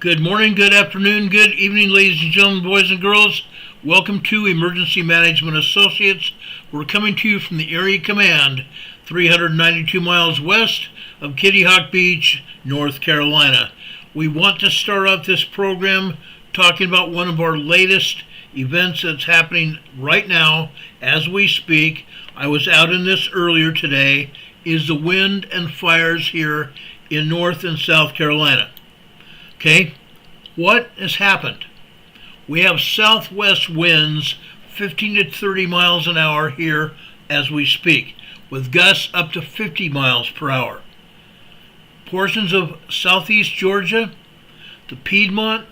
Good morning, good afternoon, good evening, ladies and gentlemen, boys and girls. Welcome to Emergency Management Associates. We're coming to you from the Area Command, 392 miles west of Kitty Hawk Beach, North Carolina. We want to start off this program talking about one of our latest events that's happening right now as we speak. I was out in this earlier today, is the wind and fires here in North and South Carolina. Okay, what has happened? We have southwest winds 15 to 30 miles an hour here as we speak, with gusts up to 50 miles per hour. Portions of southeast Georgia, the Piedmont,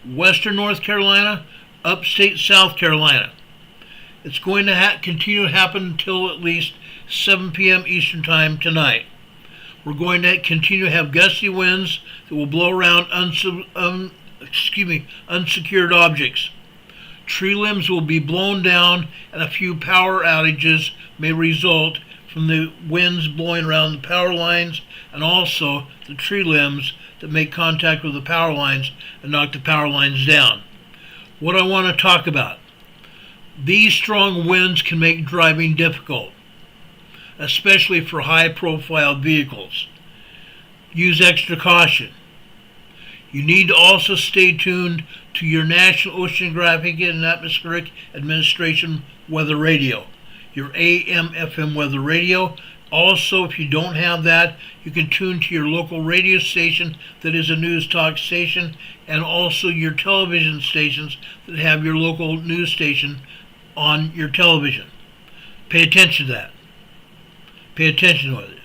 western North Carolina, upstate South Carolina. It's going to continue to happen until at least 7 p.m. Eastern Time tonight. We're going to continue to have gusty winds that will blow around unsecured objects. Tree limbs will be blown down, and a few power outages may result from the winds blowing around the power lines and also the tree limbs that make contact with the power lines and knock the power lines down. What I want to talk about: these strong winds can make driving difficult, especially for high-profile vehicles. Use extra caution. You need to also stay tuned to your National Oceanographic and Atmospheric Administration weather radio, your AM/FM weather radio. Also, if you don't have that, you can tune to your local radio station that is a news talk station, and also your television stations that have your local news station on your television. Pay attention to that. Pay attention to it.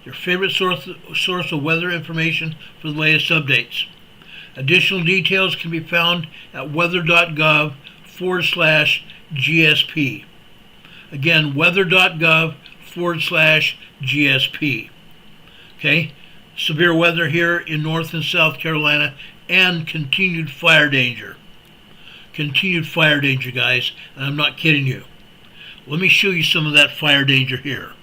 Your favorite source of weather information for the latest updates. Additional details can be found at weather.gov/GSP. Again, weather.gov/GSP. Okay? Severe weather here in North and South Carolina, and continued fire danger. Continued fire danger, guys, and I'm not kidding you. Let me show you some of that fire danger here.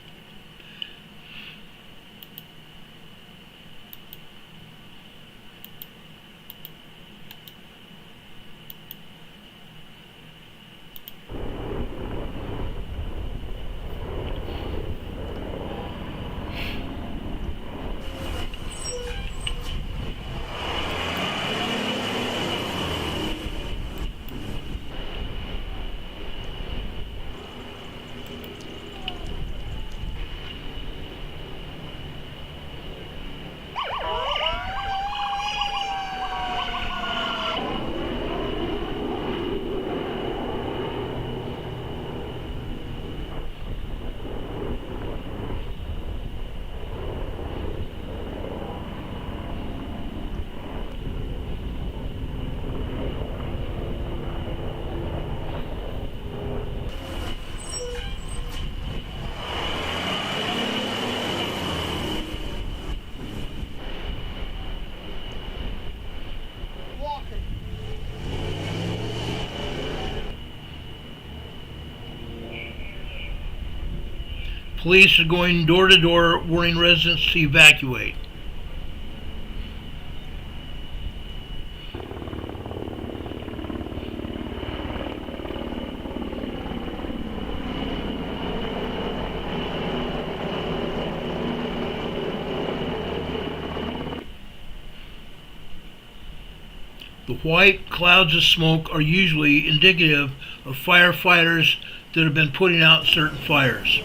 Police are going door to door warning residents to evacuate. The white clouds of smoke are usually indicative of firefighters that have been putting out certain fires.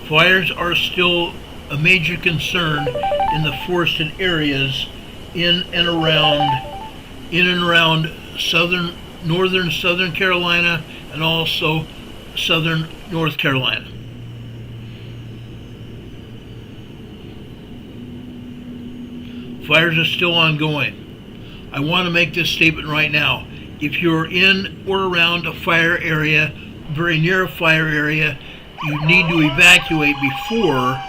Fires are still a major concern in the forested areas in and around northern Southern Carolina and also southern North Carolina. Fires are still ongoing. I want to make this statement right now. If you're in or around a fire area, very near a fire area, you need to evacuate before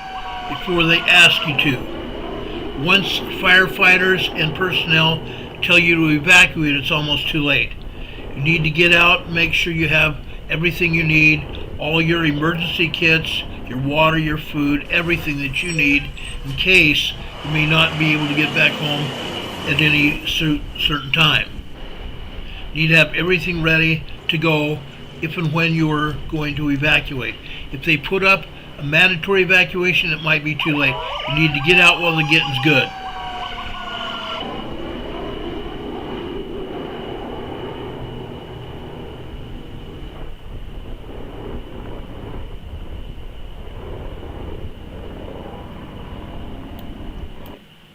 they ask you to. Once firefighters and personnel tell you to evacuate, it's almost too late. You need to get out and make sure you have everything you need, all your emergency kits, your water, your food, everything that you need in case you may not be able to get back home at any certain time. You need to have everything ready to go if and when you are going to evacuate. If they put up a mandatory evacuation, it might be too late. You need to get out while the getting's good.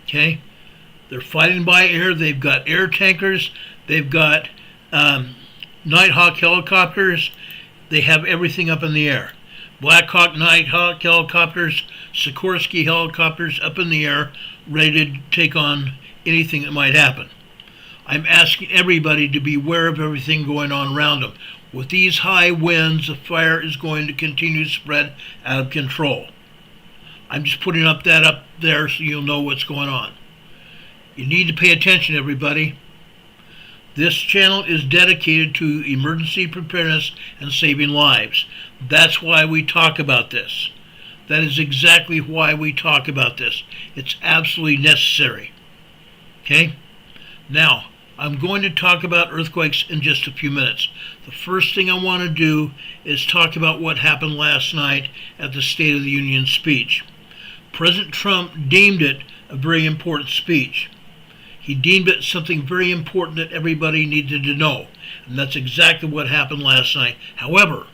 Okay? They're fighting by air. They've got air tankers. They've got Nighthawk helicopters. They have everything up in the air. Black Hawk, Nighthawk helicopters, Sikorsky helicopters up in the air, ready to take on anything that might happen. I'm asking everybody to be aware of everything going on around them. With these high winds, the fire is going to continue to spread out of control. I'm just putting that up there so you'll know what's going on. You need to pay attention, everybody. This channel is dedicated to emergency preparedness and saving lives. That's why we talk about this. That is exactly why we talk about this. It's absolutely necessary. Okay? Now, I'm going to talk about earthquakes in just a few minutes. The first thing I want to do is talk about what happened last night at the State of the Union speech. President Trump deemed it a very important speech. He deemed it something very important that everybody needed to know. And that's exactly what happened last night. However,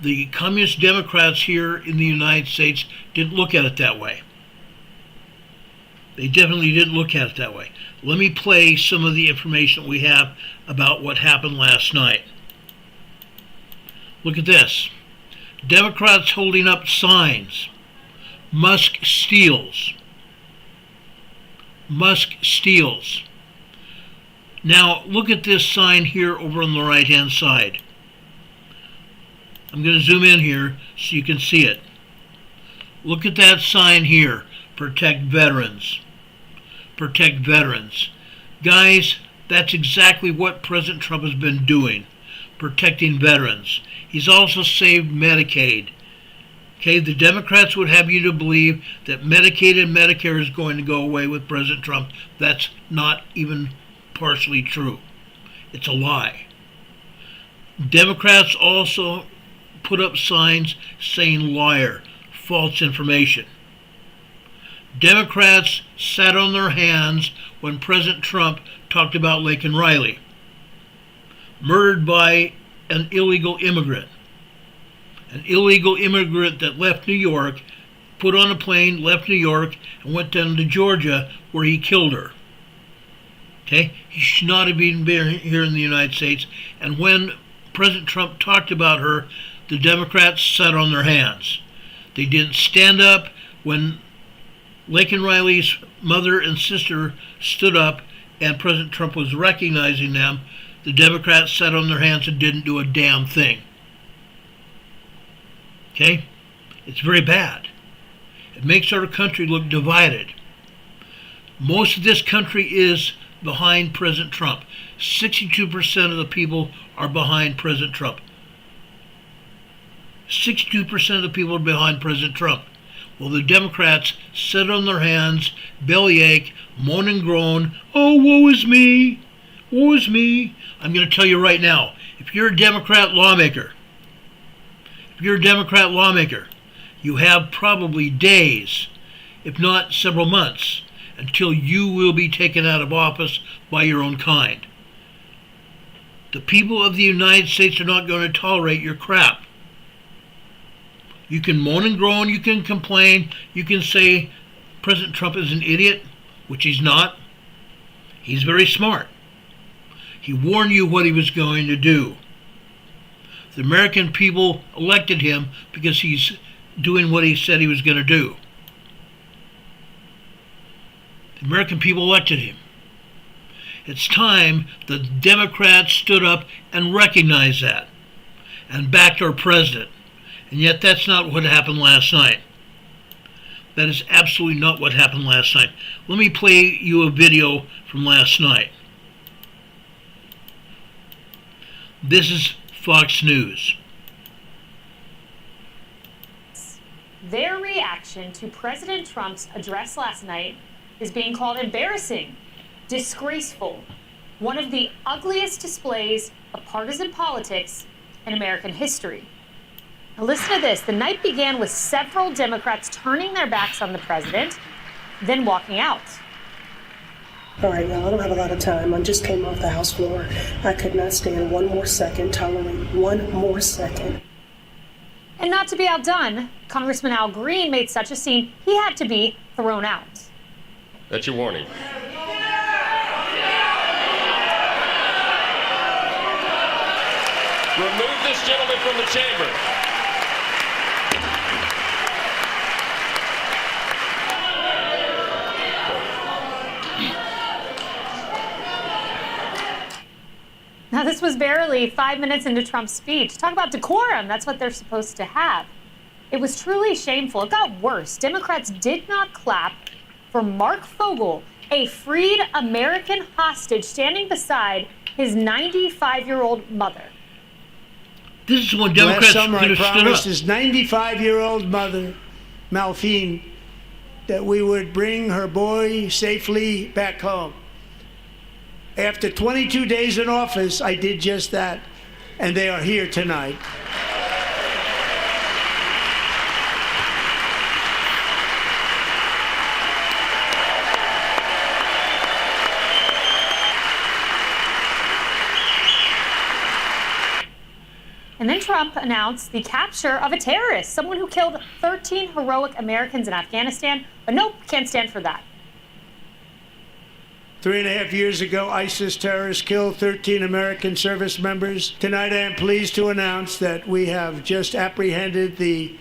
the Communist Democrats here in the United States didn't look at it that way. They definitely didn't look at it that way. Let me play some of the information we have about what happened last night. Look at this. Democrats holding up signs. Musk steals. Musk steals. Now, look at this sign here over on the right-hand side. I'm going to zoom in here so you can see it. Look at that sign here. Protect veterans. Protect veterans. Guys, that's exactly what President Trump has been doing. Protecting veterans. He's also saved Medicaid. Okay, the Democrats would have you to believe that Medicaid and Medicare is going to go away with President Trump. That's not even partially true. It's a lie. Democrats also put up signs saying liar, false information. Democrats sat on their hands when President Trump talked about Laken Riley, murdered by an illegal immigrant. An illegal immigrant that left New York, put on a plane, left New York, and went down to Georgia where he killed her. Okay? He should not have even been here in the United States. And when President Trump talked about her, the Democrats sat on their hands. They didn't stand up when Laken Riley's mother and sister stood up and President Trump was recognizing them. The Democrats sat on their hands and didn't do a damn thing. Okay? It's very bad. It makes our country look divided. Most of this country is behind President Trump. 62% of the people are behind President Trump. 62% of the people are behind President Trump. Well, the Democrats sit on their hands, bellyache, moan and groan, oh, woe is me, woe is me. I'm going to tell you right now, if you're a Democrat lawmaker, you have probably days, if not several months, until you will be taken out of office by your own kind. The people of the United States are not going to tolerate your crap. You can moan and groan, you can complain, you can say President Trump is an idiot, which he's not. He's very smart. He warned you what he was going to do. The American people elected him because he's doing what he said he was going to do. The American people elected him. It's time the Democrats stood up and recognized that and backed our president. And yet that's not what happened last night. That is absolutely not what happened last night. Let me play you a video from last night. This is Fox News. Their reaction to President Trump's address last night is being called embarrassing, disgraceful, one of the ugliest displays of partisan politics in American history. Now listen to this. The night began with several Democrats turning their backs on the president, then walking out. All right, y'all, I don't have a lot of time. I just came off the House floor. I could not stand one more second, tolerate one more second. And not to be outdone, Congressman Al Green made such a scene, he had to be thrown out. That's your warning. Remove this gentleman from the chamber. Now, this was barely 5 minutes into Trump's speech. Talk about decorum. That's what they're supposed to have. It was truly shameful. It got worse. Democrats did not clap for Mark Fogel, a freed American hostage standing beside his 95-year-old mother. This is when Democrats Last summer, could I have stood promised up. his 95-year-old mother, Malphine, that we would bring her boy safely back home. After 22 days in office, I did just that, and they are here tonight. And then Trump announced the capture of a terrorist, someone who killed 13 heroic Americans in Afghanistan. But nope, can't stand for that. 3.5 years ago, ISIS terrorists killed 13 American service members. Tonight, I am pleased to announce that we have just apprehended the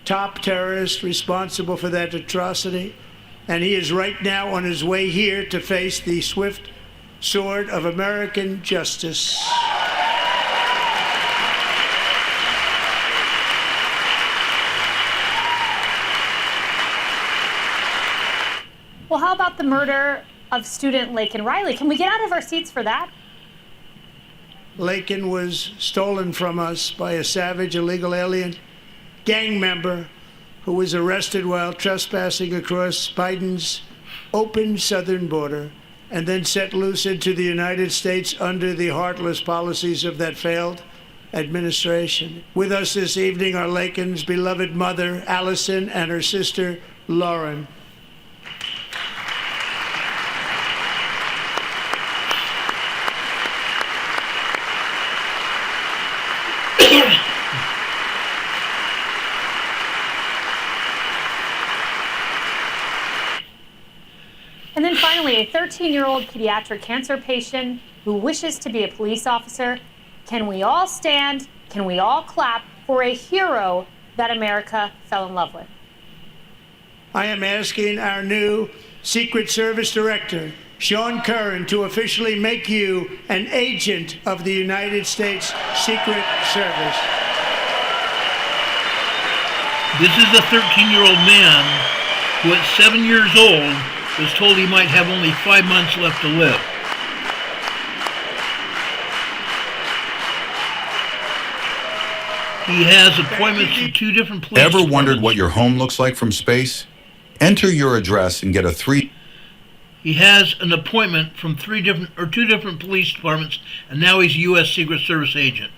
top terrorist responsible for that atrocity, and he is right now on his way here to face the swift sword of American justice. Well, how about the murder of student Laken Riley? Can we get out of our seats for that? Laken was stolen from us by a savage illegal alien gang member who was arrested while trespassing across Biden's open southern border and then set loose into the United States under the heartless policies of that failed administration. With us this evening are Laken's beloved mother, Allison, and her sister, Lauren. And then finally, a 13-year-old pediatric cancer patient who wishes to be a police officer. Can we all stand? Can we all clap for a hero that America fell in love with? I am asking our new Secret Service Director, Sean Curran, to officially make you an agent of the United States Secret Service. This is a 13-year-old man who at 7 years old was told he might have only 5 months left to live. He has appointments to 2 different police Ever wondered departments. what your home looks like from space? Enter your address and get a He has an appointment from 2 different police departments, and now he's a U.S. Secret Service agent.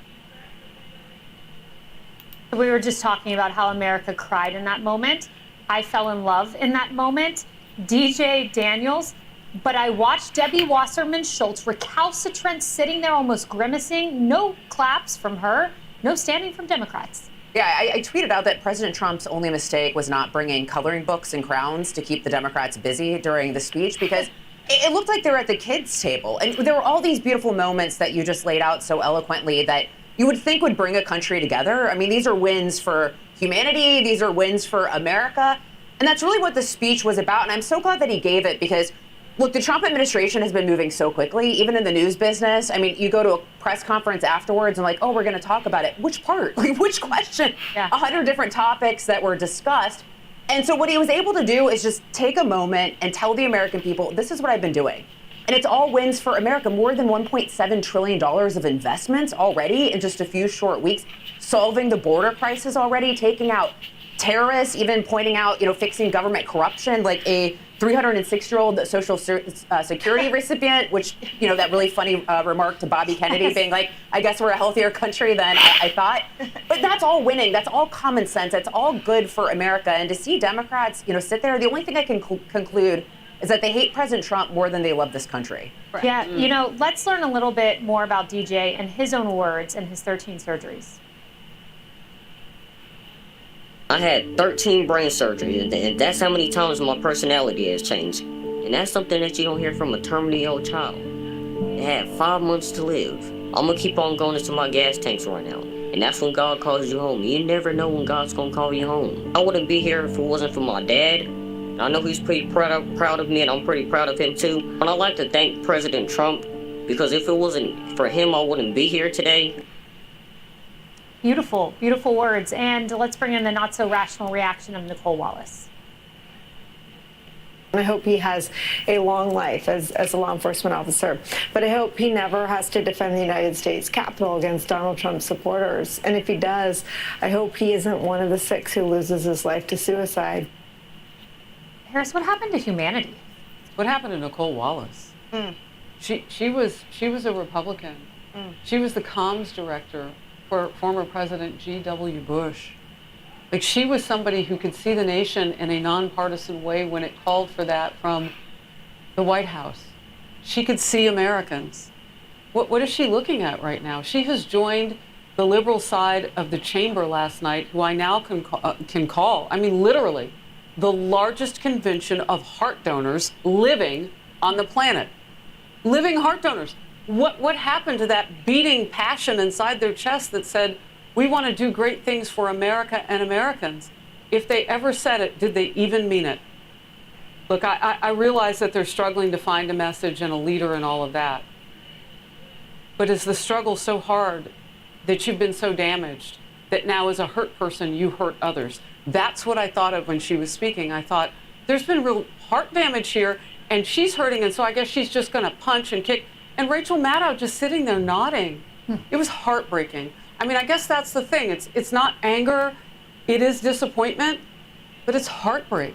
We were just talking about how America cried in that moment. I fell in love in that moment. DJ Daniels. But I watched Debbie Wasserman Schultz recalcitrant, sitting there almost grimacing. No claps from her. No standing from Democrats. Yeah, I tweeted out that President Trump's only mistake was not bringing coloring books and crowns to keep the Democrats busy during the speech, because it looked like they were at the kids' table. And there were all these beautiful moments that you just laid out so eloquently that you would think would bring a country together. I mean, these are wins for humanity. These are wins for America. And that's really what the speech was about. And I'm so glad that he gave it because, look, the Trump administration has been moving so quickly, even in the news business. I mean, you go to a press conference afterwards and like, oh, we're going to talk about it. Which part? Like, which question? Yeah. 100 different topics that were discussed. And so what he was able to do is just take a moment and tell the American people, this is what I've been doing. And it's all wins for America. More than $1.7 trillion of investments already in just a few short weeks, solving the border crisis already, taking out terrorists, even pointing out, fixing government corruption, like a 306-year-old Social Security recipient, which, that really funny remark to Bobby Kennedy being like, I guess we're a healthier country than I thought. But that's all winning. That's all common sense. It's all good for America. And to see Democrats, sit there, the only thing I can conclude is that they hate President Trump more than they love this country. Right. Yeah, let's learn a little bit more about DJ and his own words and his 13 surgeries. I had 13 brain surgeries, and that's how many times my personality has changed. And that's something that you don't hear from a terminally ill child. They had 5 months to live. I'm gonna keep on going until my gas tanks run out. And that's when God calls you home. You never know when God's gonna call you home. I wouldn't be here if it wasn't for my dad. I know he's pretty proud of me, and I'm pretty proud of him too. And I'd like to thank President Trump, because if it wasn't for him, I wouldn't be here today. Beautiful, beautiful words. And let's bring in the not so rational reaction of Nicole Wallace. I hope he has a long life as a law enforcement officer, but I hope he never has to defend the United States Capitol against Donald Trump's supporters. And if he does, I hope he isn't one of the 6 who loses his life to suicide. Harris, what happened to humanity? What happened to Nicole Wallace? She was a Republican. She was the comms director for former President G.W. Bush. Like, she was somebody who could see the nation in a nonpartisan way when it called for that from the White House. She could see Americans. What is she looking at right now? She has joined the liberal side of the chamber last night, who I now can call, I mean, literally, the largest convention of heart donors living on the planet. Living heart donors. What happened to that beating passion inside their chest that said, we want to do great things for America and Americans? If they ever said it, did they even mean it? Look, I realize that they're struggling to find a message and a leader and all of that. But is the struggle so hard that you've been so damaged that now as a hurt person, you hurt others? That's what I thought of when she was speaking. I thought, there's been real heart damage here, and she's hurting, and so I guess she's just going to punch and kick. And Rachel Maddow just sitting there nodding. It was heartbreaking. I mean, I guess that's the thing. It's not anger. It is disappointment, but it's heartbreak.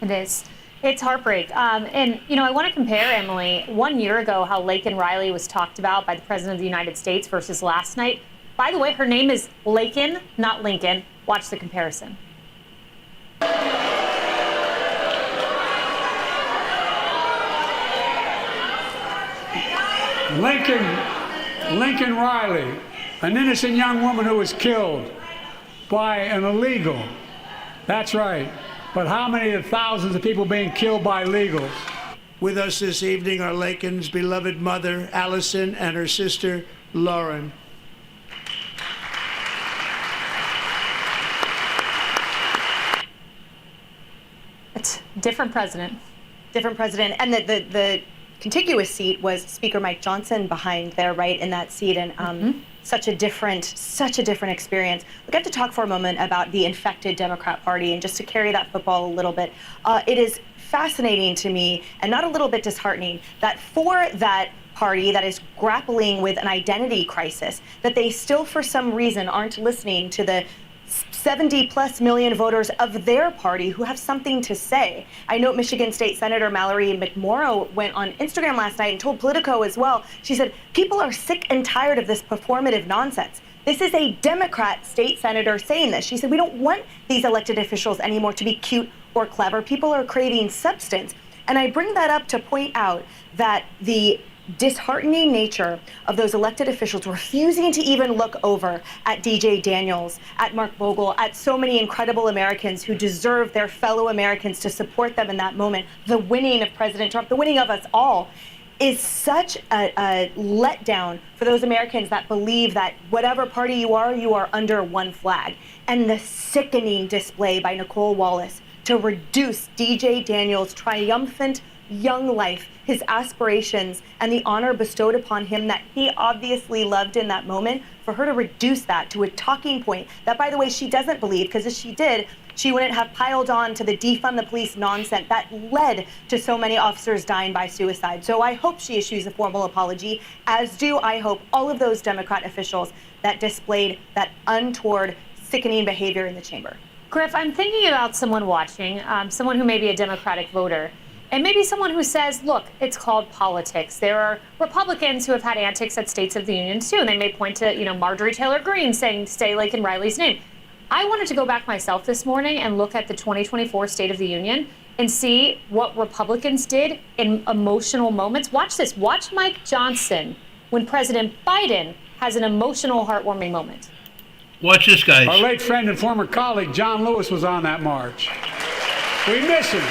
It is. It's heartbreak. And, I want to compare, Emily, 1 year ago, how Laken Riley was talked about by the President of the United States versus last night. By the way, her name is Laken, not Lincoln. Watch the comparison. Lincoln Riley, an innocent young woman who was killed by an illegal. That's right. But how many of the thousands of people being killed by illegals? With us this evening are Laken's beloved mother, Allison, and her sister, Lauren. It's different president. Different president. And the contiguous seat was Speaker Mike Johnson behind there, right in that seat, and such a different experience. We got to talk for a moment about the infected Democrat Party, and just to carry that football a little bit, it is fascinating to me, and not a little bit disheartening, that for that party that is grappling with an identity crisis, that they still, for some reason, aren't listening to the 70+ million voters of their party who have something to say. I know Michigan State Senator Mallory McMorrow went on Instagram last night and told Politico as well. She said, people are sick and tired of this performative nonsense. This is a Democrat state senator saying this. She said, we don't want these elected officials anymore to be cute or clever. People are craving substance. And I bring that up to point out that the disheartening nature of those elected officials refusing to even look over at DJ Daniels, at Mark Vogel, at so many incredible Americans who deserve their fellow Americans to support them in that moment. The winning of President Trump, the winning of us all, is such a letdown for those Americans that believe that whatever party you are under one flag. And the sickening display by Nicole Wallace to reduce DJ Daniels' triumphant young life, his aspirations, and the honor bestowed upon him that he obviously loved in that moment, for her to reduce that to a talking point that, by the way, she doesn't believe, because if she did, She wouldn't have piled on to the defund the police nonsense that led to so many officers dying by suicide. So I hope she issues a formal apology, as do I hope all of those Democrat officials that displayed that untoward, sickening behavior in the chamber. Griff, I'm thinking about someone watching, someone who may be a Democratic voter, and maybe someone who says, look, it's called politics. There are Republicans who have had antics at States of the Union too, and they may point to, Marjorie Taylor Greene saying, say Laken Riley's name. I wanted to go back myself this morning and look at the 2024 State of the Union and see what Republicans did in emotional moments. Watch this. Watch Mike Johnson when President Biden has an emotional, heartwarming moment. Watch this, guys. Our late friend and former colleague, John Lewis, was on that march. We miss him.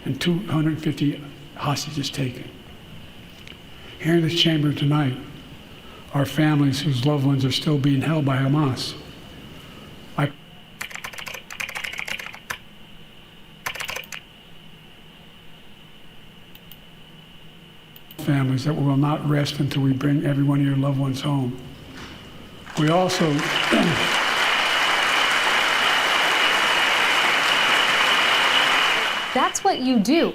And 250 hostages taken. Here in this chamber tonight are families whose loved ones are still being held by Hamas. Families that will not rest until we bring every one of your loved ones home. We also That's what you do.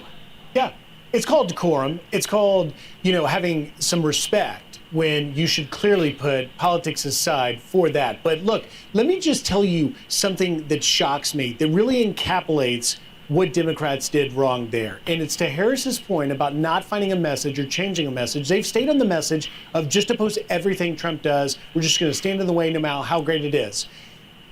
Yeah, it's called decorum. It's called, having some respect when you should clearly put politics aside for that. But look, let me just tell you something that shocks me, that really encapsulates what Democrats did wrong there. And it's to Harris's point about not finding a message or changing a message. They've stayed on the message of just oppose everything Trump does. We're just going to stand in the way no matter how great it is.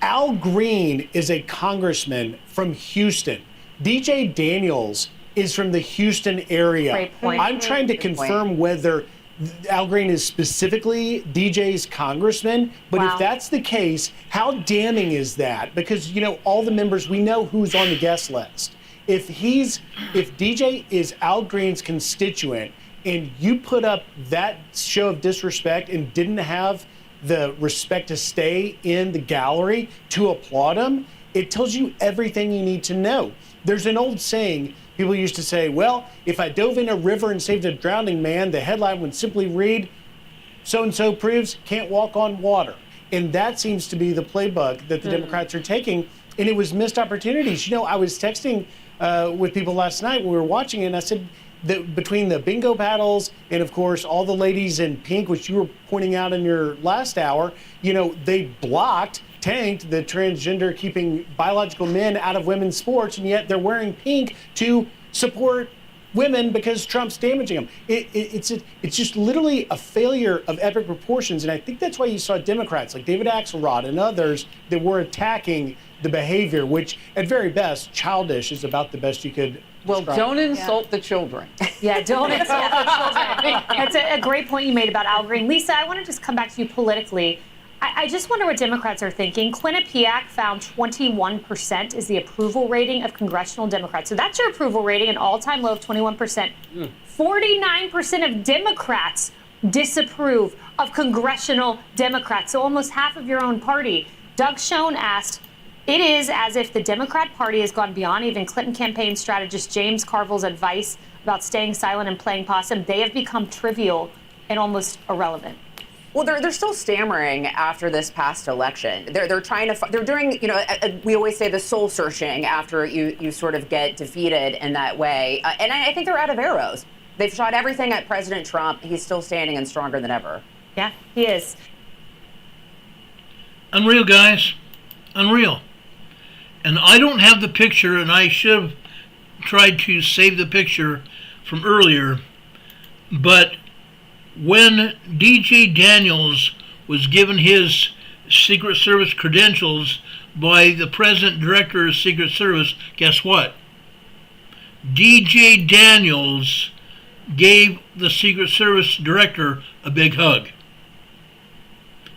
Al Green is a congressman from Houston. DJ Daniels is from the Houston area. Great point. I'm trying to confirm whether Al Green is specifically DJ's congressman, but if that's the case, how damning is that? Because, all the members, we know who's on the guest list. If DJ is Al Green's constituent and you put up that show of disrespect and didn't have the respect to stay in the gallery to applaud him, it tells you everything you need to know. There's an old saying, people used to say, well, if I dove in a river and saved a drowning man, the headline would simply read, so-and-so proves can't walk on water. And that seems to be the playbook that the Democrats are taking. And it was missed opportunities. I was texting with people last night when we were watching it, and I said that between the bingo battles and, of course, all the ladies in pink, which you were pointing out in your last hour, they tanked the transgender keeping biological men out of women's sports, and yet they're wearing pink to support women because Trump's damaging them. It's just literally a failure of epic proportions, and I think that's why you saw Democrats like David Axelrod and others that were attacking the behavior, which at very best, childish is about the best you could Well, describe. don't insult the children. Yeah, don't insult the children. That's a great point you made about Al Green. Lisa, I want to just come back to you politically. I just wonder what Democrats are thinking. Quinnipiac found 21% is the approval rating of congressional Democrats. So that's your approval rating, an all-time low of 21%. 49% of Democrats disapprove of congressional Democrats, so almost half of your own party. Doug Schoen asked, it is as if the Democrat Party has gone beyond even Clinton campaign strategist James Carville's advice about staying silent and playing possum. They have become trivial and almost irrelevant. Well, they're still stammering after this past election. They're trying to, they're doing, we always say the soul searching after you sort of get defeated in that way. And I think they're out of arrows. They've shot everything at President Trump. He's still standing and stronger than ever. Yeah, he is. Unreal, guys. Unreal. And I don't have the picture, and I should have tried to save the picture from earlier, but when DJ Daniels was given his Secret Service credentials by the President Director of Secret Service, guess what? DJ Daniels gave the Secret Service Director a big hug.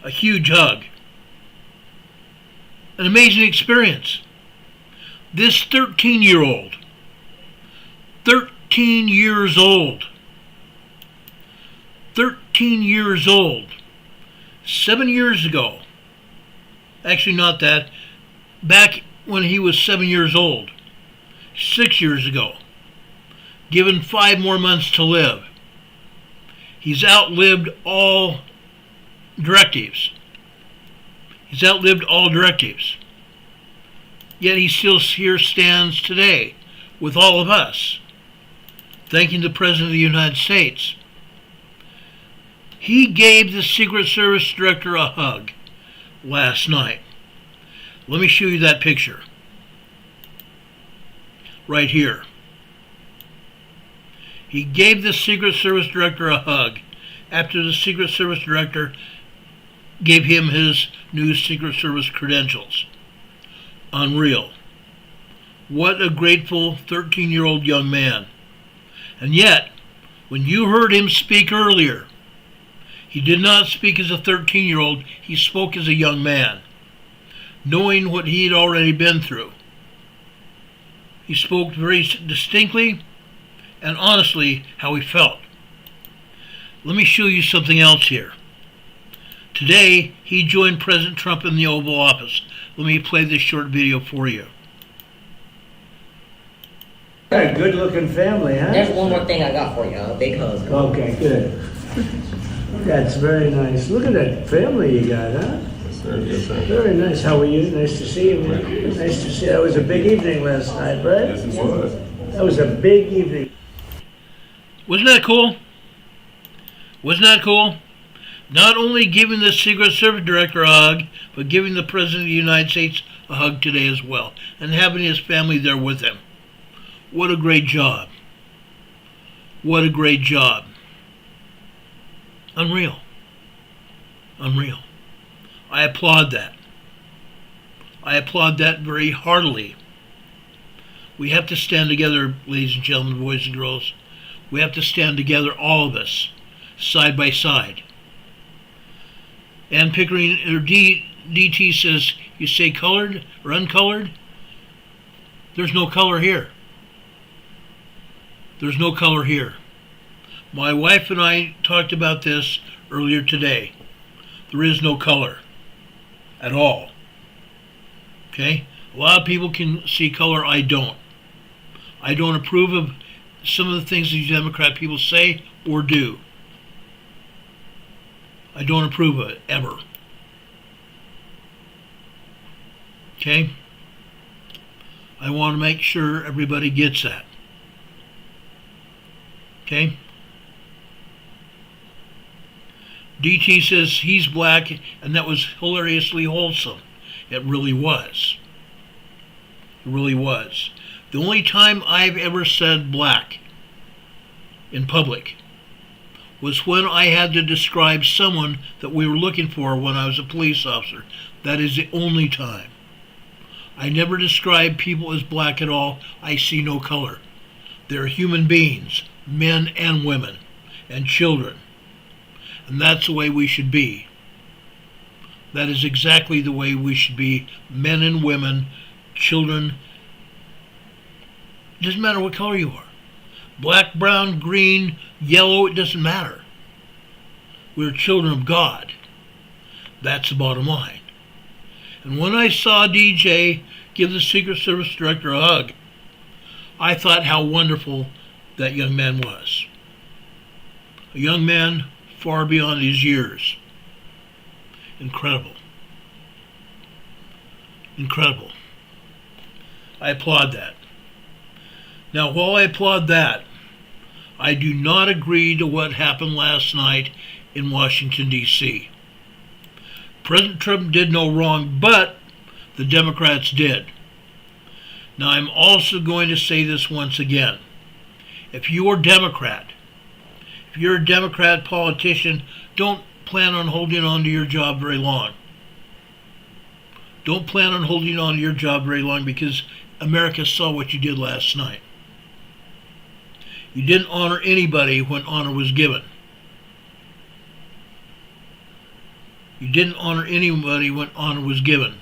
A huge hug. An amazing experience. This 13-year-old, 13 years old, 13 years old, 7 years ago, actually not that, back when he was 7 years old, 6 years ago, given 5 more months to live. He's outlived all directives. He's outlived all directives. Yet he still here stands today with all of us, thanking the President of the United States. He gave the Secret Service Director a hug last night. Let me show you that picture. Right here. He gave the Secret Service Director a hug after the Secret Service Director gave him his new Secret Service credentials. Unreal. What a grateful 13-year-old young man. And yet, when you heard him speak earlier, he did not speak as a 13-year-old, he spoke as a young man, knowing what he had already been through. He spoke very distinctly and honestly how he felt. Let me show you something else here. Today, he joined President Trump in the Oval Office. Let me play this short video for you. A good-looking family, huh? There's one more thing I got for you, a big hug. Okay, good. That's very nice. Look at that family you got, huh? Yes, sir. Yes, sir. Very nice. How are you? Nice to see you. Nice to see you. That was a big evening last night, right? Yes, it was. That was a big evening. Wasn't that cool? Wasn't that cool? Not only giving the Secret Service Director a hug, but giving the President of the United States a hug today as well, and having his family there with him. What a great job. What a great job. Unreal. Unreal. I applaud that. I applaud that very heartily. We have to stand together, ladies and gentlemen, boys and girls. We have to stand together, all of us, side by side. Ann Pickering, or DT says, you say colored or uncolored? There's no color here. There's no color here. My wife and I talked about this earlier today. There is no color at all. Okay? A lot of people can see color. I don't. I don't approve of some of the things these Democrat people say or do. I don't approve of it, ever. Okay? I want to make sure everybody gets that. Okay? DT says he's black, and that was hilariously wholesome. It really was. It really was. The only time I've ever said black in public was when I had to describe someone that we were looking for when I was a police officer. That is the only time. I never describe people as black at all. I see no color. They're human beings, men and women, and children. And that's the way we should be. That is exactly the way we should be, men and women, children. It doesn't matter what color you are. Black, brown, green, yellow, it doesn't matter. We're children of God. That's the bottom line. And when I saw DJ give the Secret Service Director a hug, I thought how wonderful that young man was. A young man far beyond his years. Incredible. Incredible. I applaud that. Now, while I applaud that, I do not agree to what happened last night in Washington, D.C. President Trump did no wrong, but the Democrats did. Now, I'm also going to say this once again. If you're a Democrat politician, don't plan on holding on to your job very long. Don't plan on holding on to your job very long, because America saw what you did last night. You didn't honor anybody when honor was given. You didn't honor anybody when honor was given.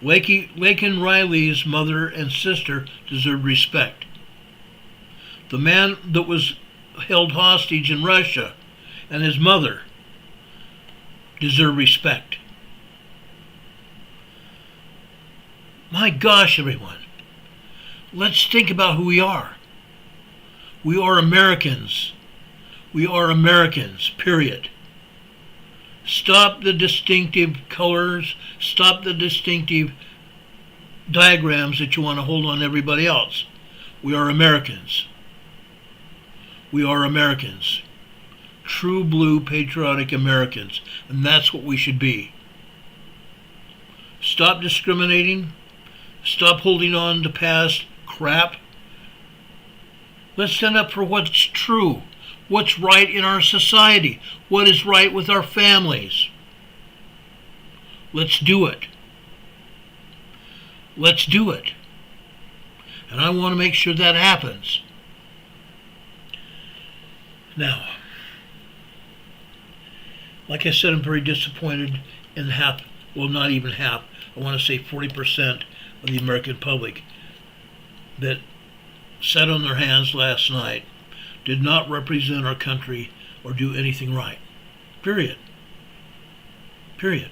Laken Riley's mother and sister deserve respect. The man that was held hostage in Russia and his mother deserve respect. My gosh, everyone. Let's think about who we are. We are Americans. We are Americans, period. Stop the distinctive colors, stop the distinctive diagrams that you want to hold on everybody else. We are Americans. We are Americans. True blue patriotic Americans, and that's what we should be. Stop discriminating. Stop holding on to past crap. Let's stand up for what's true, what's right in our society, what is right with our families. Let's do it. Let's do it. And I want to make sure that happens. Now, like I said, I'm very disappointed in half, well, not even half, I want to say 40% of the American public that sat on their hands last night did not represent our country or do anything right. Period. Period.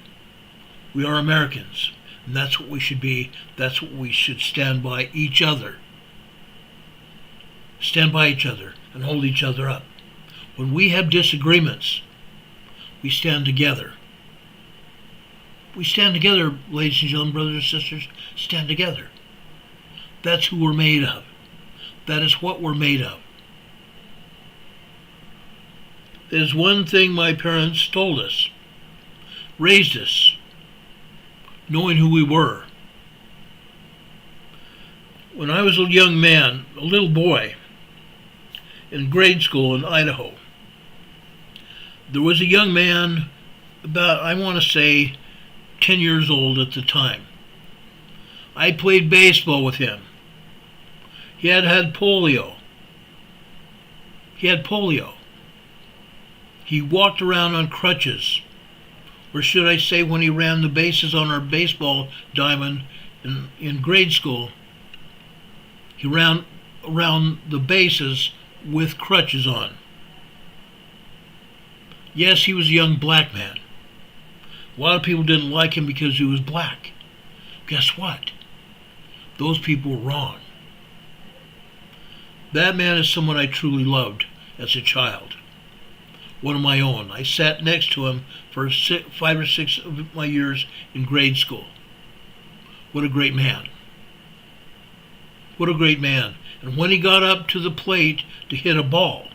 We are Americans, and that's what we should be. That's what we should stand by each other. Stand by each other and hold each other up. When we have disagreements, we stand together. We stand together, ladies and gentlemen, brothers and sisters. Stand together. That's who we're made of. That is what we're made of. There's one thing my parents told us, raised us, knowing who we were. When I was a young man, a little boy, in grade school in Idaho, there was a young man about, I want to say, 10 years old at the time. I played baseball with him. He had polio. He had polio. He walked around on crutches. Or should I say, when he ran the bases on our baseball diamond in grade school, he ran around the bases with crutches on. Yes, he was a young black man. A lot of people didn't like him because he was black. Guess what? Those people were wrong. That man is someone I truly loved as a child. One of my own. I sat next to him for 5 or 6 of my years in grade school. What a great man. What a great man. And when he got up to the plate to hit a ball,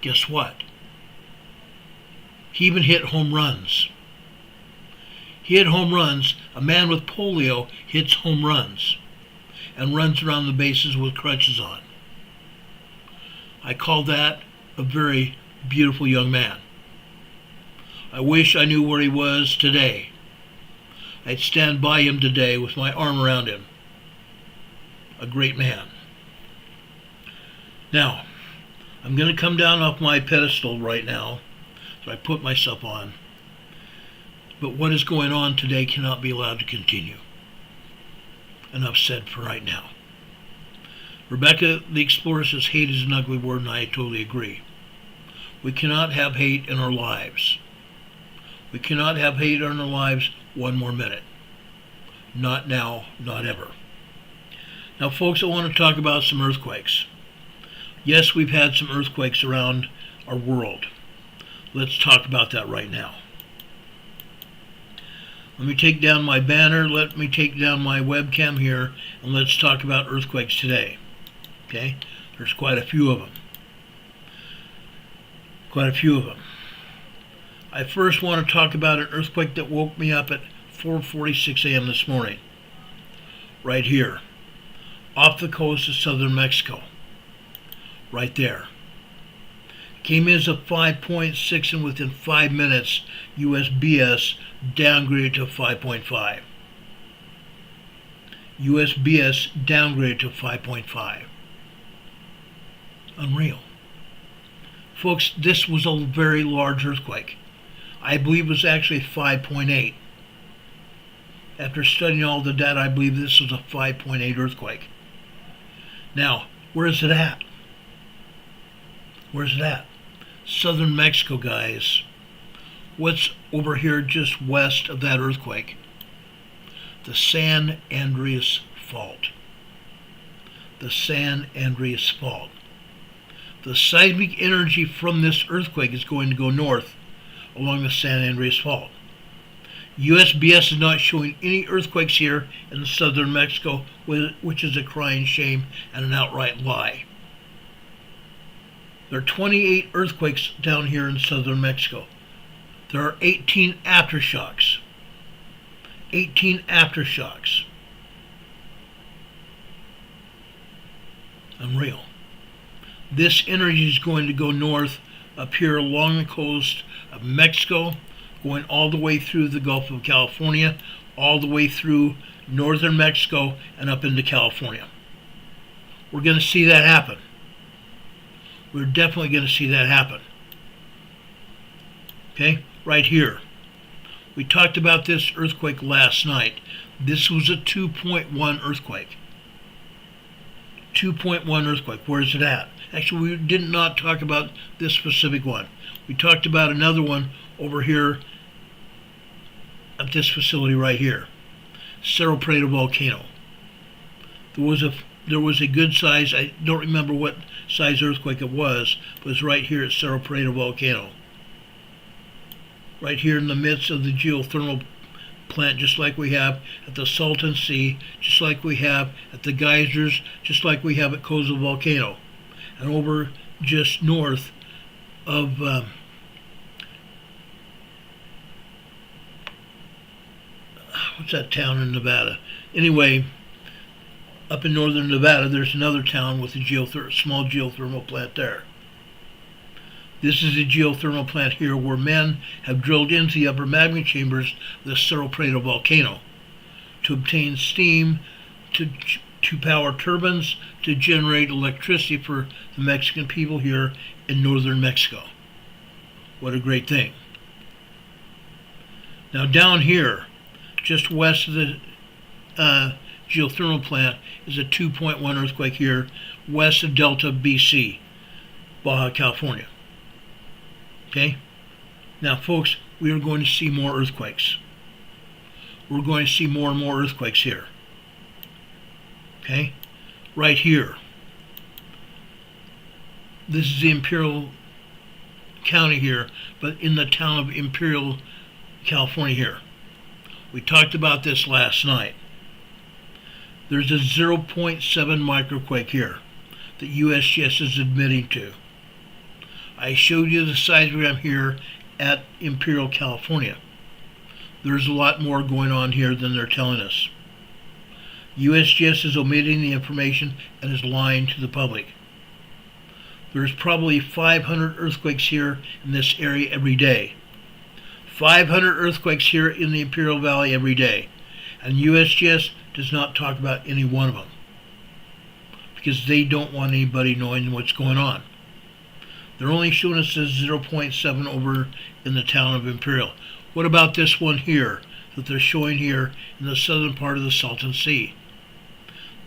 guess what? He even hit home runs. He hit home runs. A man with polio hits home runs and runs around the bases with crutches on. I call that a very beautiful young man. I wish I knew where he was today. I'd stand by him today with my arm around him. A great man. Now, I'm going to come down off my pedestal right now that I put myself on. But what is going on today cannot be allowed to continue. Enough said for right now. Rebecca the Explorer says hate is an ugly word, and I totally agree. We cannot have hate in our lives. We cannot have hate in our lives one more minute. Not now, not ever. Now, folks, I want to talk about some earthquakes. Yes, we've had some earthquakes around our world. Let's talk about that right now. Let me take down my banner, let me take down my webcam here, and let's talk about earthquakes today. Okay? There's quite a few of them. Quite a few of them. I first want to talk about an earthquake that woke me up at 4:46 a.m. this morning. Right here. Off the coast of southern Mexico. Right there. Came in as a 5.6, and within 5 minutes, USBS downgraded to 5.5. USBS downgraded to 5.5. Unreal. Folks, this was a very large earthquake. I believe it was actually 5.8. After studying all the data, I believe this was a 5.8 earthquake. Now, where is it at? Where's it at? Southern Mexico, guys. What's over here just west of that earthquake? The San Andreas Fault. The San Andreas Fault. The seismic energy from this earthquake is going to go north along the San Andreas Fault. USBS is not showing any earthquakes here in southern Mexico, which is a crying shame and an outright lie. There are 28 earthquakes down here in southern Mexico. There are 18 aftershocks. 18 aftershocks. Unreal. This energy is going to go north up here along the coast of Mexico, going all the way through the Gulf of California, all the way through northern Mexico and up into California. We're going to see that happen. We're definitely going to see that happen. Okay, right here. We talked about this earthquake last night. This was a 2.1 earthquake. 2.1 earthquake. Where is it at? Actually, we did not talk about this specific one. We talked about another one over here at this facility right here. Cerro Prieto volcano. There was a good size, I don't remember what size earthquake it was, but it was right here at Cerro Prieto volcano. Right here in the midst of the geothermal plant, just like we have at the Salton Sea, just like we have at the geysers, just like we have at Coza volcano. And over just north of what's that town in Nevada? Anyway, up in northern Nevada, there's another town with a small geothermal plant there. This is a geothermal plant here where men have drilled into the upper magma chambers of the Cerro Prieto volcano to obtain steam to power turbines to generate electricity for the Mexican people here in northern Mexico. What a great thing. Now down here, just west of the geothermal plant, is a 2.1 earthquake here west of Delta, BC, Baja California. Okay? Now folks, we are going to see more earthquakes. We're going to see more and more earthquakes here. Okay? Right here. This is the Imperial County here, but in the town of Imperial, California here. We talked about this last night. There's a 0.7 microquake here that USGS is admitting to. I showed you the seismogram here at Imperial, California. There's a lot more going on here than they're telling us. USGS is omitting the information and is lying to the public. There's probably 500 earthquakes here in this area every day. 500 earthquakes here in the Imperial Valley every day. And USGS does not talk about any one of them because they don't want anybody knowing what's going on. They're only showing us this 0.7 over in the town of Imperial. What about this one here that they're showing here in the southern part of the Salton Sea?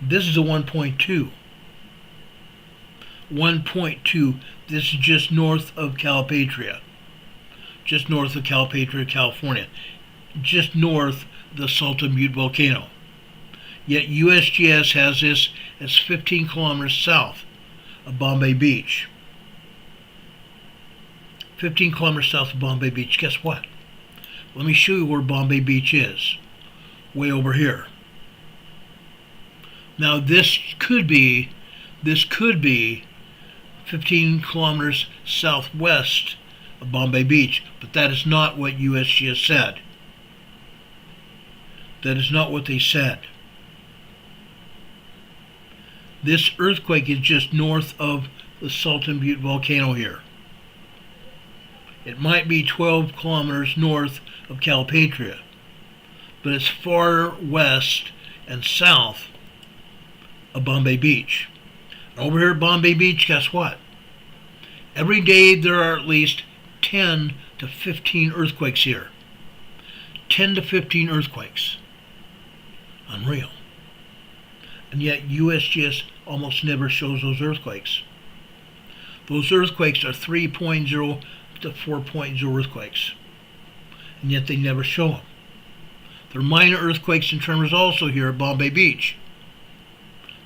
This is a 1.2. 1.2. This is just north of Calipatria. Just north of Calipatria, California. Just north of the Salton Butte volcano. Yet USGS has this as 15 kilometers south of Bombay Beach. 15 kilometers south of Bombay Beach. Guess what? Let me show you where Bombay Beach is. Way over here. Now this could be 15 kilometers southwest of Bombay Beach, but that is not what USGS said. That is not what they said. This earthquake is just north of the Salton Butte volcano here. It might be 12 kilometers north of Calipatria, but it's far west and south of Bombay Beach. And over here at Bombay Beach, guess what? Every day there are at least 10 to 15 earthquakes here. 10 to 15 earthquakes. Unreal. And yet USGS almost never shows those earthquakes. Those earthquakes are 3.0 to 4.0 earthquakes. And yet they never show them. There are minor earthquakes and tremors also here at Bombay Beach.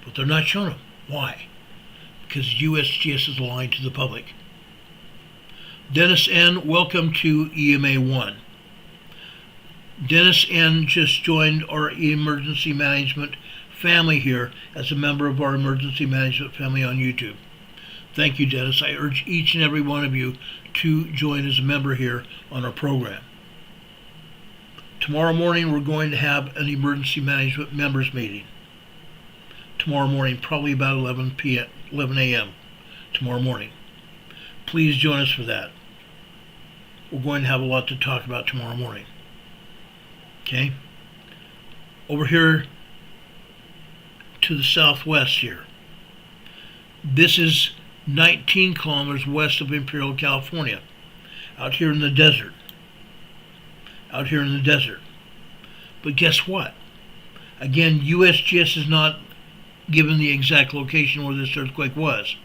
But they're not showing them. Why? because USGS is aligned to the public. Dennis N., welcome to EMA 1. Dennis N. just joined our emergency management family here as a member of our emergency management family on YouTube. Thank you, Dennis. I urge each and every one of you to join as a member here on our program. Tomorrow morning, we're going to have an emergency management members meeting. Tomorrow morning, probably about 11 a.m. tomorrow morning. Please join us for that. We're going to have a lot to talk about tomorrow morning. Okay? Over here to the southwest here. This is 19 kilometers west of Imperial, California. Out here in the desert. Out here in the desert. But guess what? Again, USGS is not given the exact location where this earthquake was.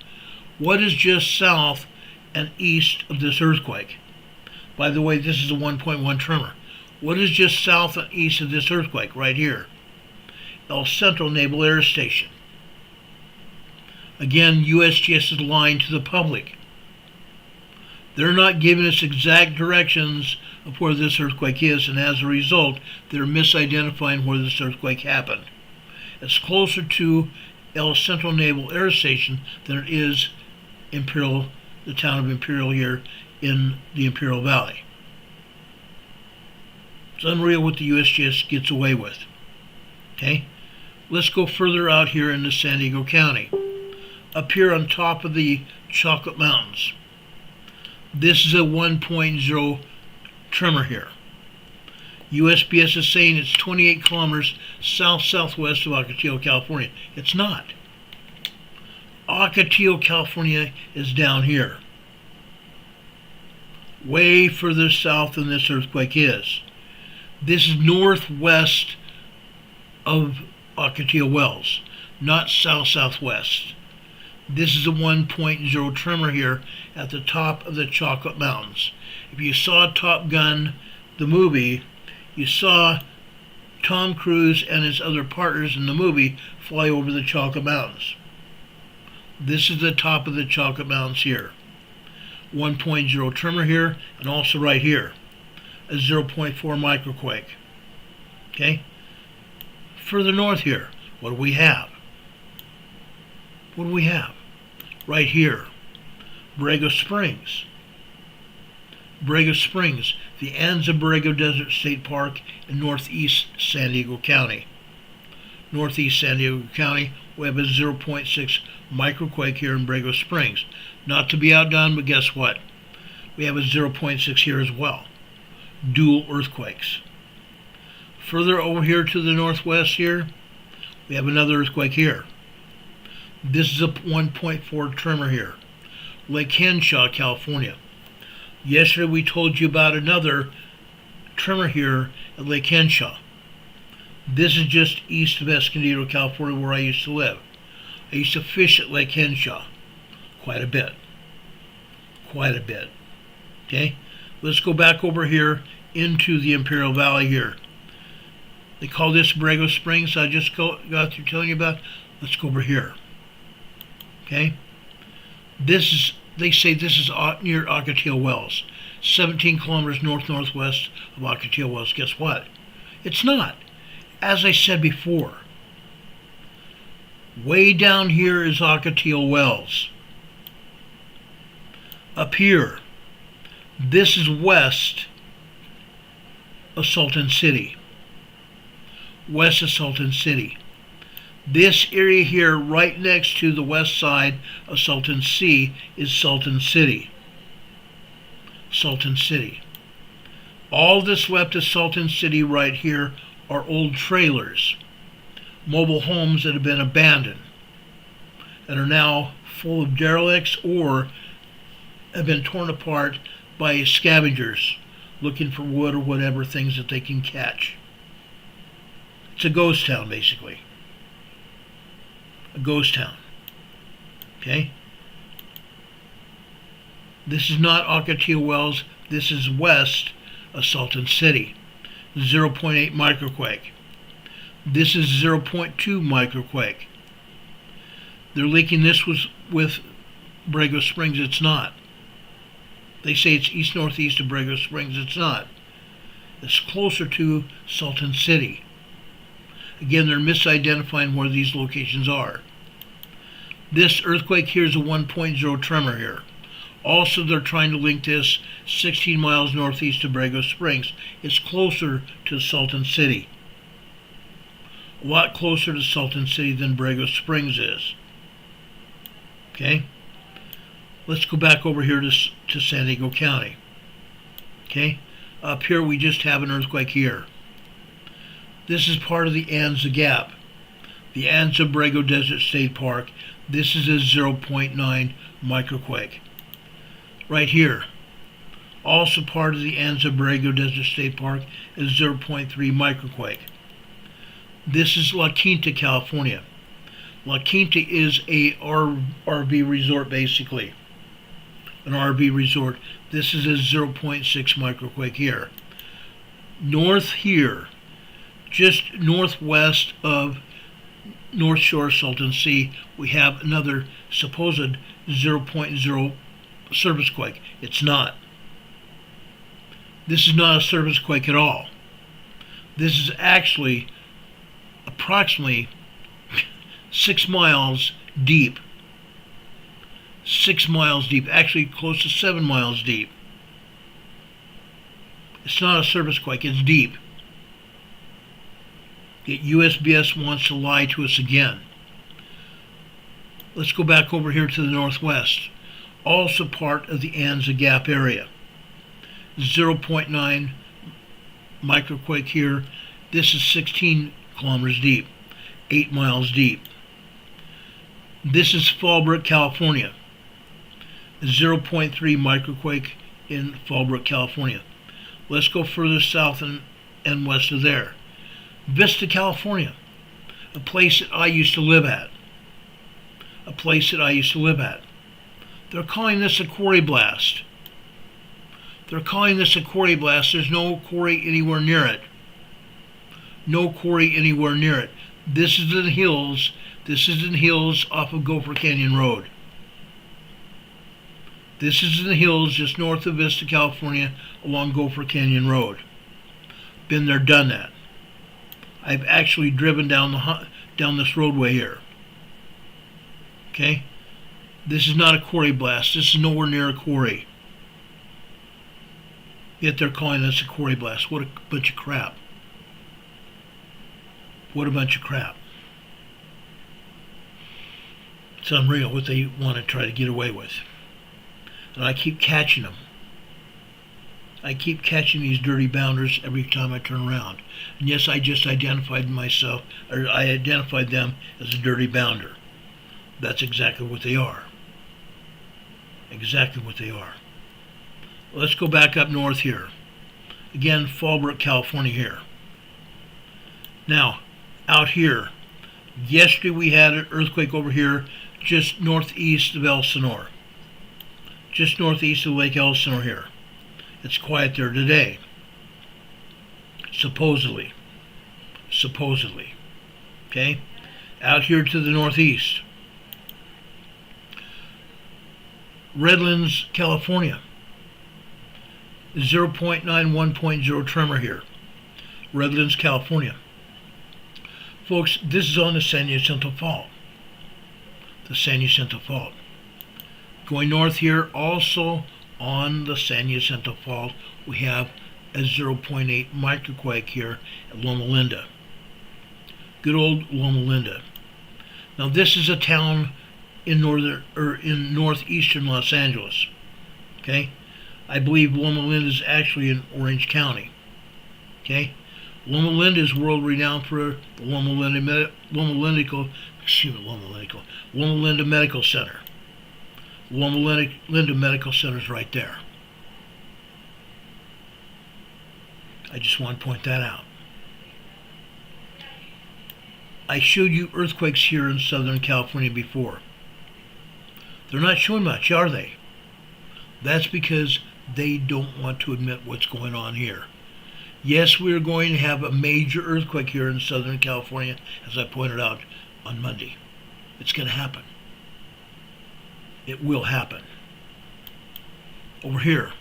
What is just south and east of this earthquake? By the way, this is a 1.1 tremor. What is just south and east of this earthquake? Right here. El Centro Naval Air Station. Again, USGS is lying to the public. They're not giving us exact directions of where this earthquake is, and as a result, they're misidentifying where this earthquake happened. It's closer to El Centro Naval Air Station than it is Imperial, the town of Imperial here in the Imperial Valley. It's unreal what the USGS gets away with. Okay? Let's go further out here into San Diego County. Up here on top of the Chocolate Mountains. This is a 1.0 tremor here. USGS is saying it's 28 kilometers south-southwest of Ocotillo, California. It's not. Ocotillo, California is down here. Way further south than this earthquake is. This is northwest of Ocotillo Wells, not south-southwest. This is a 1.0 tremor here at the top of the Chocolate Mountains. If you saw Top Gun, the movie, you saw Tom Cruise and his other partners in the movie fly over the Chocolate Mountains. This is the top of the Chocolate Mountains here. 1.0 tremor here, and also right here, a 0.4 microquake. Okay? Further north here, what do we have? What do we have? Right here, Borrego Springs. Borrego Springs, the ends of Borrego Desert State Park in northeast San Diego County. Northeast San Diego County, we have a 0.6 microquake here in Borrego Springs. Not to be outdone, but guess what? We have a 0.6 here as well. Dual earthquakes. Further over here to the northwest here, we have another earthquake here. This is a 1.4 tremor here. Lake Henshaw, California. Yesterday we told you about another tremor here at Lake Henshaw. This is just east of Escondido, California, where I used to live. I used to fish at Lake Henshaw quite a bit. Quite a bit. Okay? Let's go back over here into the Imperial Valley here. They call this Borrego Springs. I just got through telling you about. Let's go over here. Okay? This is, they say this is near Ocotillo Wells. 17 kilometers north-northwest of Ocotillo Wells. Guess what? It's not. As I said before, way down here is Ocotillo Wells. Up here, this is west of Salton City. West of Salton City. This area here, right next to the west side of Salton Sea, is Salton City. Salton City. All that's left of Salton City right here are old trailers, mobile homes that have been abandoned and are now full of derelicts or have been torn apart by scavengers looking for wood or whatever things that they can catch. It's a ghost town, basically. A ghost town. Okay? This is not Ocotillo Wells. This is west of Salton City. 0.8 microquake. This is 0.2 microquake. They're linking this with Borrego Springs. It's not. They say it's east-northeast of Borrego Springs. It's not. It's closer to Salton City. Again, they're misidentifying where these locations are. This earthquake here is a 1.0 tremor here. Also, they're trying to link this 16 miles northeast of Borrego Springs. It's closer to Salton City. A lot closer to Salton City than Borrego Springs is. Okay? Let's go back over here to San Diego County. Okay? Up here we just have an earthquake here. This is part of the Anza Gap. The Anza Borrego Desert State Park. This is a 0.9 microquake. Right here. Also part of the Anza Borrego Desert State Park is 0.3 microquake. This is La Quinta, California. La Quinta is a RV resort, basically. An RV resort. This is a 0.6 microquake here. North here, just northwest of North Shore Salton Sea, we have another supposed 0.0 service quake. It's not. This is not a service quake at all. This is actually approximately 6 miles deep. 6 miles deep, actually close to 7 miles deep. It's not a service quake, it's deep. Yet USBS wants to lie to us again. Let's go back over here to the northwest. Also part of the Anza Gap area. 0.9 microquake here. This is 16 kilometers deep, 8 miles deep. This is Fallbrook, California. 0.3 microquake in Fallbrook, California. Let's go further south and west of there. Vista, California, a place that I used to live at. A place that I used to live at. They're calling this a quarry blast. They're calling this a quarry blast. There's no quarry anywhere near it. No quarry anywhere near it. This is in the hills. This is in the hills off of Gopher Canyon Road. This is in the hills just north of Vista, California, along Gopher Canyon Road. Been there, done that. I've actually driven down this roadway here. Okay? This is not a quarry blast. This is nowhere near a quarry. Yet they're calling this a quarry blast. What a bunch of crap. What a bunch of crap. It's unreal what they want to try to get away with. And I keep catching them. I keep catching these dirty bounders every time I turn around. And yes, I just identified myself, or I identified them as a dirty bounder. That's exactly what they are. Exactly what they are. Let's go back up north here. Again, Fallbrook, California here. Now, out here, yesterday we had an earthquake over here just northeast of Elsinore. Just northeast of Lake Elsinore here. It's quiet there today. Supposedly. Supposedly. Okay? Out here to the northeast. Redlands, California. 0.9, 1.0 tremor here. Redlands, California. Folks, this is on the San Jacinto Fault. The San Jacinto Fault. Going north here, also on the San Jacinto Fault, we have a 0.8 microquake here at Loma Linda. Good old Loma Linda. Now this is a town in northeastern Los Angeles. Okay? I believe Loma Linda is actually in Orange County. Okay? Loma Linda is world renowned for the Loma Linda Medical Center. Loma Linda Medical Center is right there. I just want to point that out. I showed you earthquakes here in Southern California before. They're not showing much, are they? That's because they don't want to admit what's going on here. Yes, we're going to have a major earthquake here in Southern California, as I pointed out on Monday. It's going to happen. It will happen. Over here,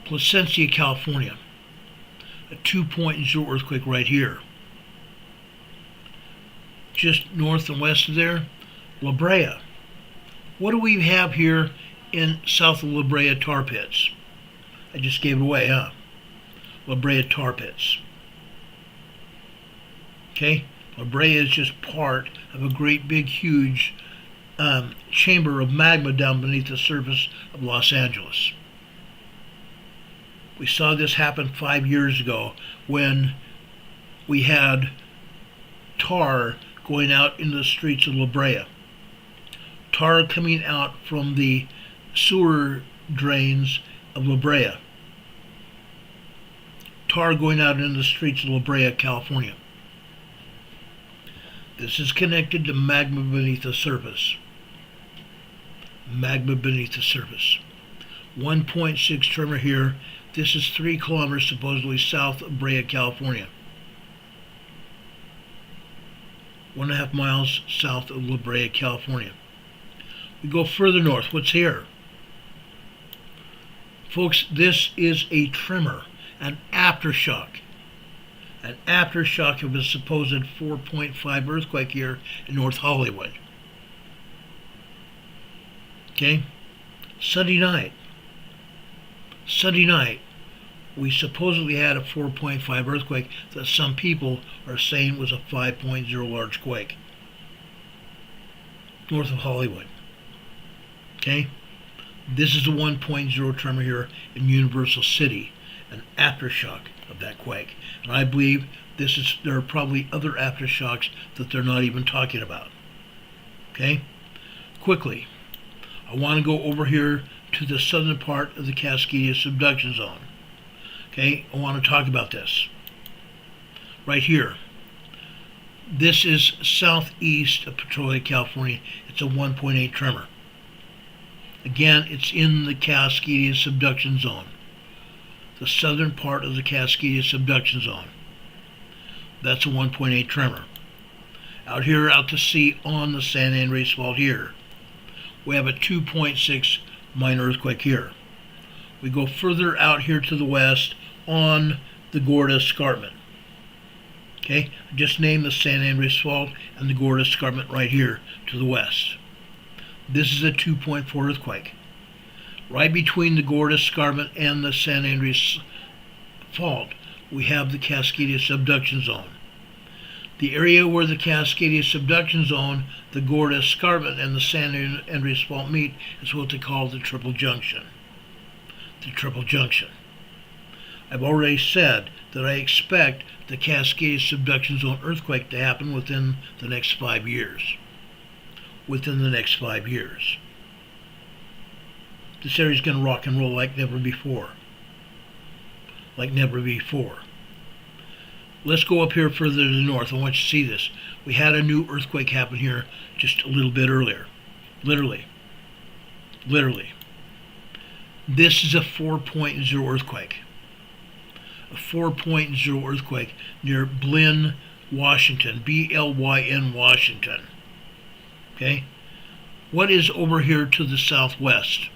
Placentia, California, a 2.0 earthquake right here. Just north and west of there, La Brea. What do we have here in south of La Brea tar pits? I just gave it away, huh? La Brea tar pits. Okay? La Brea is just part of a great big huge chamber of magma down beneath the surface of Los Angeles. We saw this happen 5 years ago when we had tar going out into the streets of La Brea. Tar coming out from the sewer drains of La Brea. Tar going out into the streets of La Brea, California. This is connected to magma beneath the surface. Magma beneath the surface. 1.6 tremor here. This is 3 kilometers supposedly south of Brea, California. 1.5 miles south of La Brea, California. We go further north. What's here? Folks, this is a tremor, an aftershock. An aftershock of a supposed 4.5 earthquake here in North Hollywood. Okay? Sunday night, we supposedly had a 4.5 earthquake that some people are saying was a 5.0 large quake. North of Hollywood. Okay? This is a 1.0 tremor here in Universal City, an aftershock of that quake. And I believe there are probably other aftershocks that they're not even talking about. Okay? Quickly, I want to go over here to the southern part of the Cascadia subduction zone. Okay, I want to talk about this. Right here. This is southeast of Petrolia, California. It's a 1.8 tremor. Again, it's in the Cascadia subduction zone. The southern part of the Cascadia subduction zone. That's a 1.8 tremor. Out here, out to sea on the San Andreas Fault here, we have a 2.6 minor earthquake here. We go further out here to the west on the Gorda Escarpment. Okay, I just named the San Andreas Fault and the Gorda Escarpment right here to the west. This is a 2.4 earthquake. Right between the Gorda Escarpment and the San Andreas Fault, we have the Cascadia subduction zone. The area where the Cascadia subduction zone, the Gorda Escarpment, and the San Andreas Fault meet is what they call the triple junction. The triple junction. I've already said that I expect the Cascadia subduction zone earthquake to happen within the next 5 years. Within the next 5 years. This area is going to rock and roll like never before. Like never before. Let's go up here further to the north. I want you to see this. We had a new earthquake happen here just a little bit earlier. Literally. This is a 4.0 earthquake. A 4.0 earthquake near Blyn, Washington. B-L-Y-N, Washington. Okay? What is over here to the southwest?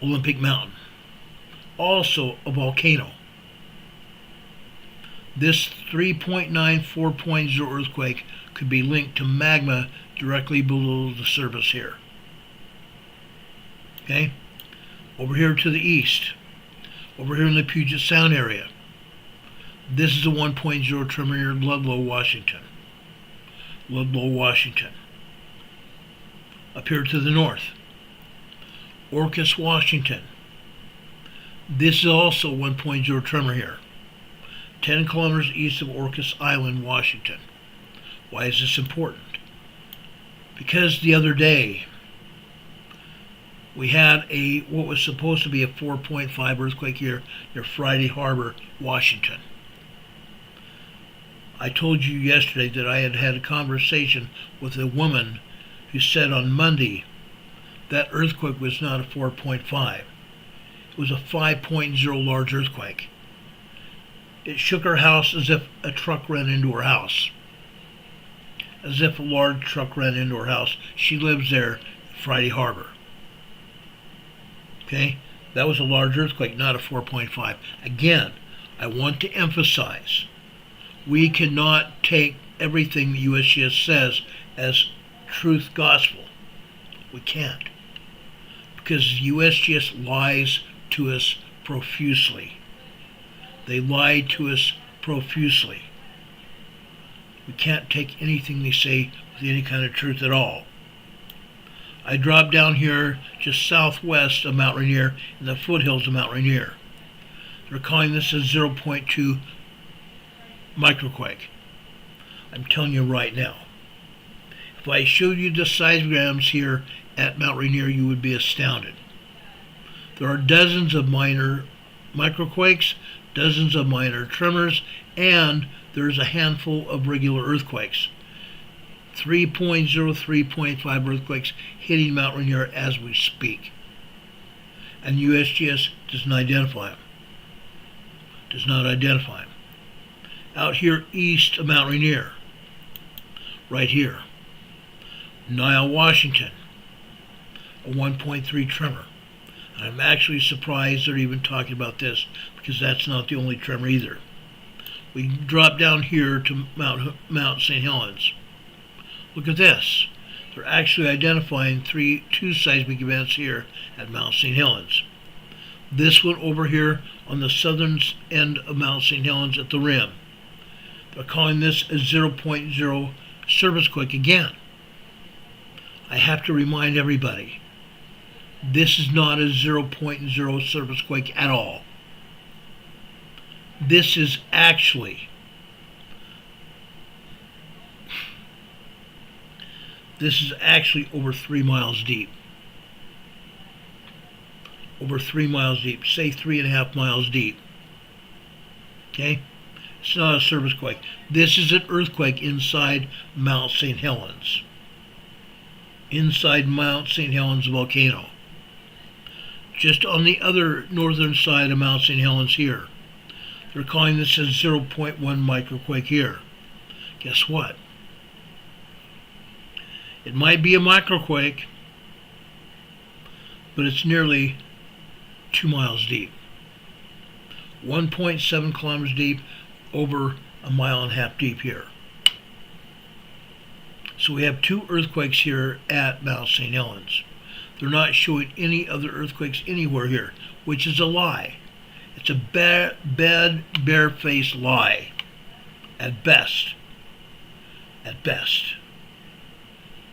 Olympic Mountain. Also a volcano. This 3.9, 4.0 earthquake could be linked to magma directly below the surface here. Okay? Over here to the east. Over here in the Puget Sound area. This is a 1.0 tremor near Ludlow, Washington. Ludlow, Washington. Up here to the north. Orcas, Washington. This is also 1.0 tremor here. 10 kilometers east of Orcas Island, Washington. Why is this important? Because the other day we had what was supposed to be a 4.5 earthquake here near Friday Harbor, Washington. I told you yesterday that I had had a conversation with a woman who said on Monday that earthquake was not a 4.5. It was a 5.0 large earthquake. It shook her house as if a truck ran into her house. As if a large truck ran into her house. She lives there, Friday Harbor. Okay? That was a large earthquake, not a 4.5. Again, I want to emphasize, we cannot take everything the USGS says as truth gospel. We can't. Because USGS lies to us profusely. They lie to us profusely. We can't take anything they say with any kind of truth at all. I dropped down here just southwest of Mount Rainier in the foothills of Mount Rainier. They're calling this a 0.2 microquake. I'm telling you right now. If I showed you the seismograms here at Mount Rainier, you would be astounded. There are dozens of minor microquakes, dozens of minor tremors, and there's a handful of regular earthquakes. 3.0, 3.5 earthquakes hitting Mount Rainier as we speak. And USGS doesn't identify them. Does not identify them. Out here east of Mount Rainier, right here, Nile, Washington, a 1.3 tremor. And I'm actually surprised they're even talking about this, because that's not the only tremor either. We drop down here to Mount St. Helens. Look at this. They're actually identifying two seismic events here at Mount St. Helens. This one over here on the southern end of Mount St. Helens at the rim. They're calling this a 0.0 surface quake again. I have to remind everybody, this is not a 0.0 surface quake at all. This is actually over 3 miles deep. Over 3 miles deep, say 3.5 miles deep. Okay? It's not a surface quake. This is an earthquake inside Mount St. Helens. Inside Mount St. Helens volcano. Just on the other northern side of Mount St. Helens here. They're calling this a 0.1 microquake here. Guess what? It might be a microquake, but it's nearly 2 miles deep. 1.7 kilometers deep, over 1.5 miles deep here. So we have 2 earthquakes here at Mount St. Helens. They're not showing any other earthquakes anywhere here, which is a lie. It's a bad, barefaced lie. At best. At best.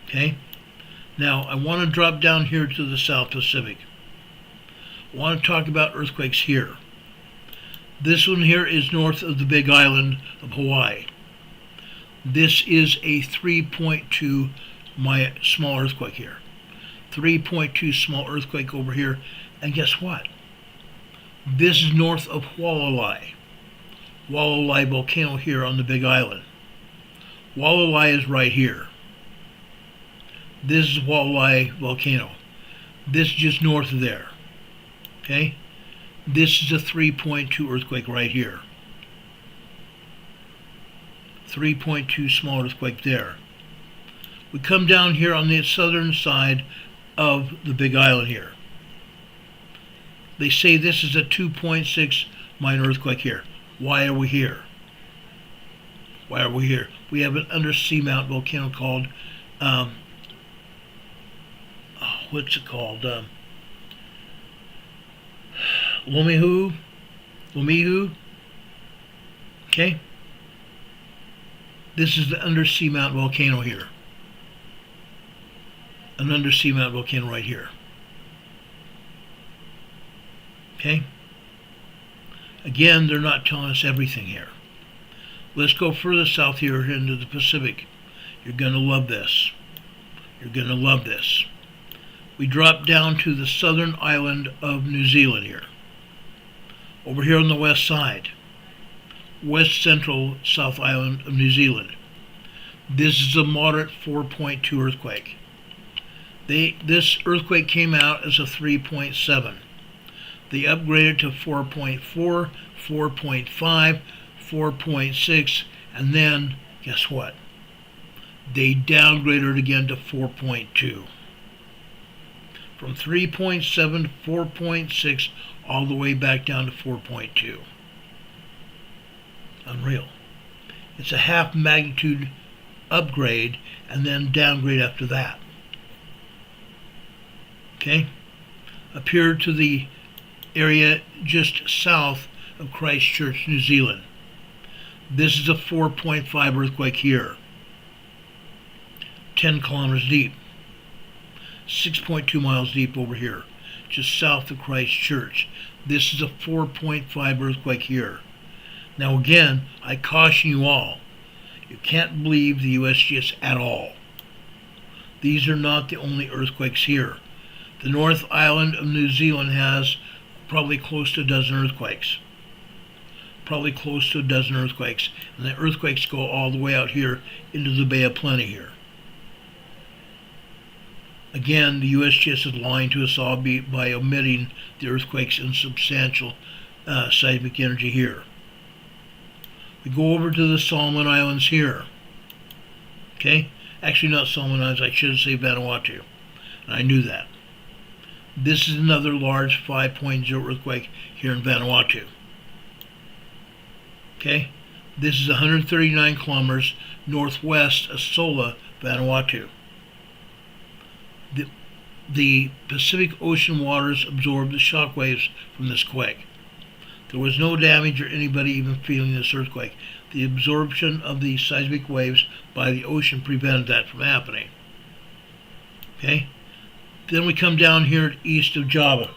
Okay? Now, I want to drop down here to the South Pacific. I want to talk about earthquakes here. This one here is north of the Big Island of Hawaii. This is a 3.2 small earthquake here. 3.2 small earthquake over here. And guess what? This is north of Hualalai. Hualalai volcano here on the Big Island. Hualalai is right here. This is Hualalai volcano. This is just north of there. Okay? This is a 3.2 earthquake right here. 3.2 small earthquake there. We come down here on the southern side of the Big Island here. They say this is a 2.6 minor earthquake here. Why are we here? Why are we here? We have an undersea mount volcano called, what's it called? Lomihu. Okay? This is the undersea mount volcano here. An undersea mount volcano right here. Okay? Again, they're not telling us everything here. Let's go further south here into the Pacific. You're going to love this. You're going to love this. We drop down to the southern island of New Zealand here. Over here on the west side. West central South Island of New Zealand. This is a moderate 4.2 earthquake. This earthquake came out as a 3.7. They upgraded to 4.4, 4.5, 4.6, and then, guess what? They downgraded again to 4.2. from 3.7 to 4.6 all the way back down to 4.2. Unreal. It's a half magnitude upgrade and then downgrade after that. Okay? Up here to the area just south of Christchurch, New Zealand. This is a 4.5 earthquake here. 10 kilometers deep. 6.2 miles deep over here, just south of Christchurch. This is a 4.5 earthquake here. Now again, I caution you all, you can't believe the USGS at all. These are not the only earthquakes here. The North Island of New Zealand has probably close to a dozen earthquakes. Probably close to a dozen earthquakes. And the earthquakes go all the way out here into the Bay of Plenty here. Again, the USGS is lying to us all by omitting the earthquakes and substantial seismic energy here. We go over to the Solomon Islands here. Okay? Actually, not Solomon Islands. I should say Vanuatu. And I knew that. This is another large 5.0 earthquake here in Vanuatu. Okay? This is 139 kilometers northwest of Sola, Vanuatu. The Pacific Ocean waters absorbed the shock waves from this quake. There was no damage or anybody even feeling this earthquake. The absorption of the seismic waves by the ocean prevented that from happening. Okay? Then we come down here east of Java.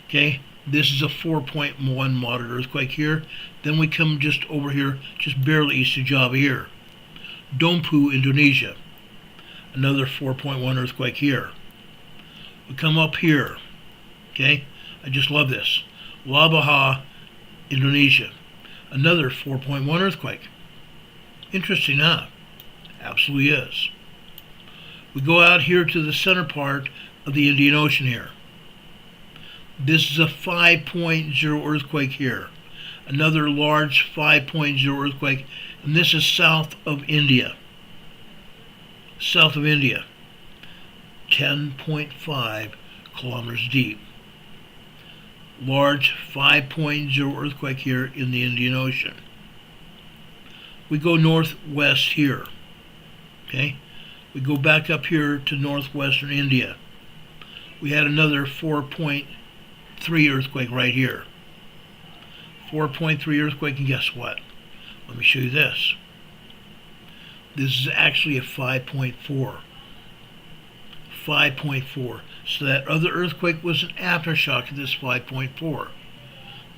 Okay? This is a 4.1 moderate earthquake here. Then we come just over here, just barely east of Java here. Dompu, Indonesia. Another 4.1 earthquake here. We come up here. Okay? I just love this. Labuha, Indonesia. Another 4.1 earthquake. Interesting, huh? Absolutely is. We go out here to the center part of the Indian Ocean here. This is a 5.0 earthquake here. Another large 5.0 earthquake, and this is south of India. South of India. 10.5 kilometers deep. Large 5.0 earthquake here in the Indian Ocean. We go northwest here. Okay? We go back up here to northwestern India. We had another 4.3 earthquake right here. 4.3 earthquake, and guess what? Let me show you this. This is actually a 5.4. 5.4. So that other earthquake was an aftershock of this 5.4.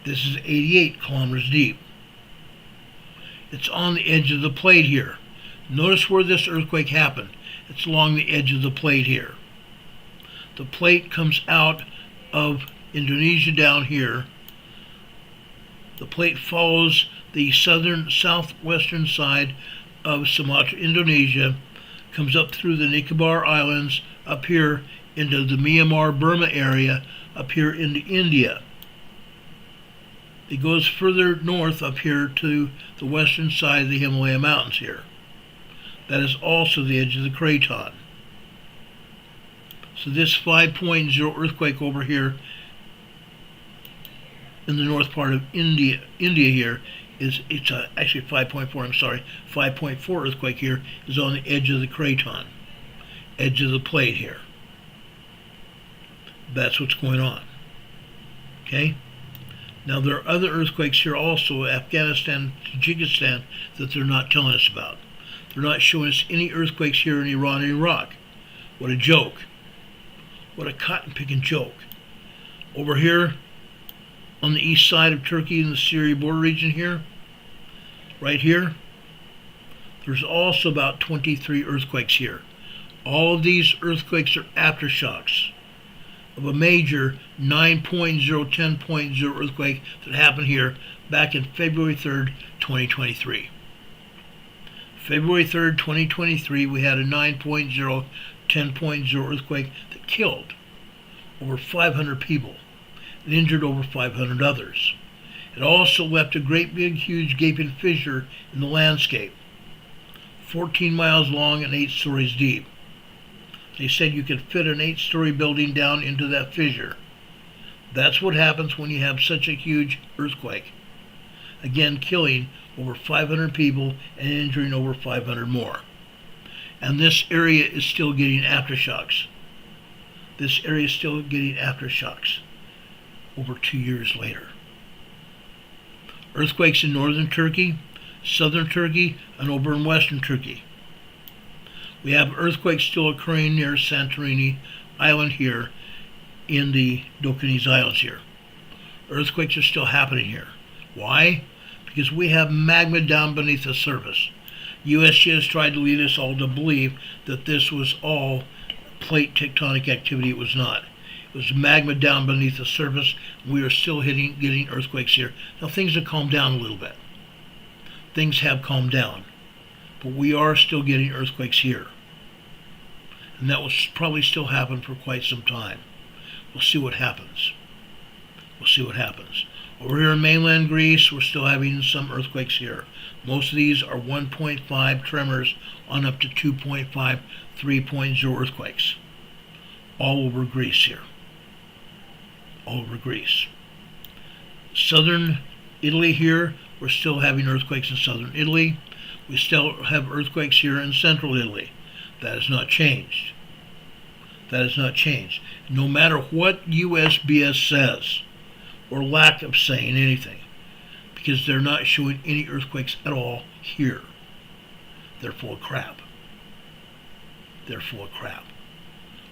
This is 88 kilometers deep. It's on the edge of the plate here. Notice where this earthquake happened. It's along the edge of the plate here. The plate comes out of Indonesia down here. The plate follows the southwestern side of Sumatra, Indonesia, comes up through the Nicobar Islands, up here into the Myanmar, Burma area, up here into India. It goes further north up here to the western side of the Himalaya Mountains here. That is also the edge of the craton. So this 5.0 earthquake over here in the north part of India here it's actually 5.4, I'm sorry, 5.4 earthquake here is on the edge of the craton, edge of the plate here. That's what's going on. Okay? Now there are other earthquakes here also, Afghanistan, Tajikistan, that they're not telling us about. They're not showing us any earthquakes here in Iran and Iraq. What a joke. What a cotton-picking joke. Over here, on the east side of Turkey in the Syria border region here, right here, there's also about 23 earthquakes here. All of these earthquakes are aftershocks of a major 9.0, 10.0 earthquake that happened here back in February 3rd, 2023. February 3rd, 2023, we had a 9.0, 10.0 earthquake that killed over 500 people and injured over 500 others. It also left a great big huge gaping fissure in the landscape. 14 miles long and 8 stories deep. They said you could fit an 8-story building down into that fissure. That's what happens when you have such a huge earthquake. Again, killing over 500 people and injuring over 500 more. And this area is still getting aftershocks. This area is still getting aftershocks over 2 years later. Earthquakes in northern Turkey, southern Turkey, and over in western Turkey. We have earthquakes still occurring near Santorini Island here in the Dokanese Islands here. Earthquakes are still happening here. Why? Because we have magma down beneath the surface. USGS tried to lead us all to believe that this was all plate tectonic activity. It was not. It was magma down beneath the surface. We are still getting earthquakes here. Now things have calmed down a little bit. Things have calmed down. But we are still getting earthquakes here. And that will probably still happen for quite some time. We'll see what happens. We'll see what happens. Over here in mainland Greece, we're still having some earthquakes here. Most of these are 1.5 tremors on up to 2.5, 3.0 earthquakes. All over Greece here. All over Greece. Southern Italy here, we're still having earthquakes in southern Italy. We still have earthquakes here in central Italy. That has not changed. That has not changed. No matter what USBS says, or lack of saying anything, because they're not showing any earthquakes at all here. They're full of crap. They're full of crap.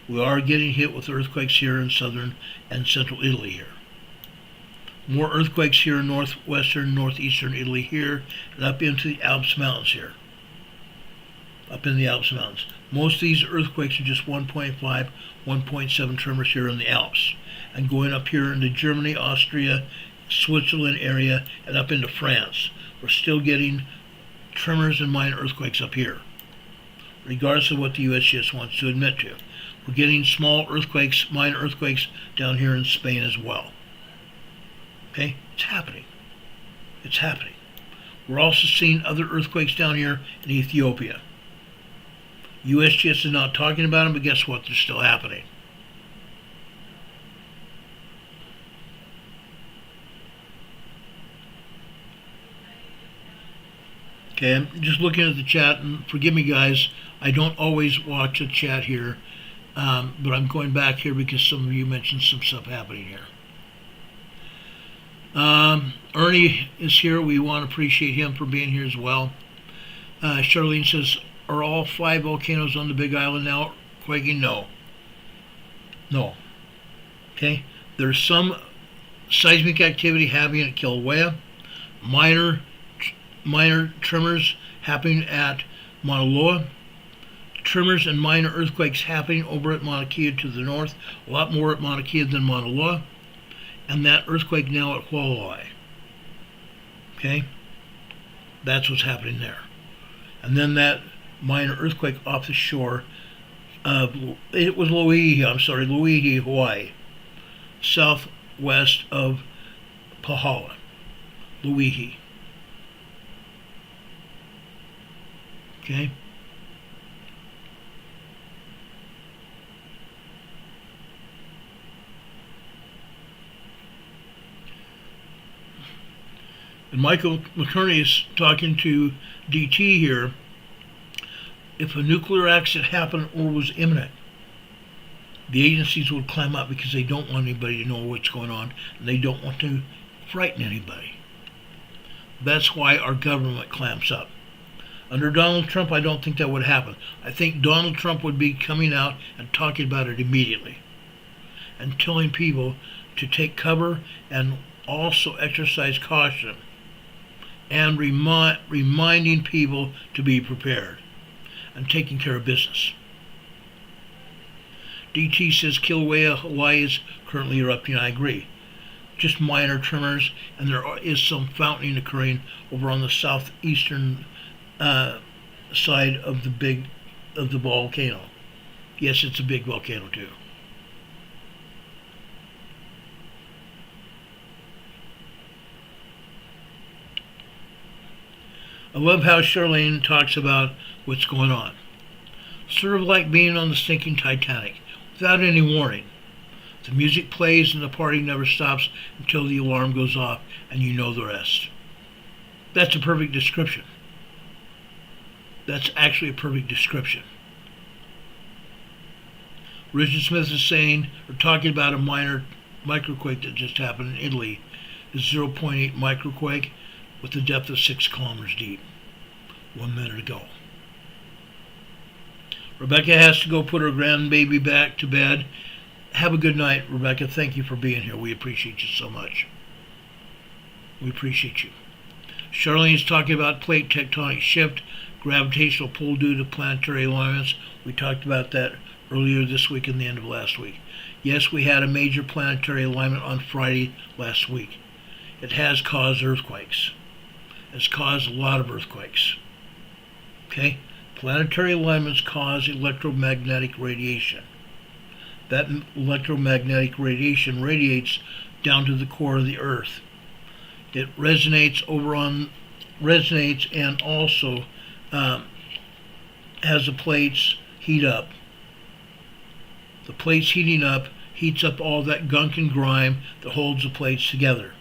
We are getting hit with earthquakes here in southern and central Italy here. More earthquakes here in northwestern, northeastern Italy here, and up into the Alps Mountains here. Up in the Alps Mountains. Most of these earthquakes are just 1.5, 1.7 tremors here in the Alps. And going up here into Germany, Austria, Switzerland area, and up into France. We're still getting tremors and minor earthquakes up here, regardless of what the USGS wants to admit to. We're getting small earthquakes, minor earthquakes down here in Spain as well. Okay? It's happening. It's happening. We're also seeing other earthquakes down here in Ethiopia. USGS is not talking about them, but guess what? They're still happening. Okay, I'm just looking at the chat, and forgive me guys, I don't always watch the chat here, but I'm going back here because some of you mentioned some stuff happening here. Ernie is here. We want to appreciate him for being here as well. Charlene says, are all 5 volcanoes on the Big Island now quaking? No. No. Okay, there's some seismic activity happening at Kilauea, minor tremors happening at Mauna Loa, tremors and minor earthquakes happening over at Mauna Kea to the north, a lot more at Mauna Kea than Mauna Loa, and that earthquake now at Hualai. Okay, that's what's happening there. And then that minor earthquake off the shore of, it was Loihi, Hawaii, southwest of Pahala, Loihi. Okay. And Michael McCurney is talking to DT here. If a nuclear accident happened or was imminent, the agencies would climb up because they don't want anybody to know what's going on, and they don't want to frighten anybody. That's why our government clamps up. Under Donald Trump, I don't think that would happen. I think Donald Trump would be coming out and talking about it immediately and telling people to take cover and also exercise caution and reminding people to be prepared and taking care of business. DT says Kilauea, Hawaii is currently erupting. I agree. Just minor tremors, and there is some fountaining occurring over on the southeastern side of the volcano. Yes, it's a big volcano too. I love how Charlene talks about what's going on. Sort of like being on the sinking Titanic, without any warning. The music plays and the party never stops until the alarm goes off, and you know the rest. That's a perfect description. That's actually a perfect description. Richard Smith is saying, or talking about a minor microquake that just happened in Italy. A 0.8 microquake with a depth of 6 kilometers deep. 1 minute ago. Rebecca has to go put her grandbaby back to bed. Have a good night, Rebecca. Thank you for being here. We appreciate you so much. We appreciate you. Charlene is talking about plate tectonic shift, gravitational pull due to planetary alignments. We talked about that earlier this week and the end of last week. Yes, we had a major planetary alignment on Friday last week. It has caused earthquakes. It's caused a lot of earthquakes. Okay? Planetary alignments cause electromagnetic radiation. That electromagnetic radiation radiates down to the core of the Earth. It resonates and also has the plates heat up. The plates heating up heats up all that gunk and grime that holds the plates together.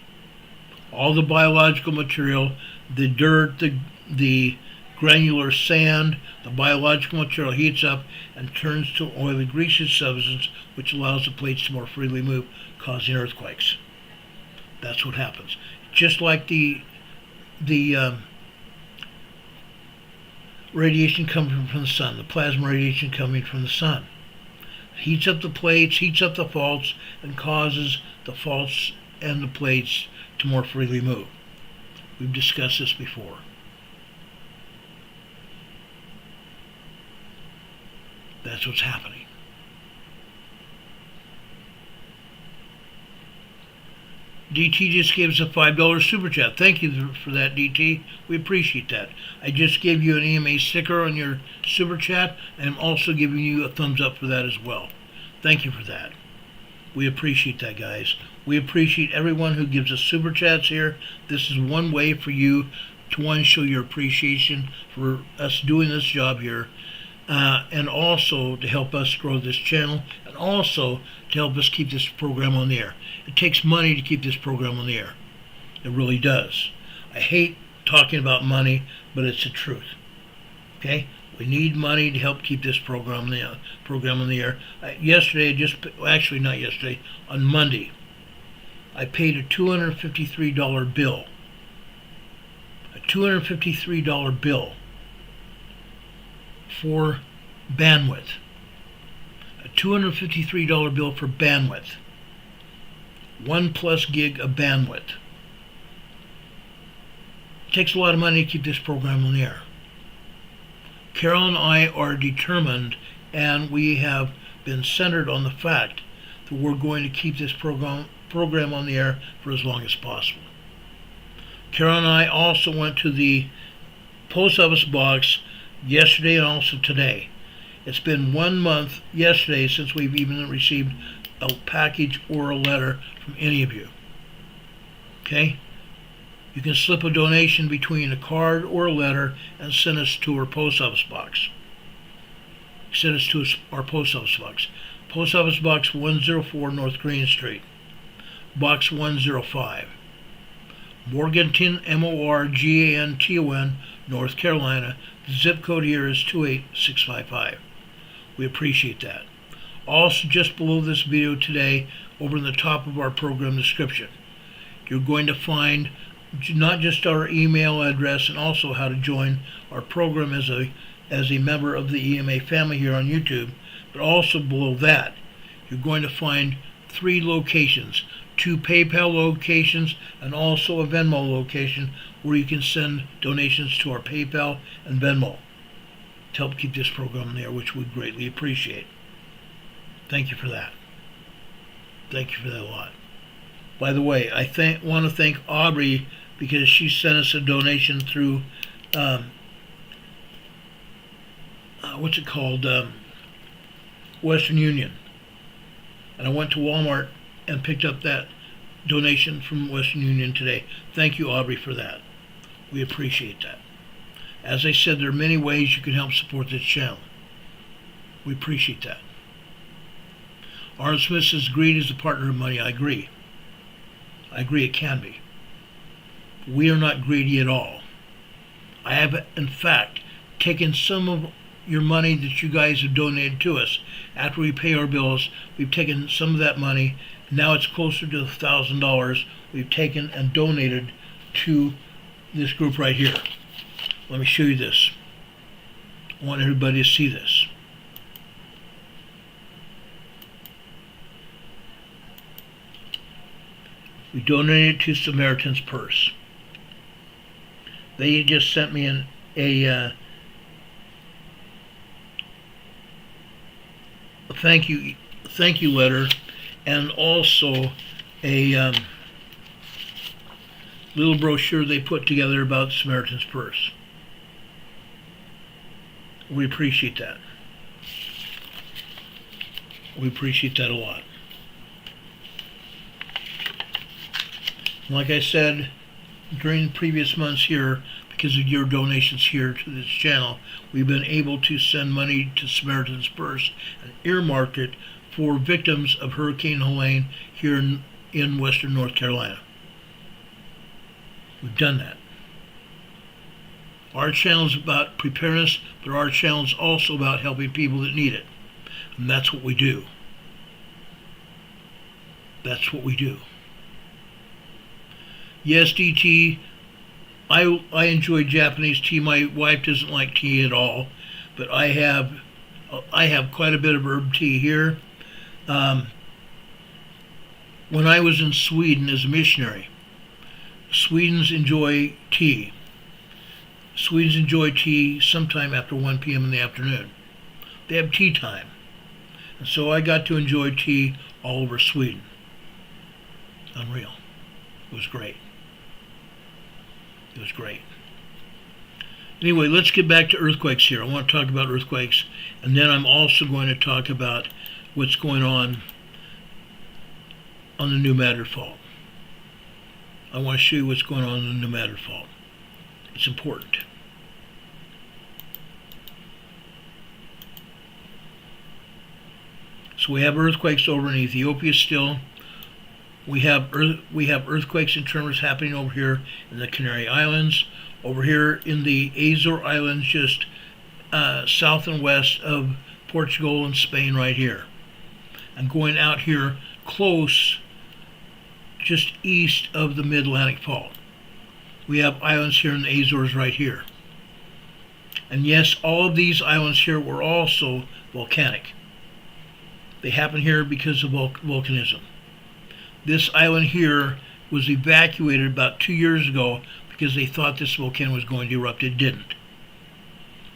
All the biological material, the dirt, the granular sand, the biological material heats up and turns to oily, greasy substance, which allows the plates to more freely move, causing earthquakes. That's what happens. Just like the radiation coming from the sun, the plasma radiation coming from the sun. Heats up the plates, heats up the faults, and causes the faults and the plates to more freely move. We've discussed this before. That's what's happening. DT just gives a $5 super chat. Thank you for that, DT. We appreciate that. I just gave you an EMA sticker on your super chat, and I'm also giving you a thumbs up for that as well. Thank you for that. We appreciate that, guys. We appreciate everyone who gives us super chats here. This is one way for you to, show your appreciation for us doing this job here, and also to help us grow this channel, and also to help us keep this program on the air. It takes money to keep this program on the air. It really does. I hate talking about money, but it's the truth. Okay? We need money to help keep this program on the air. On Monday, I paid a $253 bill. A $253 bill for bandwidth. A $253 bill for bandwidth. 1+ gig of bandwidth. It takes a lot of money to keep this program on the air. Carol and I are determined, and we have been centered on the fact that we're going to keep this program on the air for as long as possible. Carol and I also went to the post office box yesterday and also today. It's been 1 month yesterday since we've even received a package or a letter from any of you. Okay? You can slip a donation between a card or a letter and send us to our post office box. Send us to our post office box. Post office box 104 North Green Street. Box 105. Morganton, Morganton, North Carolina. The zip code here is 28655. We appreciate that. Also, just below this video today, over in the top of our program description, you're going to find not just our email address and also how to join our program as a member of the EMA family here on YouTube, but also below that, you're going to find 3 locations, 2 PayPal locations and also a Venmo location where you can send donations to our PayPal and Venmo to help keep this program there, which we greatly appreciate. Thank you for that. Thank you for that a lot. By the way, I want to thank Aubrey because she sent us a donation through, Western Union. And I went to Walmart and picked up that donation from Western Union today. Thank you, Aubrey, for that. We appreciate that. As I said, there are many ways you can help support this channel. We appreciate that. Arnold Smith says greed is a partner of money. I agree. I agree it can be. We are not greedy at all. I have, in fact, taken some of your money that you guys have donated to us. After we pay our bills, we've taken some of that money. Now it's closer to $1,000 we've taken and donated to this group right here. Let me show you this. I want everybody to see this. We donated to Samaritan's Purse. They just sent me a thank you letter, and also a little brochure they put together about Samaritan's Purse. We appreciate that. We appreciate that a lot. Like I said, during previous months here, because of your donations here to this channel, we've been able to send money to Samaritan's Purse and earmark it for victims of Hurricane Helene here in Western North Carolina. We've done that. Our channel is about preparedness, but our channel is also about helping people that need it. And that's what we do. That's what we do. Yes, DT, I enjoy Japanese tea. My wife doesn't like tea at all, but I have quite a bit of herb tea here. When I was in Sweden as a missionary, Swedes enjoy tea. Swedes enjoy tea sometime after 1 p.m. in the afternoon. They have tea time. And so I got to enjoy tea all over Sweden. Unreal. It was great. It was great. Anyway, let's get back to earthquakes here. I want to talk about earthquakes, and then I'm also going to talk about what's going on the New Madrid fault. I want to show you what's going on the New Madrid fault. It's important. So we have earthquakes over in Ethiopia still. We have earthquakes and tremors happening over here in the Canary Islands, over here in the Azore Islands, just south and west of Portugal and Spain right here. And going out here close, just east of the Mid-Atlantic Fault. We have islands here in the Azores right here. And yes, all of these islands here were also volcanic. They happen here because of volcanism. This island here was evacuated about 2 years ago because they thought this volcano was going to erupt. It didn't.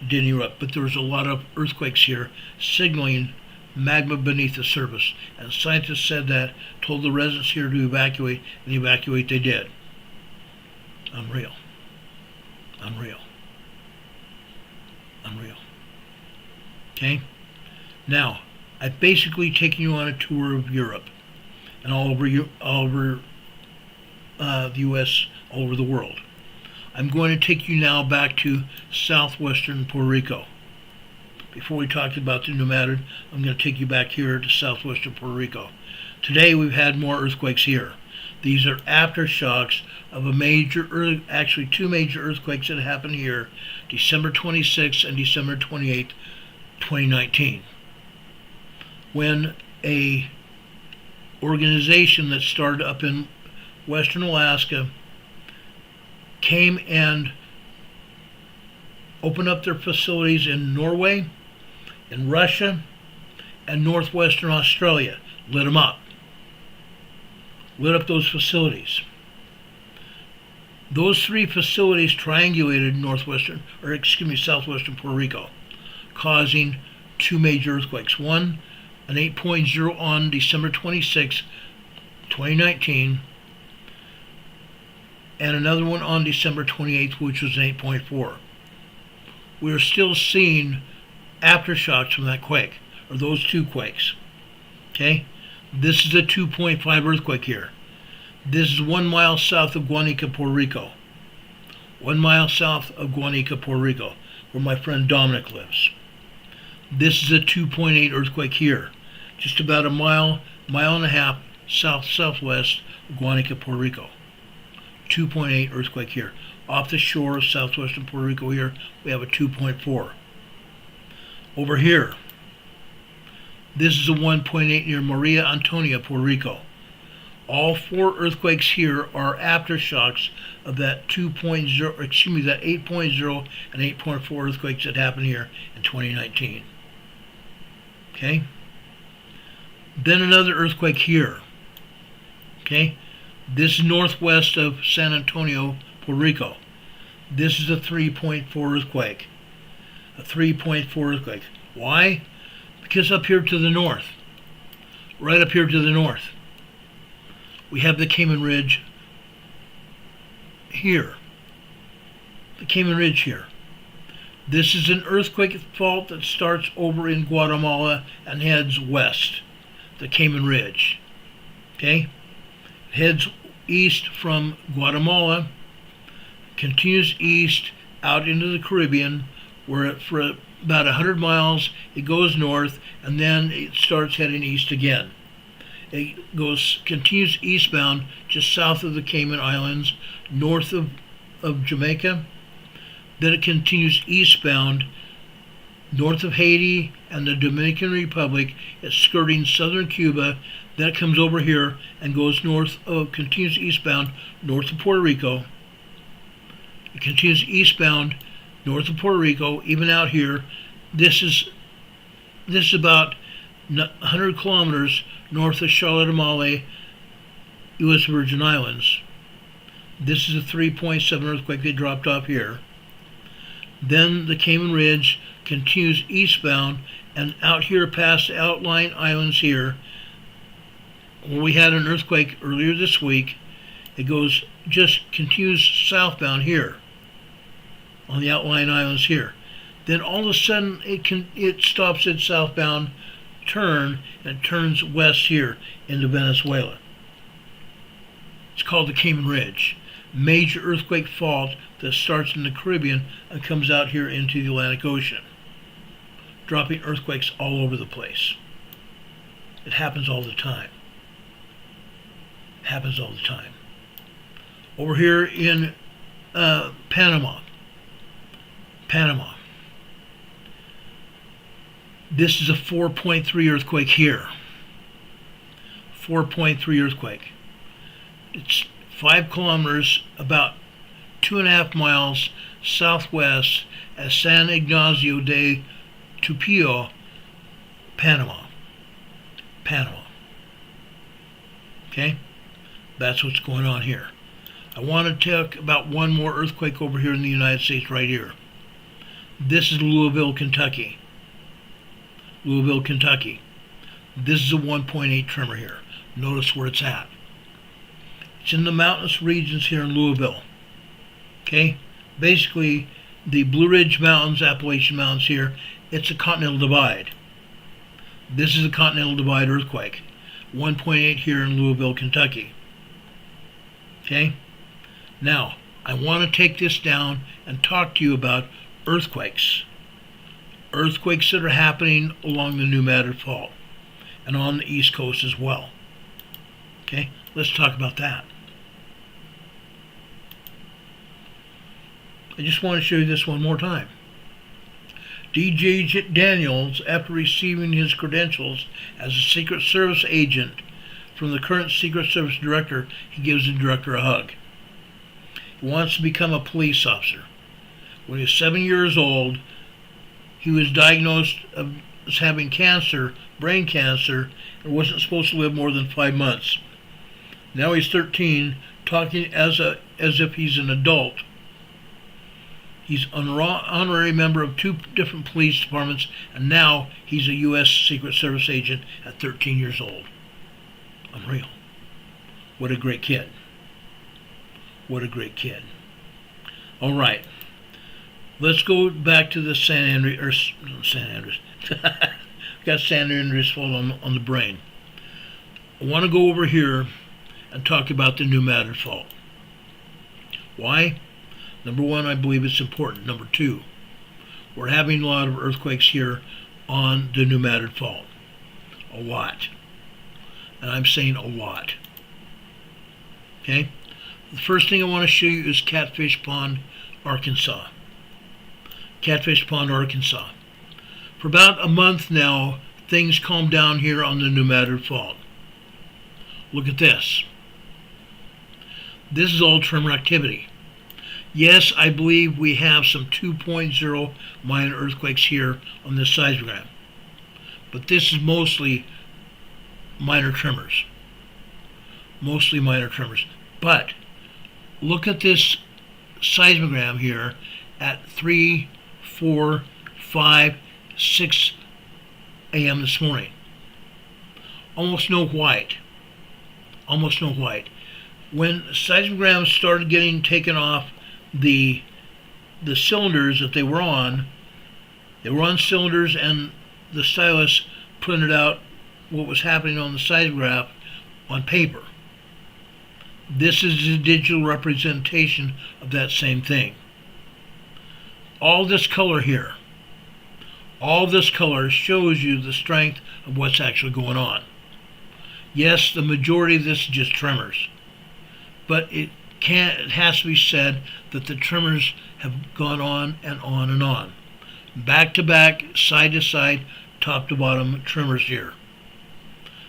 It didn't erupt, but there was a lot of earthquakes here signaling magma beneath the surface. And scientists said that, told the residents here to evacuate, and evacuate they did. Unreal. Unreal. Unreal. Okay? Now, I've basically taken you on a tour of Europe and all over the U.S., all over the world. I'm going to take you now back to southwestern Puerto Rico. Before we talk about the New Madrid, I'm going to take you back here to southwestern Puerto Rico. Today we've had more earthquakes here. These are aftershocks of actually two major earthquakes that happened here, December 26th and December 28th, 2019. When a organization that started up in western Alaska came and opened up their facilities in Norway, in Russia, and northwestern Australia, lit them up. Lit up those facilities. Those three facilities triangulated southwestern Puerto Rico, causing two major earthquakes. One, an 8.0 on December 26, 2019, and another one on December 28th, which was an 8.4. We're still seeing aftershocks from that quake, or those two quakes. Okay? This is a 2.5 earthquake here. This is 1 mile south of Guanica, Puerto Rico. 1 mile south of Guanica, Puerto Rico, where my friend Dominic lives. This is a 2.8 earthquake here, just about a mile and a half southwest of Guanica, Puerto Rico. 2.8 earthquake here. Off the shore of southwestern Puerto Rico here, we have a 2.4. Over here, this is a 1.8 near Maria Antonia, Puerto Rico. All 4 earthquakes here are aftershocks of that 8.0 and 8.4 earthquakes that happened here in 2019. Okay? Then another earthquake here. Okay? This is northwest of San Antonio, Puerto Rico. This is a 3.4 earthquake. A 3.4 earthquake. Why? Because up here to the north, right up here to the north, we have the Cayman Ridge here. The Cayman Ridge here. This is an earthquake fault that starts over in Guatemala and heads west. The Cayman Ridge. Okay? Heads east from Guatemala, continues east out into the Caribbean, where for about 100 miles it goes north, and then it starts heading east again. It continues eastbound just south of the Cayman Islands, north of Jamaica. Then it continues eastbound north of Haiti and the Dominican Republic. It's skirting southern Cuba. Then it comes over here and goes continues eastbound north of Puerto Rico. It continues eastbound north of Puerto Rico, even out here. This is about 100 kilometers north of Charlotte Amalie, U.S. Virgin Islands. This is a 3.7 earthquake they dropped off here. Then the Cayman Ridge continues eastbound and out here past the outlying islands here, where we had an earthquake earlier this week. It continues southbound here on the outlying islands here. Then all of a sudden it stops its southbound turn and turns west here into Venezuela. It's called the Cayman Ridge. Major earthquake fault that starts in the Caribbean and comes out here into the Atlantic Ocean, dropping earthquakes all over the place. It happens all the time. Happens all the time. Over here in Panama. This is a 4.3 earthquake here. 4.3 earthquake. It's 5 kilometers, about 2.5 miles southwest at San Ignacio de Tupio, Panama. Okay? That's what's going on here. I want to talk about one more earthquake over here in the United States right here. This is Louisville, Kentucky. Louisville, Kentucky. This is a 1.8 tremor here. Notice where it's at. It's in the mountainous regions here in Louisville. Okay? Basically, the Blue Ridge Mountains, Appalachian Mountains here, it's a continental divide. This is a continental divide earthquake. 1.8 here in Louisville, Kentucky. Okay? Now, I want to take this down and talk to you about earthquakes. Earthquakes that are happening along the New Madrid Fault and on the East Coast as well. Okay? Let's talk about that. I just want to show you this one more time. DJ Daniels, after receiving his credentials as a Secret Service agent from the current Secret Service director, he gives the director a hug. He wants to become a police officer. When he was 7 years old, he was diagnosed as having cancer, brain cancer, and wasn't supposed to live more than 5 months. Now he's 13, talking as if he's an adult. He's an honorary member of 2 different police departments, and now he's a U.S. Secret Service agent at 13 years old. Unreal. What a great kid. What a great kid. All right. Let's go back to the San Andreas. Got San Andreas Fault on the brain. I want to go over here and talk about the New Madrid Fault. Why? Number one, I believe it's important. Number two, we're having a lot of earthquakes here on the New Madrid Fault. A lot. And I'm saying a lot. Okay? The first thing I want to show you is Catfish Pond, Arkansas. Catfish Pond, Arkansas. For about a month now, things calmed down here on the New Madrid Fault. Look at this. This is all tremor activity. Yes, I believe we have some 2.0 minor earthquakes here on this seismogram. But this is mostly minor tremors. Mostly minor tremors. But look at this seismogram here at 3, 4, 5, 6 a.m. this morning. Almost no white. Almost no white. When seismograms started getting taken off the cylinders that they were on cylinders, and the stylus printed out what was happening on the seismograph on paper. This is a digital representation of that same thing. All this color here, all this color shows you the strength of what's actually going on. Yes, the majority of this is just tremors, but it has to be said that the tremors have gone on and on and on. Back to back, side to side, top to bottom tremors here.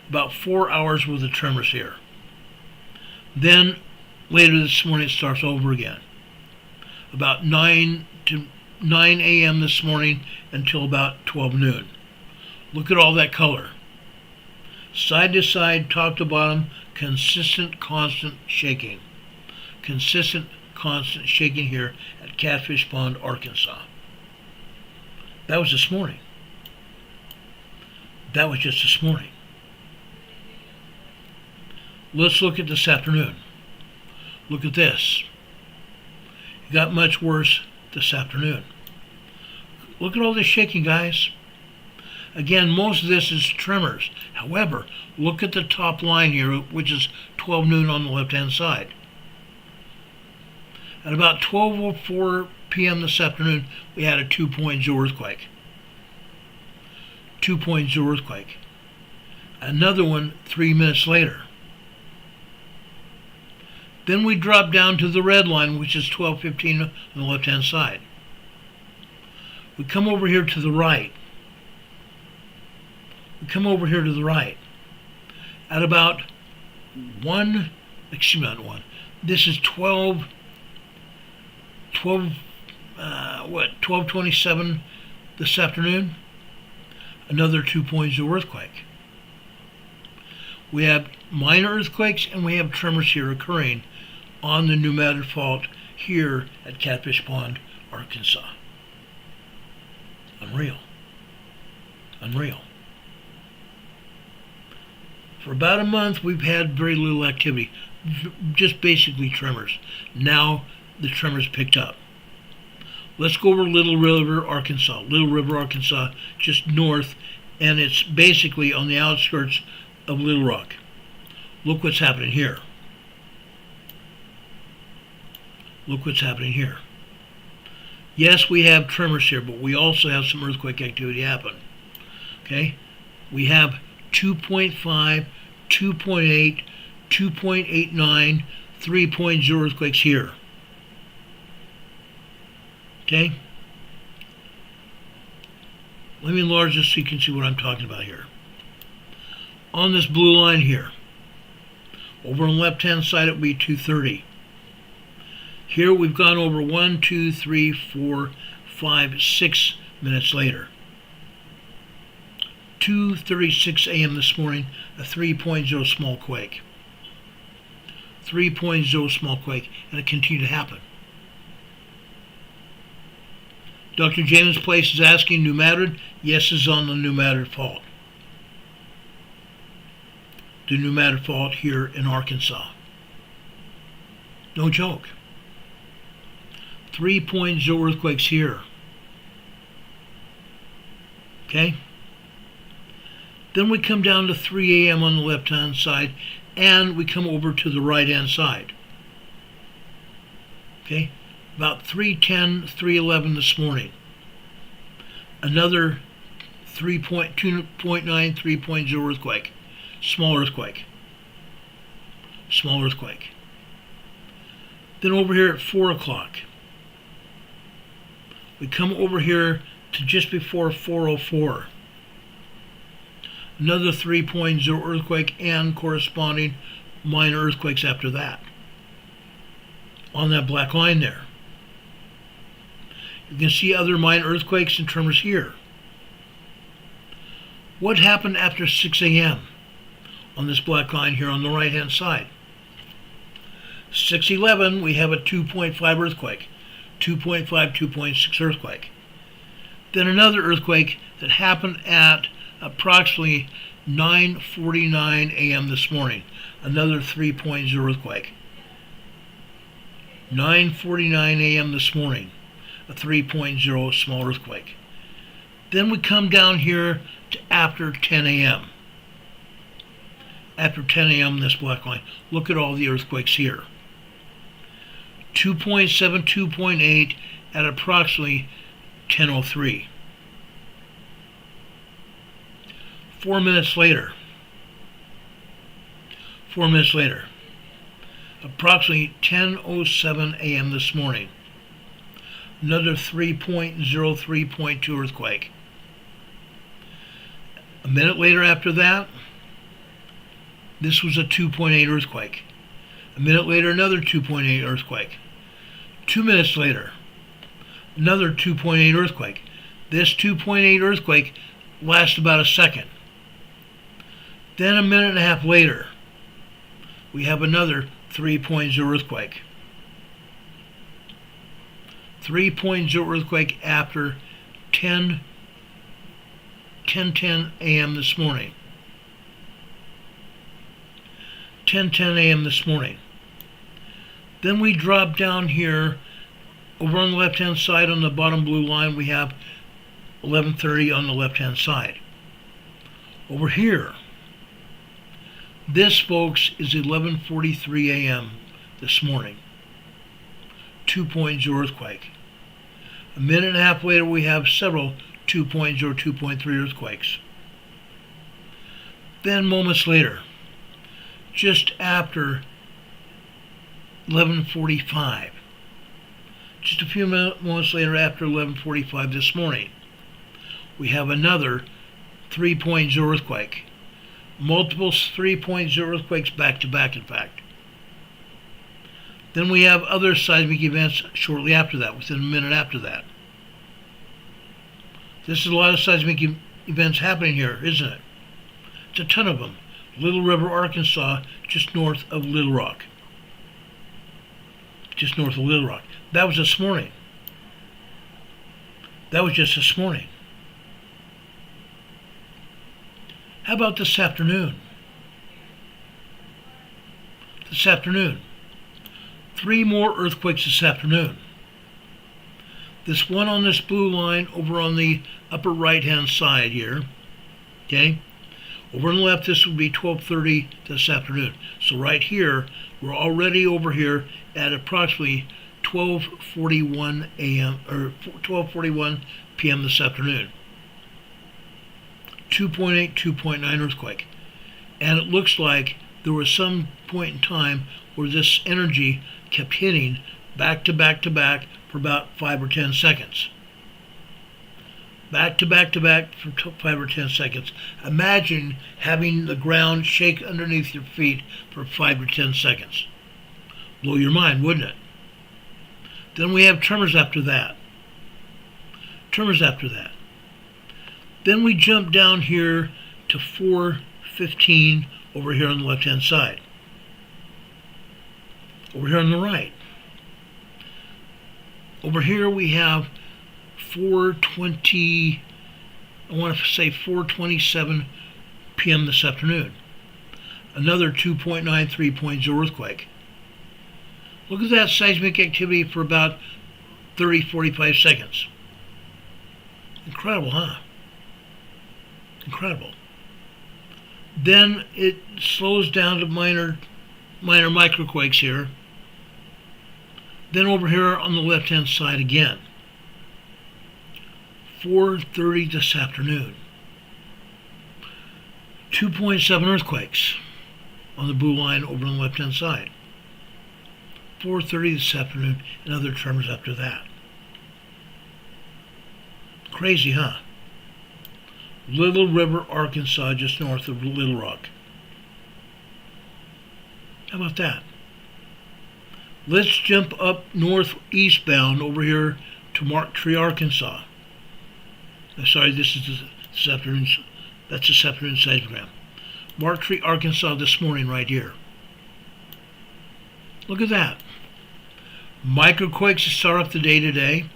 About 4 hours worth of tremors here. Then later this morning it starts over again. About 9 a.m. this morning until about 12 noon. Look at all that color. Side to side, top to bottom, consistent, constant shaking. Consistent, constant shaking here at Catfish Pond, Arkansas. That was this morning. That was just this morning. Let's look at this afternoon. Look at this. It got much worse this afternoon. Look at all this shaking, guys. Again, most of this is tremors. However, look at the top line here, which is 12 noon on the left-hand side. At about 12:04 p.m. this afternoon, we had a 2.0 earthquake. 2.0 earthquake. Another one 3 minutes later. Then we drop down to the red line, which is 12:15 on the left-hand side. We come over here to the right. At about 12:27 this afternoon, another 2.0 earthquake. We have minor earthquakes and we have tremors here occurring on the New Madrid Fault here at Catfish Pond, Arkansas. Unreal. Unreal. For about a month, we've had very little activity, just basically tremors. Now the tremors picked up. Let's go over Little River, Arkansas. Little River, Arkansas, just north, and it's basically on the outskirts of Little Rock. Look what's happening here. Look what's happening here. Yes, we have tremors here, but we also have some earthquake activity happen. Okay? We have 2.5, 2.8, 2.89, 3.0 earthquakes here. Okay? Let me enlarge this so you can see what I'm talking about here. On this blue line here, over on the left-hand side, it would be 230. Here we've gone over 1, 2, 3, 4, 5, 6 minutes later. 2:36 a.m. this morning, a 3.0 small quake. 3.0 small quake, and it continued to happen. Dr. James Place is asking, New Madrid? Yes, it's on the New Madrid Fault. The New Madrid Fault here in Arkansas. No joke. 3.0 earthquakes here. Okay? Then we come down to 3 a.m. on the left-hand side, and we come over to the right-hand side. Okay? About 3:10, 3:11 this morning. Another 2.9, 3.0 earthquake. Small earthquake. Small earthquake. Then over here at 4 o'clock, we come over here to just before 4:04. Another 3.0 earthquake and corresponding minor earthquakes after that. On that black line there. You can see other minor earthquakes and tremors here. What happened after 6 a.m. on this black line here on the right hand side? 6:11, we have a 2.5 earthquake. 2.5, 2.6 earthquake. Then another earthquake that happened at approximately 9:49 a.m. this morning. Another 3.0 earthquake. 9:49 a.m. this morning. A 3.0 small earthquake. Then we come down here to after 10 a.m. After 10 a.m. this black line. Look at all the earthquakes here. 2.7, 2.8 at approximately 10:03. 4 minutes later, approximately 10:07 a.m. this morning, another 3.0, 3.2 earthquake. A minute later after that, this was a 2.8 earthquake. A minute later, another 2.8 earthquake. 2 minutes later, another 2.8 earthquake. This 2.8 earthquake lasts about a second. Then a minute and a half later, we have another 3.0 earthquake. 3.0 earthquake after 10:10 a.m. this morning. 10:10 a.m. this morning. Then we drop down here. Over on the left-hand side on the bottom blue line, we have 11:30 on the left-hand side. Over here, this, folks, is 11:43 a.m. this morning. 2.0 earthquake. A minute and a half later, we have several 2.0, 2.3 earthquakes. Then moments later, just after 11:45, just a few moments later after 11:45 this morning, we have another 3.0 earthquake. Multiple 3.0 earthquakes back to back, in fact. Then we have other seismic events shortly after that, within a minute after that. This is a lot of seismic events happening here, isn't it? It's a ton of them. Little River, Arkansas, just north of Little Rock. Just north of Little Rock. That was this morning. That was just this morning. How about this afternoon? This afternoon. 3 more earthquakes this afternoon. This one on this blue line over on the upper right-hand side here. Okay? Over on the left, this would be 12:30 this afternoon. So right here, we're already over here at approximately 12:41 a.m. or 12:41 p.m. this afternoon. 2.8, 2.9 earthquake. And it looks like there was some point in time where this energy kept hitting back to back to back for about 5 or 10 seconds. Back to back to back for 5 or 10 seconds. Imagine having the ground shake underneath your feet for 5 or 10 seconds. Blow your mind, wouldn't it? Then we have tremors after that. Tremors after that. Then we jump down here to 4:15 over here on the left-hand side. Over here on the right. Over here we have 4:20, I want to say 4:27 p.m. this afternoon. Another 2.9, 3.0 earthquake. Look at that seismic activity for about 30, 45 seconds. Incredible, huh? Incredible. Then it slows down to minor microquakes here. Then over here on the left-hand side again, 4:30 this afternoon, 2.7 earthquakes on the blue line over on the left-hand side. 4:30 this afternoon, and other tremors after that. Crazy, huh? Little River, Arkansas, just north of Little Rock. How about that? Let's jump up northeastbound over here to Mark Tree, Arkansas. Sorry, this is this afternoon's. That's this afternoon's seismogram. Mark Tree, Arkansas, this morning right here. Look at that. Microquakes to start off the day today.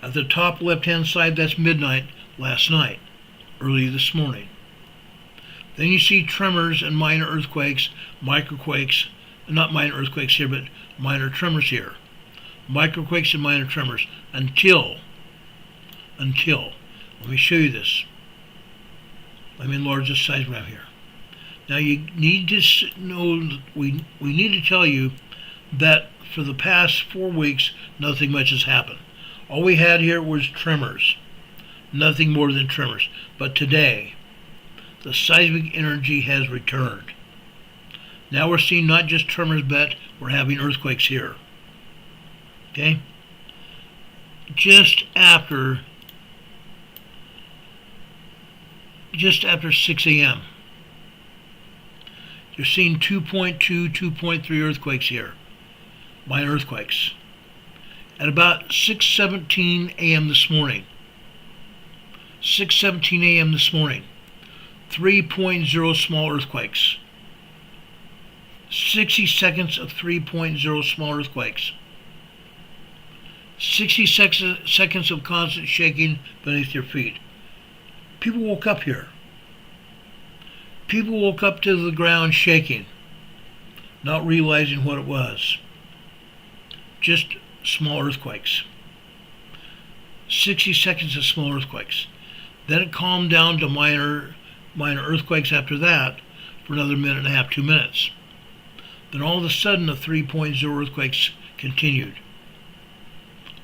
At the top left-hand side, that's midnight last night, early this morning. Then you see tremors and minor earthquakes, microquakes, not minor earthquakes here, but minor tremors here. Microquakes and minor tremors until, let me show you this. Let me enlarge this seismogram here. Now you need to know, we need to tell you that for the past 4 weeks, nothing much has happened. All we had here was tremors, nothing more than tremors. But today, the seismic energy has returned. Now we're seeing not just tremors, but we're having earthquakes here. Okay? Just after 6 a.m. You're seeing 2.2, 2.3 earthquakes here. Minor earthquakes. At about 6:17 a.m. this morning. 6:17 a.m. this morning. 3.0 small earthquakes. 60 seconds of 3.0 small earthquakes. 60 seconds of constant shaking beneath your feet. People woke up here. People woke up to the ground shaking, not realizing what it was. Just small earthquakes. 60 seconds of small earthquakes. Then it calmed down to minor earthquakes after that for another minute and a half, 2 minutes. Then all of a sudden the 3.0 earthquakes continued.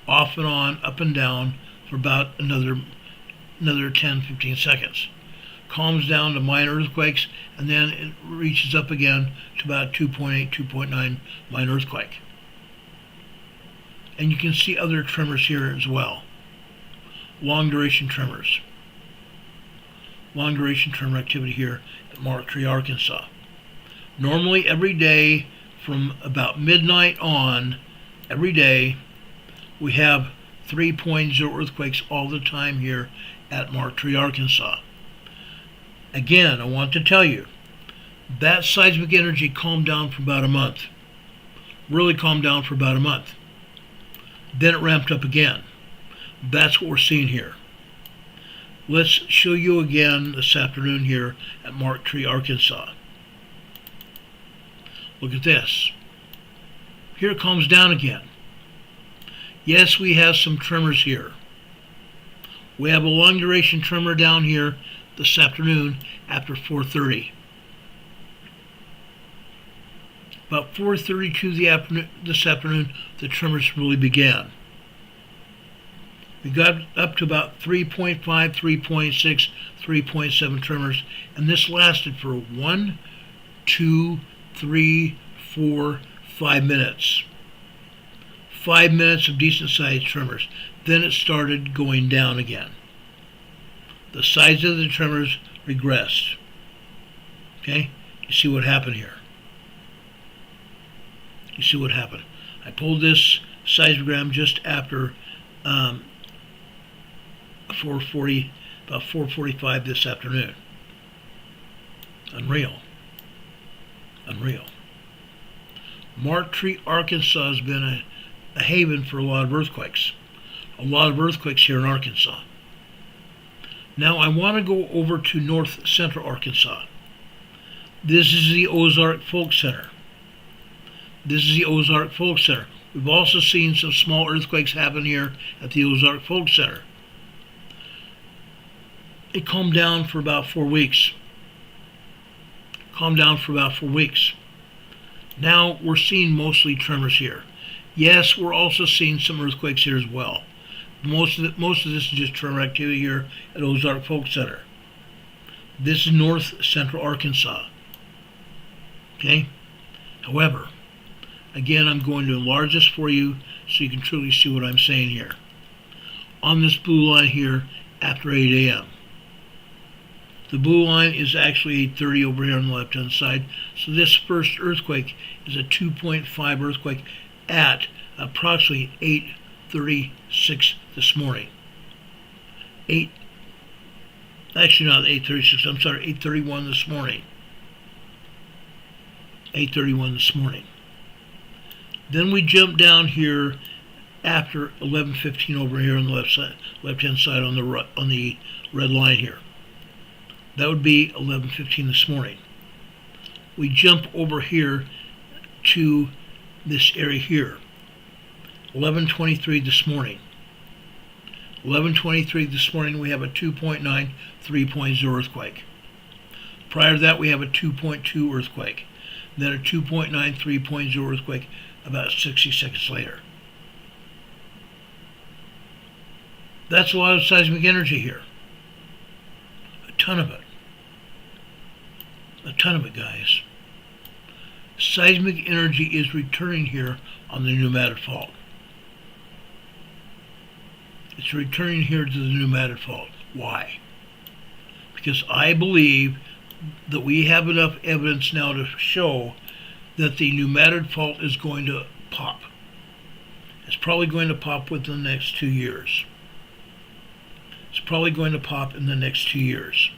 Off and on, up and down for about another 10, 15 seconds. Calms down to minor earthquakes, and then it reaches up again to about 2.8, 2.9 minor earthquake. And you can see other tremors here as well. Long duration tremors. Long duration tremor activity here at Mark Tree, Arkansas. Normally every day from about midnight on, every day, we have 3.0 earthquakes all the time here at Mark Tree, Arkansas. Again, I want to tell you, that seismic energy calmed down for about a month. Really calmed down for about a month. Then it ramped up again. That's what we're seeing here. Let's show you again this afternoon here at Mark Tree, Arkansas. Look at this. Here it calms down again. Yes, we have some tremors here. We have a long duration tremor down here this afternoon after 4:30. About 4:32 this afternoon, the tremors really began. We got up to about 3.5, 3.6, 3.7 tremors, and this lasted for 1, 2, 3, 4, 5 minutes. 5 minutes of decent-sized tremors. Then it started going down again. The size of the tremors regressed. Okay? You see what happened here. You see what happened. I pulled this seismogram just after 4:40, about 4:45 this afternoon. Unreal. Unreal. Mark Tree, Arkansas has been a haven for a lot of earthquakes. A lot of earthquakes here in Arkansas. Now I want to go over to north central Arkansas. This is the Ozark Folk Center. This is the Ozark Folk Center. We've also seen some small earthquakes happen here at the Ozark Folk Center. It calmed down for about 4 weeks. Calmed down for about 4 weeks. Now we're seeing mostly tremors here. Yes, we're also seeing some earthquakes here as well. Most of this is just tremor activity here at Ozark Folk Center. This is north central Arkansas. Okay? However, again, I'm going to enlarge this for you so you can truly see what I'm saying here. On this blue line here, after 8 a.m. The blue line is actually 8:30 over here on the left-hand side. So this first earthquake is a 2.5 earthquake at approximately 8:36 this morning. Actually not 8:36, I'm sorry, 8:31 this morning. 8:31 this morning. Then we jump down here after 11:15 over here on the left-hand side on the red line here. That would be 11:15 this morning. We jump over here to this area here. 11:23 this morning. 11:23 this morning we have a 2.9 3.0 earthquake. Prior to that we have a 2.2 earthquake. Then a 2.9 3.0 earthquake about 60 seconds later. That's a lot of seismic energy here. A ton of it. A ton of it, guys. Seismic energy is returning here on the pneumatic fault. It's returning here to the pneumatic fault. Why? Because I believe that we have enough evidence now to show that the pneumatic fault is going to pop. It's probably going to pop within the next 2 years. It's probably going to pop in the next 2 years.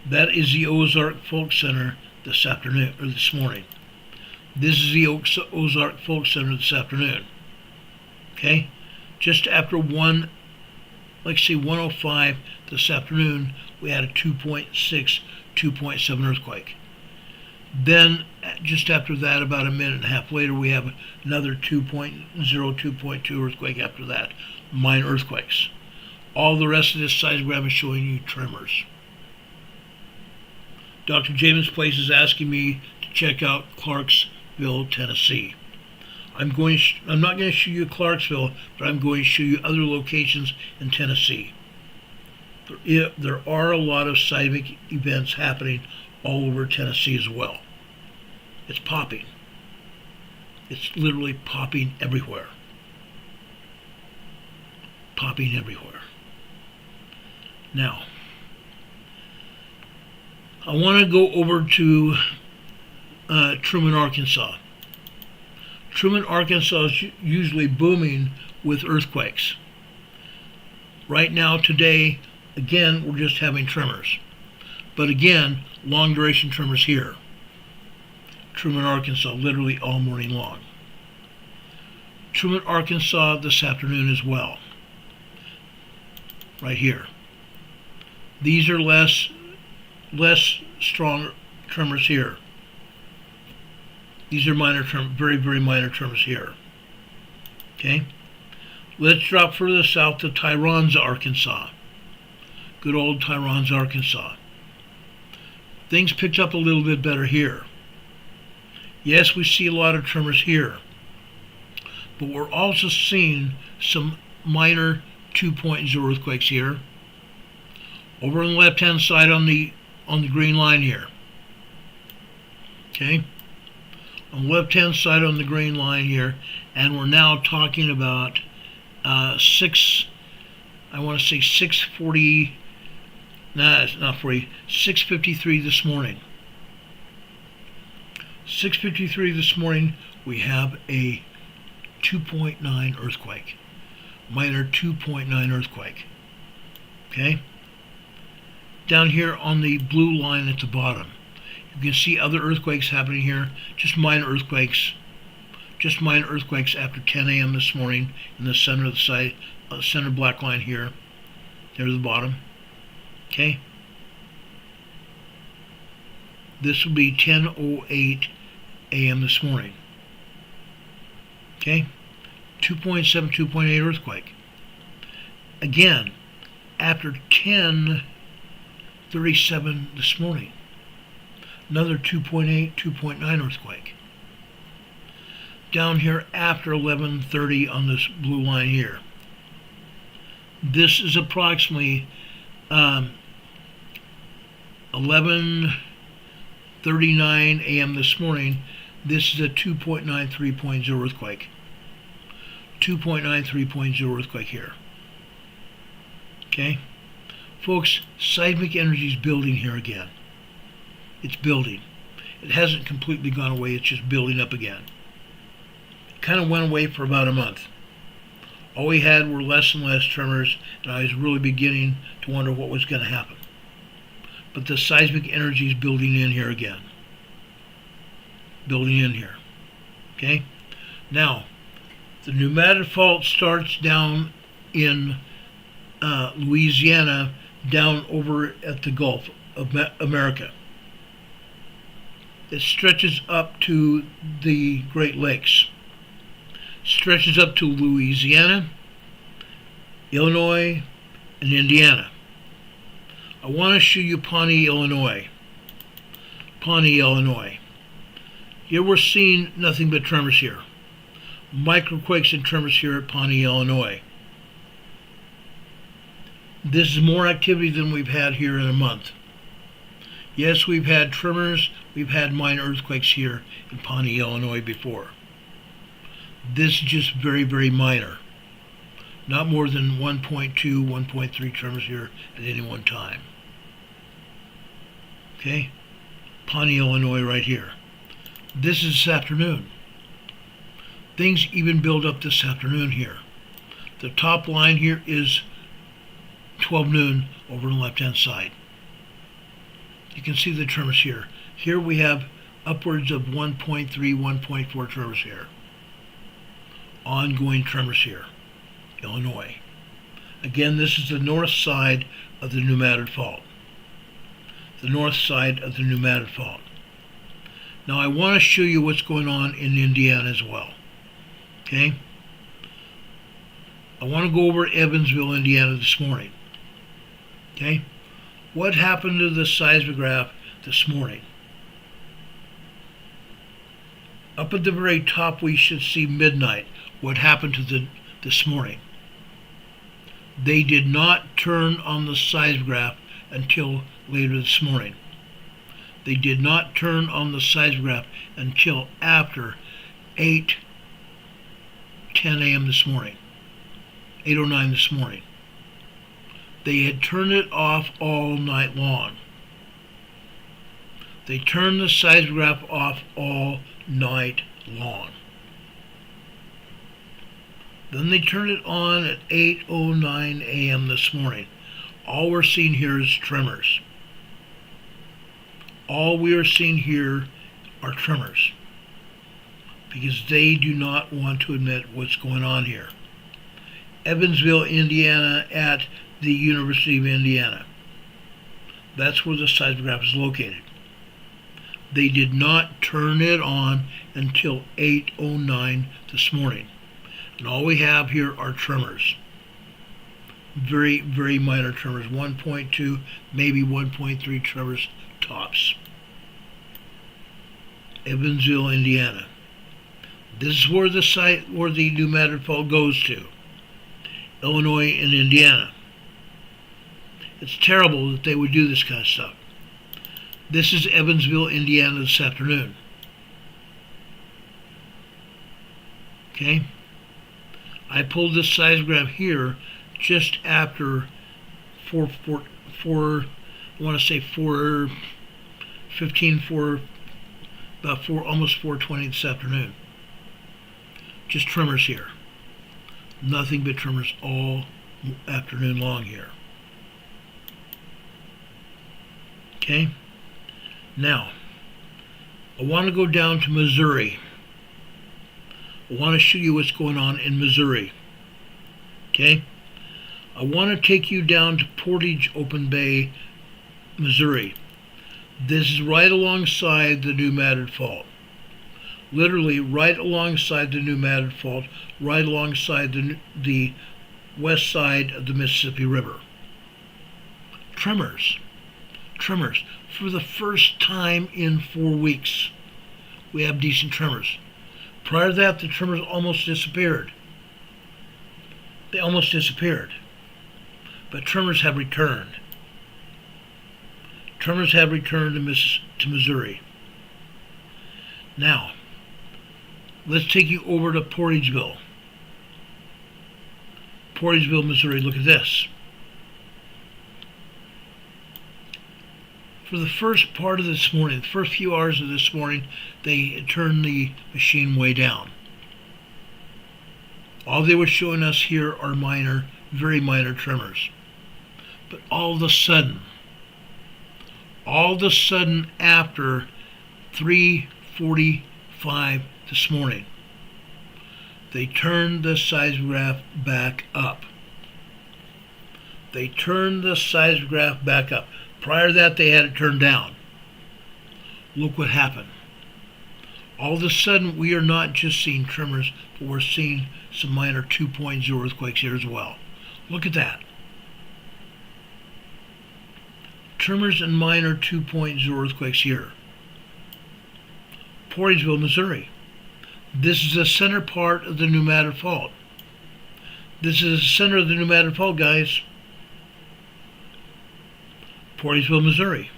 That is the Ozark Folk Center this afternoon, or this morning. This is the Ozark Folk Center this afternoon. Okay? Just after 1:05 this afternoon, we had a 2.6, 2.7 earthquake. Then, just after that, about a minute and a half later, we have another 2.0, 2.2 earthquake after that. Minor earthquakes. All the rest of this seismogram is showing you tremors. Dr. James Place is asking me to check out Clarksville, Tennessee. I'm not going to show you Clarksville, but I'm going to show you other locations in Tennessee. There are a lot of seismic events happening all over Tennessee as well. It's popping. It's literally popping everywhere. Popping everywhere. Now, I want to go over to Truman, Arkansas. Truman, Arkansas is usually booming with earthquakes. Right now, today, again, we're just having tremors. But again, long duration tremors here. Truman, Arkansas, literally all morning long. Truman, Arkansas this afternoon as well. Right here. These are less strong tremors here. These are minor very, very minor tremors here. Okay? Let's drop further south to Tyronza, Arkansas. Good old Tyronza, Arkansas. Things picked up a little bit better here. Yes, we see a lot of tremors here. But we're also seeing some minor 2.0 earthquakes here. Over on the left-hand side on the green line here. Okay? On the left-hand side on the green line here, and we're now talking about 6:53 this morning. 6:53 this morning, we have a 2.9 earthquake. Minor 2.9 earthquake. Okay? Down here on the blue line at the bottom, you can see other earthquakes happening here, just minor earthquakes. Just minor earthquakes after 10 a.m. this morning in the center of the site, center black line here. There's the bottom. Okay? This will be 10:08 a.m. this morning. Okay? 2.7, 2.8 earthquake. Again, after 10:37 this morning, another 2.8, 2.9 earthquake. down here after 11:30 on this blue line here. This is approximately 11:39 a.m. this morning. This is a 2.93.0 earthquake. 2.93.0 earthquake here. Okay? Folks, seismic energy is building here again. It's building. It hasn't completely gone away, it's just building up again. It kind of went away for about a month. All we had were less and less tremors, and I was really beginning to wonder what was going to happen. But the seismic energy is building in here again. Building in here. Okay? Now, the pneumatic fault starts down in Louisiana, down over at the Gulf of America. It stretches up to the Great Lakes. Stretches up to Louisiana, Illinois, and Indiana. I want to show you Pawnee, Illinois. Pawnee, Illinois. Here we're seeing nothing but tremors here. Microquakes and tremors here at Pawnee, Illinois. This is more activity than we've had here in a month. Yes, we've had tremors, we've had minor earthquakes here in Pawnee, Illinois before. This is just very, very minor. Not more than 1.2, 1.3 tremors here at any one time. Okay? Pawnee, Illinois right here. This is this afternoon. Things even build up this afternoon here. The top line here is 12 noon over on the left-hand side. You can see the tremors here. Here we have upwards of 1.3, 1.4 tremors here. Ongoing tremors here, Illinois. Again, this is the north side of the pneumatic fault. The north side of the pneumatic fault. Now I want to show you what's going on in Indiana as well. Okay? I want to go over Evansville, Indiana this morning. Okay? What happened to the seismograph this morning? Up at the very top we should see midnight. What happened to this morning? They did not turn on the seismograph until later this morning. They did not turn on the seismograph until after 8:10 a.m. this morning. 8:09 this morning. They had turned it off all night long. They turned the seismograph off all night long. Then they turned it on at 8:09 a.m. this morning. All we're seeing here is tremors. All we are seeing here are tremors. Because they do not want to admit what's going on here. Evansville, Indiana at the University of Indiana. That's where the seismograph is located. They did not turn it on until 8:09 this morning. And all we have here are tremors. Very, very minor tremors. 1.2, maybe 1.3 tremors tops. Evansville, Indiana. This is where the pneumatic fault goes to. Illinois and Indiana. It's terrible that they would do this kind of stuff. This is Evansville, Indiana this afternoon. Okay? I pulled this seismograph here just after 4:15, almost 4:20 this afternoon. Just tremors here. Nothing but tremors all afternoon long here. Okay? Now, I want to go down to Missouri. I want to show you what's going on in Missouri. Okay? I want to take you down to Portage Open Bay, Missouri. This is right alongside the pneumatic fault. Literally right alongside the pneumatic fault, right alongside the west side of the Mississippi River. Tremors. Tremors. For the first time in 4 weeks, we have decent tremors. Prior to that, the tremors almost disappeared. They almost disappeared. But tremors have returned. Tremors have returned to Missouri. Now, let's take you over to Portageville. Portageville, Missouri. Look at this. For the first part of this morning, the first few hours of this morning, they turned the machine way down. All they were showing us here are minor, very minor tremors. But all of a sudden after 3:45 this morning, they turned the seismograph back up. They turned the seismograph back up. Prior to that, they had it turned down. Look what happened. All of a sudden, we are not just seeing tremors, but we're seeing some minor 2.0 earthquakes here as well. Look at that. Tremors and minor 2.0 earthquakes here. Portageville, Missouri. This is the center part of the New Madrid Fault. This is the center of the New Madrid Fault, guys. Portageville, Missouri.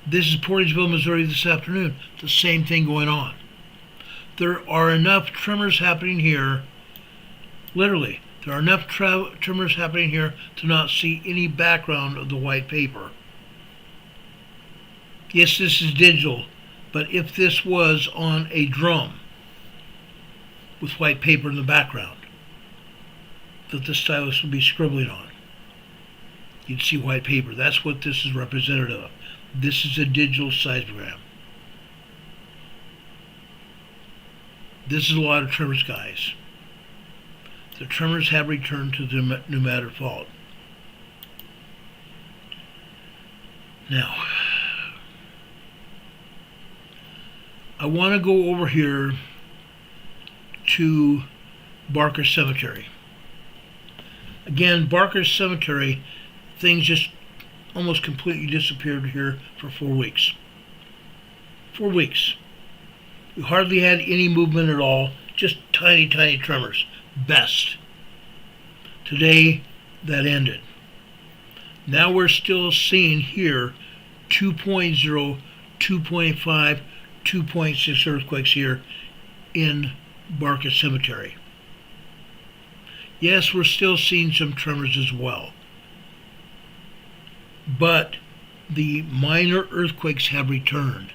This is Portageville, Missouri this afternoon. The same thing going on. There are enough tremors happening here, literally, there are enough tremors happening here to not see any background of the white paper. Yes, this is digital, but if this was on a drum with white paper in the background that the stylus would be scribbling on, you'd see white paper. That's what this is representative of. This is a digital seismogram. This is a lot of tremors, guys. The tremors have returned to the New Madrid Fault. Now, I want to go over here to Barker Cemetery. Again, Barker Cemetery, things just almost completely disappeared here for 4 weeks. 4 weeks. We hardly had any movement at all, just tiny, tiny tremors. Best. Today, that ended. Now we're still seeing here 2.0, 2.5, 2.6 earthquakes here in Barker Cemetery. Yes, we're still seeing some tremors as well. But the minor earthquakes have returned.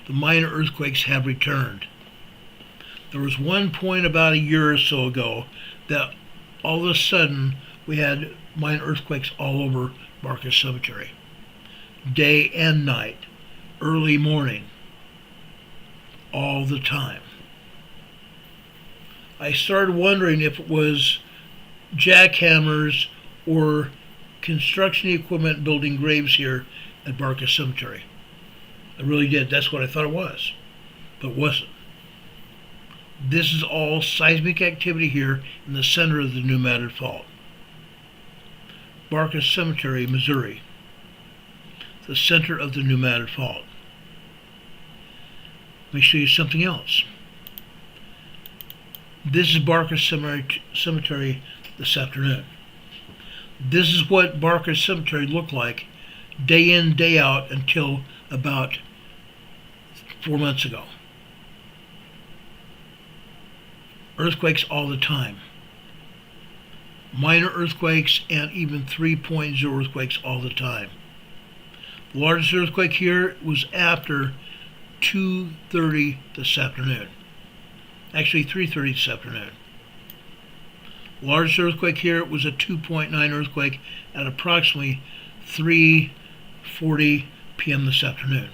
The minor earthquakes have returned. There was one point about a year or so ago that all of a sudden we had minor earthquakes all over Barker Cemetery. Day and night, early morning, all the time. I started wondering if it was jackhammers or construction equipment building graves here at Barker Cemetery. I really did. That's what I thought it was, but it wasn't. This is all seismic activity here in the center of the New Madrid Fault. Barker Cemetery, Missouri, the center of the New Madrid Fault. Let me show you something else. This is Barker Cemetery this afternoon. This is what Barker Cemetery looked like day in, day out until about 4 months ago. Earthquakes all the time. Minor earthquakes and even 3.0 earthquakes all the time. The largest earthquake here was after 2:30 this afternoon. Actually 3:30 this afternoon. The largest earthquake here was a 2.9 earthquake at approximately 3:40 p.m. this afternoon.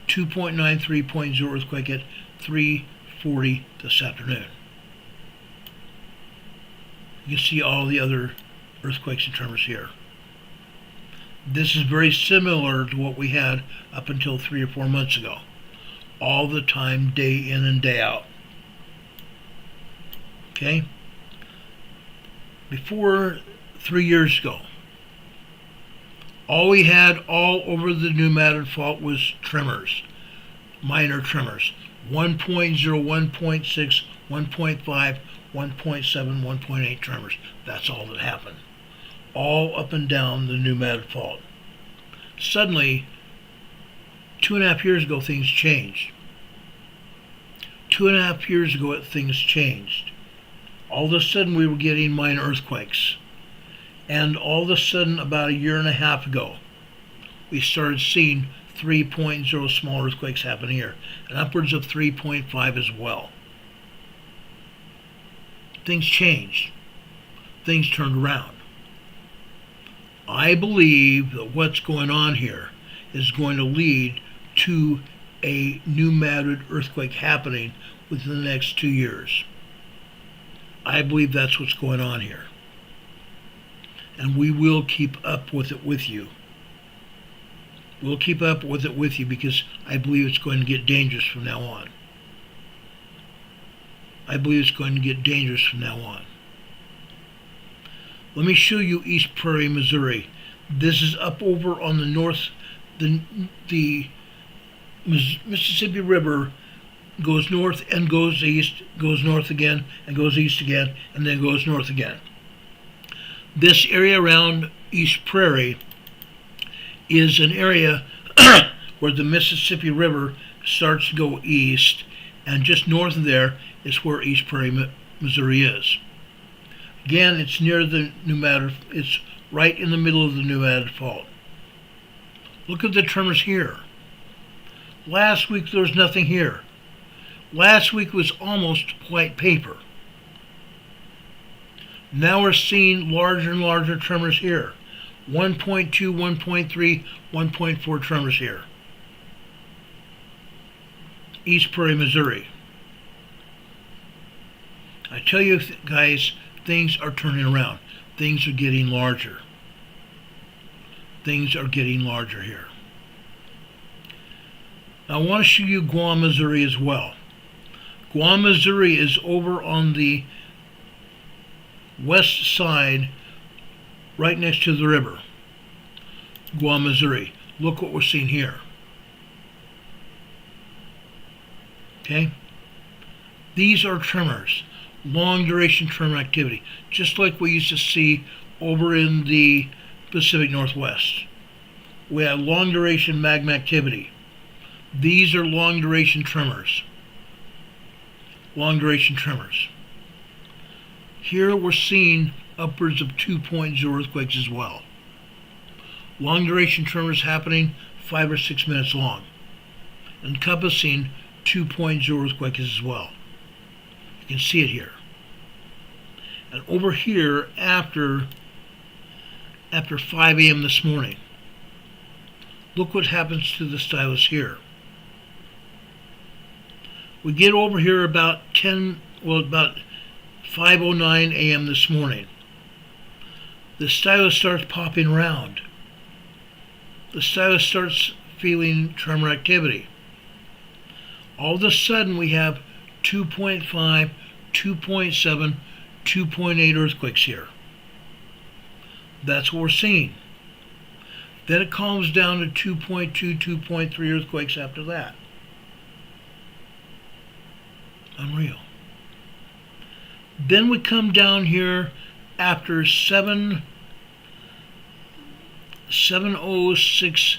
2.9, 3.0 earthquake at 3:40 this afternoon. You can see all the other earthquakes and tremors here. This is very similar to what we had up until 3 or 4 months ago. All the time, day in and day out. Okay? Before 3 years ago, All we had all over the New Madrid fault was tremors, minor tremors. 1.0, 1.6, 1.5, 1.7, 1.8 tremors. That's all that happened. All up and down the New Madrid fault. Suddenly, 2.5 years ago, things changed. 2.5 years ago, things changed. All of a sudden, we were getting minor earthquakes. And all of a sudden, about 1.5 years ago, we started seeing 3.0 small earthquakes happen here, and upwards of 3.5 as well. Things changed. Things turned around. I believe that what's going on here is going to lead to a New Madrid earthquake happening within the next 2 years. I believe that's what's going on here. And we will keep up with it with you. We'll keep up with it with you because I believe it's going to get dangerous from now on. I believe it's going to get dangerous from now on. Let me show you East Prairie, Missouri. This is up over on the north. The Mississippi River goes north and goes east, goes north again, and goes east again, and then goes north again. This area around East Prairie is an area where the Mississippi River starts to go east, and just north of there is where East Prairie, Missouri is. Again, it's near the New Madrid, it's right in the middle of the New Madrid Fault. Look at the tremors here. Last week there was nothing here. Last week was almost white paper. Now we're seeing larger and larger tremors here. 1.2, 1.3, 1.4 tremors here. East Prairie, Missouri. I tell you guys, things are turning around. Things are getting larger. Things are getting larger here. Now, I want to show you Guam, Missouri as well. Guam, Missouri is over on the west side, right next to the river. Guam, Missouri. Look what we're seeing here. Okay? These are tremors, long duration tremor activity, just like we used to see over in the Pacific Northwest. We have long duration magma activity. These are long duration tremors. Long duration tremors. Here we're seeing upwards of 2.0 earthquakes as well. Long duration tremors happening 5 or 6 minutes long, encompassing 2.0 earthquakes as well. You can see it here. And over here, after 5 a.m. this morning, look what happens to the stylus here. We get over here about 5:09 a.m. this morning. The stylus starts popping around. The stylus starts feeling tremor activity. All of a sudden we have 2.5, 2.7, 2.8 earthquakes here. That's what we're seeing. Then it calms down to 2.2, 2.3 earthquakes after that. Unreal. Then we come down here after 7:06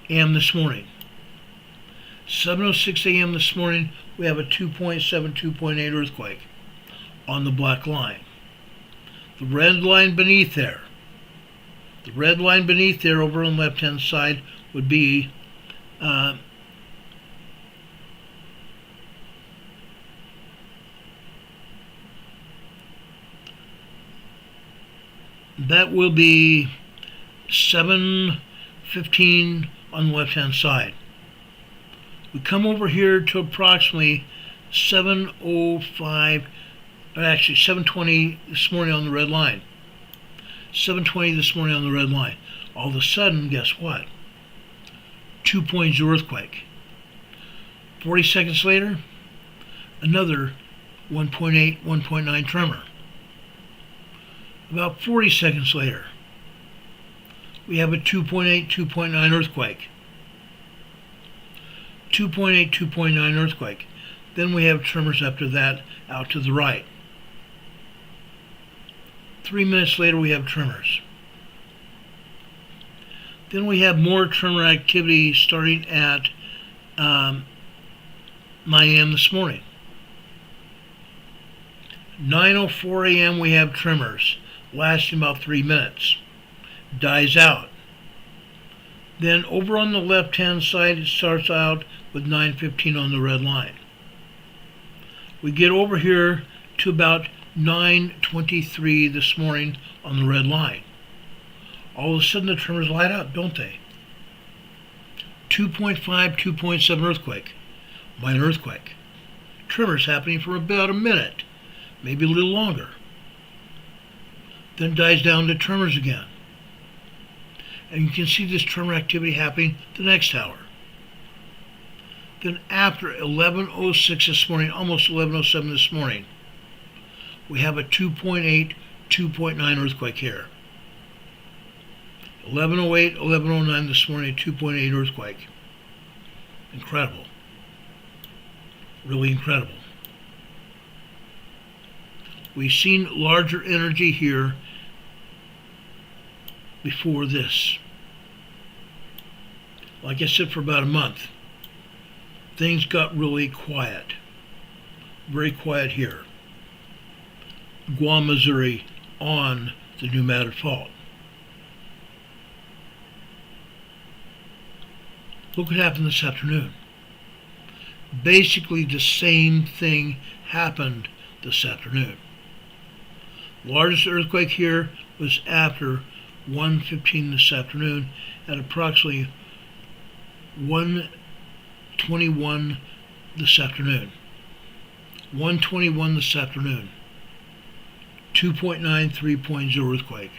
a.m. this morning. 7:06 a.m. this morning, we have a 2.7, 2.8 earthquake on the black line. The red line beneath there, over on the left-hand side would be that will be 7:15 on the left-hand side. We come over here to approximately 7:05, or actually 7:20 this morning on the red line. 7:20 this morning on the red line. All of a sudden, guess what? 2.0 earthquake. 40 seconds later, another 1.8, 1.9 tremor. About 40 seconds later, we have a 2.8, 2.9 earthquake. 2.8, 2.9 earthquake. Then we have tremors after that out to the right. 3 minutes later we have tremors. Then we have more tremor activity starting at 9 a.m. this morning. 9:04 a.m. we have tremors lasting about 3 minutes. Dies out. Then over on the left hand side it starts out with 9:15 on the red line. We get over here to about 9:23 this morning on the red line. All of a sudden the tremors light up, don't they? 2.5, 2.7 earthquake. Minor earthquake. Tremors happening for about a minute, maybe a little longer. Then dies down to tremors again. And you can see this tremor activity happening the next hour. Then after 11:06 this morning, almost 11:07 this morning, we have a 2.8, 2.9 earthquake here. 11:08, 11:09 this morning, 2.8 earthquake. Incredible. Really incredible. We've seen larger energy here before this. Like I said, for about a month, things got really quiet. Very quiet here. Guam, Missouri, on the New Madrid Fault. Look what happened this afternoon. Basically the same thing happened this afternoon. Largest earthquake here was after 1:15 this afternoon at approximately 1:21 this afternoon. 1:21 this afternoon. 2.9, 3.0 earthquake.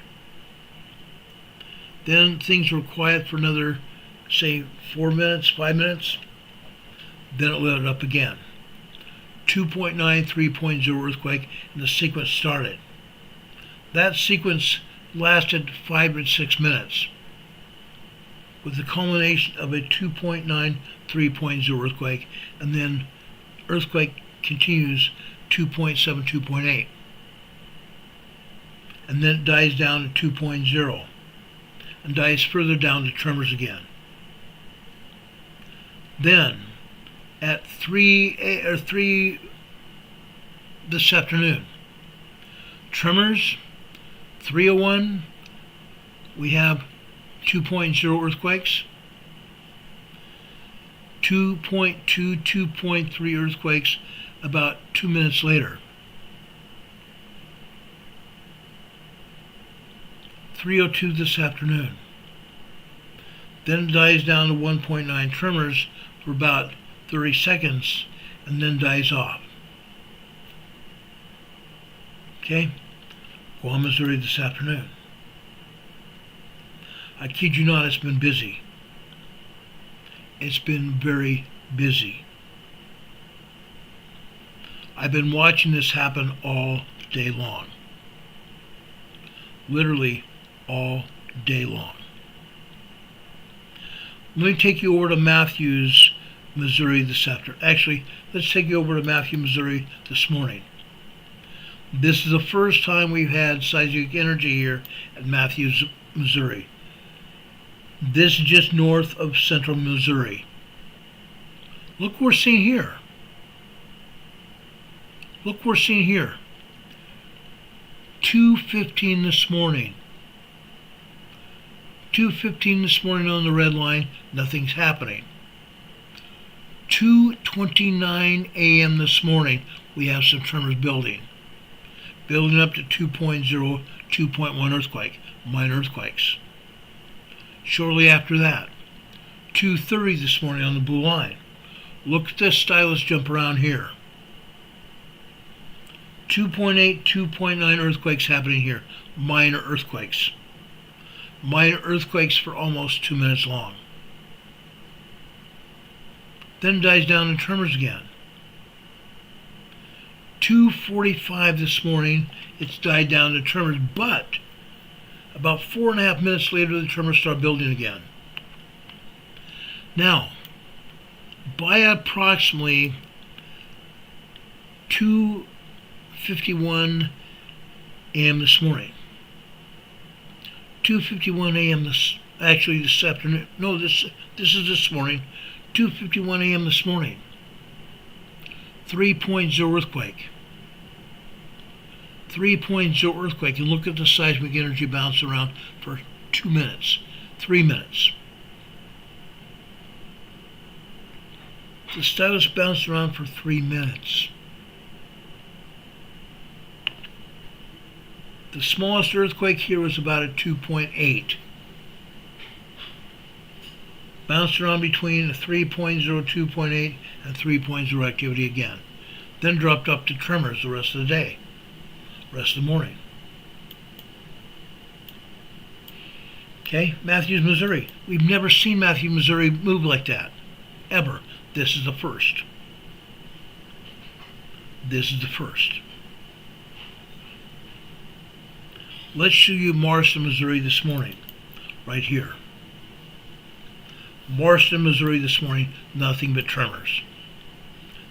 Then things were quiet for another, say, 4 minutes, 5 minutes. Then it lit up again. 2.9, 3.0 earthquake, and the sequence started. That sequence lasted 5 and 6 minutes, with the culmination of a 2.9, 3.0 earthquake, and then earthquake continues 2.7, 2.8. And then it dies down to 2.0, and dies further down to tremors again. Then, at 3 this afternoon, tremors, 3:01, we have 2.0 earthquakes, 2.2, 2.3 earthquakes about 2 minutes later. 3:02 this afternoon. Then it dies down to 1.9 tremors for about 30 seconds and then dies off. Okay? Guam, Missouri this afternoon. I kid you not, it's been busy. It's been very busy. I've been watching this happen all day long. Literally all day long. Let me take you over to Matthews, Missouri this afternoon. Actually, let's take you over to Matthews, Missouri this morning. This is the first time we've had seismic energy here at Matthews, Missouri. This is just north of central Missouri. Look what we're seeing here. Look what we're seeing here. 2:15 this morning. 2:15 this morning on the red line, nothing's happening. 2:29 a.m. this morning, we have some tremors building up to 2.0, 2.1 earthquake, minor earthquakes. Shortly after that, 2:30 this morning on the blue line. Look at this stylus jump around here. 2.8, 2.9 earthquakes happening here, minor earthquakes. Minor earthquakes for almost 2 minutes long. Then dies down in tremors again. 2:45 this morning, it's died down to tremors, but About 4.5 minutes later, the tremors start building again. Now, by approximately 2:51 a.m. this morning, 2:51 a.m. this afternoon. No, this is this morning. 2:51 a.m. this morning. 3.0 earthquake. 3.0 earthquake. And look at the seismic energy bounce around for 2 minutes, 3 minutes. The status bounced around for 3 minutes. The smallest earthquake here was about a 2.8. Bounced around between a 3.0, 2.8, and 3.0 activity again. Then dropped up to tremors the rest of the day, rest of the morning. Okay, Matthews, Missouri. We've never seen Matthews, Missouri move like that, ever. This is the first. This is the first. Let's show you Marston, Missouri this morning, right here. Marston, Missouri this morning, nothing but tremors.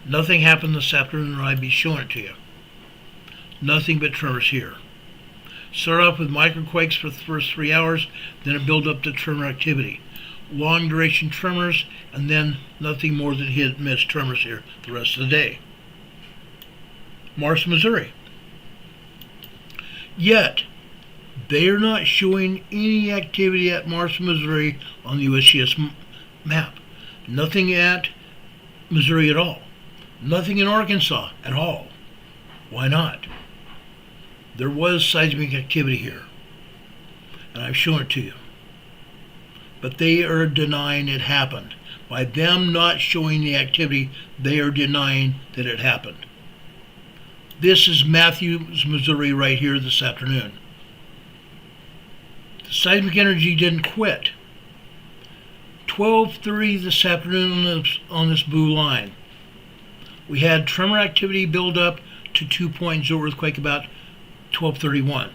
Nothing happened this afternoon, or I'd be showing it to you. Nothing but tremors here. Start off with microquakes for the first 3 hours, then it built up to tremor activity. Long duration tremors, and then nothing more than hit and miss tremors here the rest of the day. Marston, Missouri. Yet, they are not showing any activity at Marston, Missouri on the USGS map. Nothing at Missouri at all. Nothing in Arkansas at all. Why not? There was seismic activity here, and I've shown it to you. But they are denying it happened. By them not showing the activity, they are denying that it happened. This is Matthews, Missouri right here this afternoon. The seismic energy didn't quit. 12:30 this afternoon on this blue line. We had tremor activity build up to 2.0 earthquake about 12:31.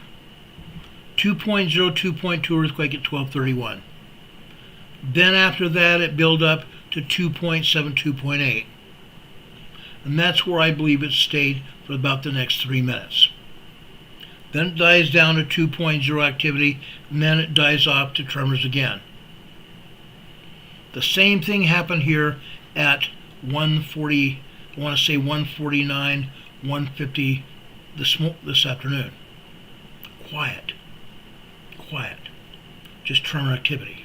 2.0, 2.2 earthquake at 12:31. Then after that it built up to 2.7, 2.8. And that's where I believe it stayed for about the next 3 minutes. Then it dies down to 2.0 activity, and then it dies off to tremors again. The same thing happened here at 1:40, I want to say 1:49, 1:50 this afternoon. Quiet. Quiet. Just tremor activity.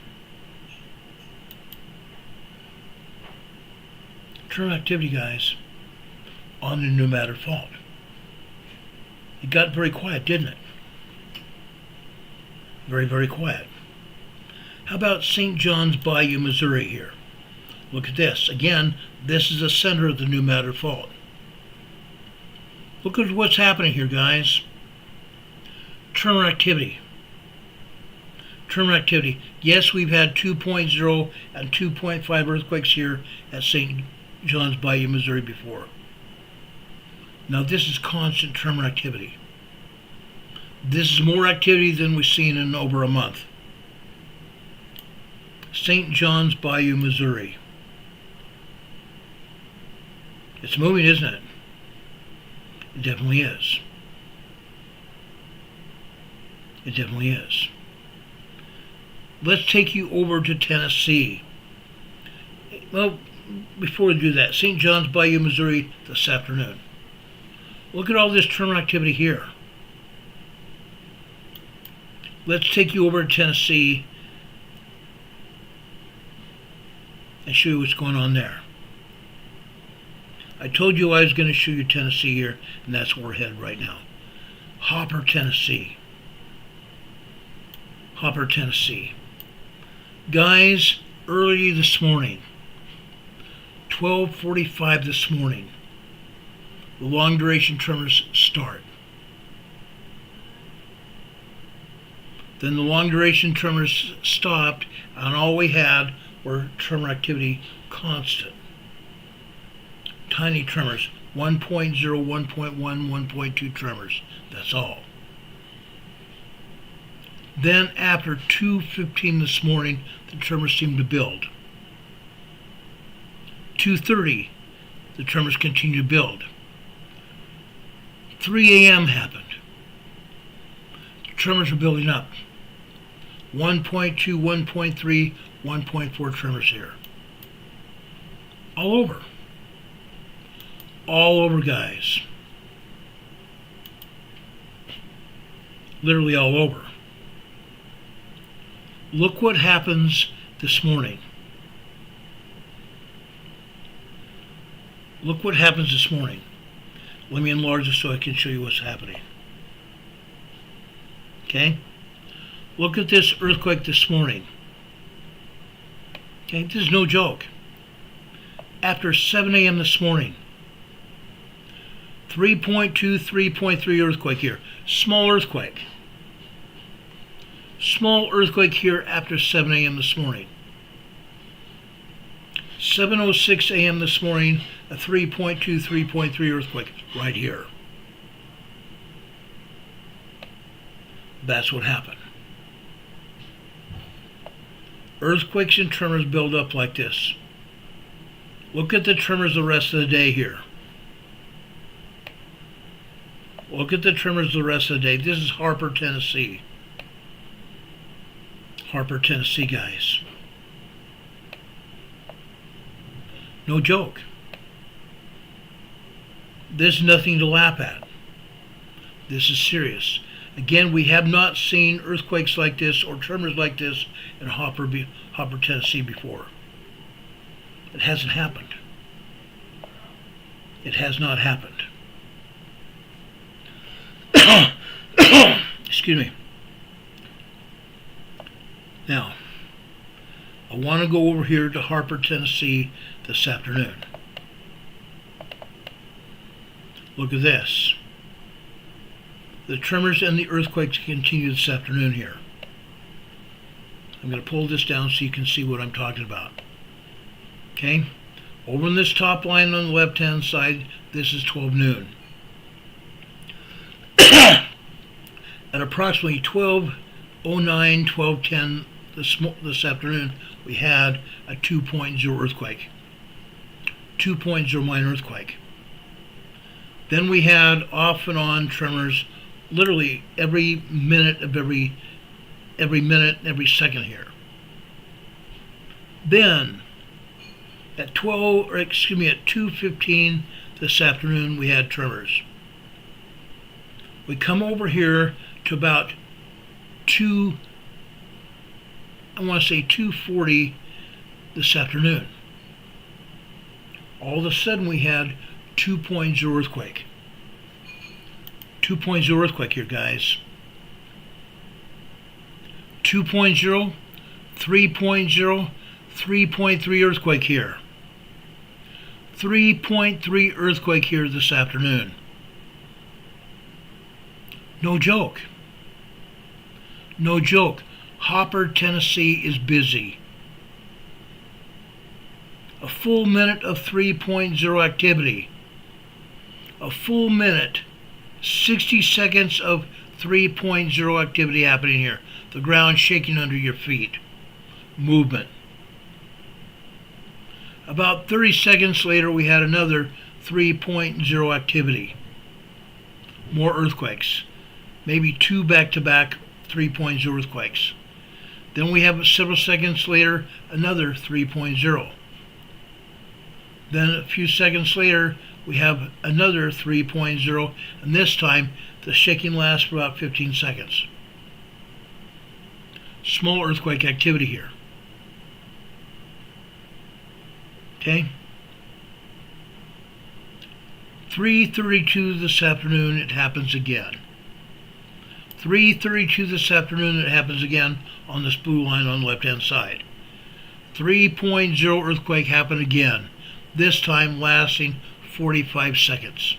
Tremor activity, guys, on the New Matter fault. It got very quiet, didn't it? Very, very quiet. How about St. John's Bayou, Missouri here? Look at this. Again, this is the center of the New Matter fault. Look at what's happening here, guys. Tremor activity. Tremor activity. Yes, we've had 2.0 and 2.5 earthquakes here at St. John's Bayou, Missouri before. Now this is constant tremor activity. This is more activity than we've seen in over a month. St. John's Bayou, Missouri. It's moving, isn't it? It definitely is. It definitely is. Let's take you over to Tennessee. Well, before we do that, St. John's Bayou, Missouri this afternoon. Look at all this tremor activity here. Let's take you over to Tennessee and show you what's going on there. I told you I was going to show you Tennessee here, and that's where we're headed right now. Hopper, Tennessee. Hopper, Tennessee. Guys, early this morning, 12:45 this morning, the long duration tremors start. Then the long duration tremors stopped, and all we had were tremor activity constant. Tiny tremors, 1.0, 1.1, 1.2 tremors. That's all. Then after 2:15 this morning, the tremors seemed to build. 2:30, the tremors continued to build. 3 a.m. happened. The tremors were building up. 1.2, 1.3, 1.4 tremors here. All over. All over, guys. Literally all over. Look what happens this morning. Look what happens this morning. Let me enlarge this so I can show you what's happening. Okay? Look at this earthquake this morning. Okay, this is no joke. After 7 a.m. this morning, 3.2, 3.3 earthquake here. Small earthquake. Small earthquake here after 7 a.m. this morning. 7:06 a.m. this morning, a 3.2, 3.3 earthquake right here. That's what happened. Earthquakes and tremors build up like this. Look at the tremors the rest of the day here. Look at the tremors the rest of the day. This is Harper, Tennessee. Harper, Tennessee, guys. No joke. This is nothing to laugh at. This is serious. Again, we have not seen earthquakes like this or tremors like this in Harper, Tennessee before. It hasn't happened. It has not happened. Excuse me. Now, I want to go over here to Harper, Tennessee this afternoon. Look at this. The tremors and the earthquakes continue this afternoon here. I'm going to pull this down so you can see what I'm talking about. Okay? Over in this top line on the left-hand side, this is 12 noon. At approximately 12:09, 12:10 this afternoon, we had a 2.0 earthquake. 2.0 minor earthquake. Then we had off and on tremors literally every minute of every minute, every second here. Then at 2:15 this afternoon we had tremors. We come over here to about 2:40 this afternoon. All of a sudden we had 2.0 earthquake. 2.0 earthquake here, guys. 2.0, 3.0, 3.3 earthquake here. 3.3 earthquake here this afternoon. No joke. No joke. Hopper, Tennessee is busy. A full minute of 3.0 activity. A full minute, 60 seconds of 3.0 activity happening here. The ground shaking under your feet. Movement. About 30 seconds later, we had another 3.0 activity. More earthquakes. Maybe 2 back-to-back 3.0 earthquakes. Then we have several seconds later, another 3.0. Then a few seconds later, we have another 3.0, and this time the shaking lasts for about 15 seconds. Small earthquake activity here. Okay? 3:32 this afternoon, it happens again. 3:32 this afternoon, it happens again on this blue line on the left-hand side. 3.0 earthquake happened again, this time lasting 45 seconds.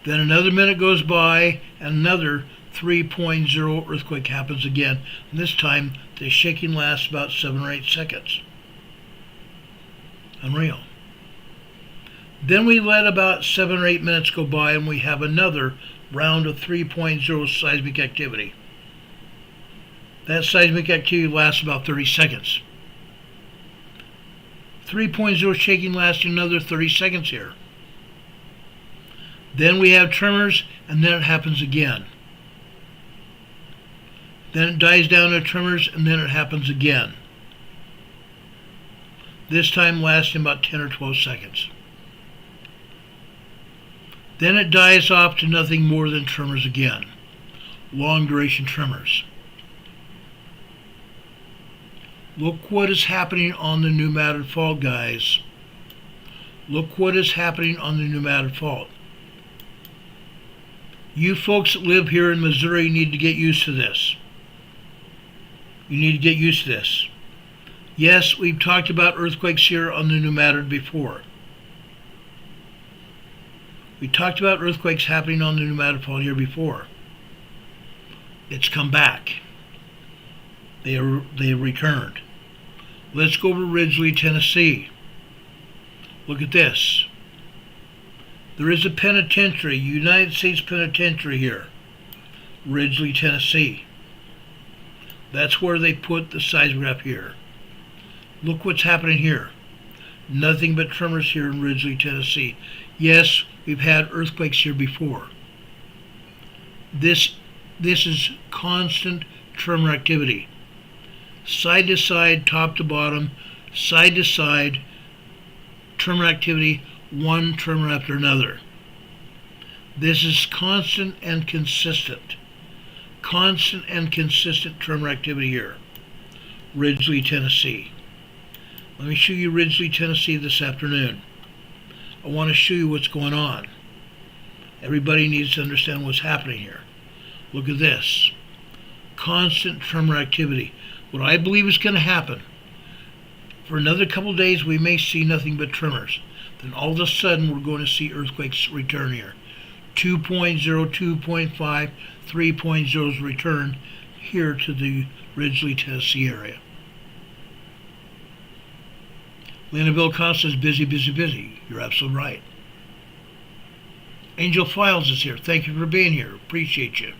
Then another minute goes by, and another 3.0 earthquake happens again, and this time the shaking lasts about 7 or 8 seconds. Unreal. Then we let about 7 or 8 minutes go by, and we have another round of 3.0 seismic activity. That seismic activity lasts about 30 seconds. 3.0 shaking lasts another 30 seconds here. Then we have tremors, and then it happens again. Then it dies down to tremors, and then it happens again. This time lasting about 10 or 12 seconds. Then it dies off to nothing more than tremors again. Long duration tremors. Look what is happening on the New Madrid Fault, guys. Look what is happening on the New Madrid Fault. You folks that live here in Missouri need to get used to this. You need to get used to this. Yes, we've talked about earthquakes here on the New Madrid before. We talked about earthquakes happening on the New Madrid Fault here before. It's come back. They returned. Let's go over Ridgely, Tennessee. Look at this. There is a penitentiary, United States Penitentiary here. Ridgely, Tennessee. That's where they put the seismograph here. Look what's happening here. Nothing but tremors here in Ridgely, Tennessee. Yes, we've had earthquakes here before. This is constant tremor activity. Side to side, top to bottom, side to side, tremor activity, one tremor after another. This is constant and consistent. Constant and consistent tremor activity here. Ridgely, Tennessee. Let me show you Ridgely, Tennessee this afternoon. I want to show you what's going on. Everybody needs to understand what's happening here. Look at this. Constant tremor activity. What I believe is going to happen, for another couple days we may see nothing but tremors. Then all of a sudden we're going to see earthquakes return here. 2.0, 2.5, 3.0's return here to the Ridgely, Tennessee area. Lanaville Costa is busy, busy, busy. You're absolutely right. Angel Files is here. Thank you for being here. Appreciate you.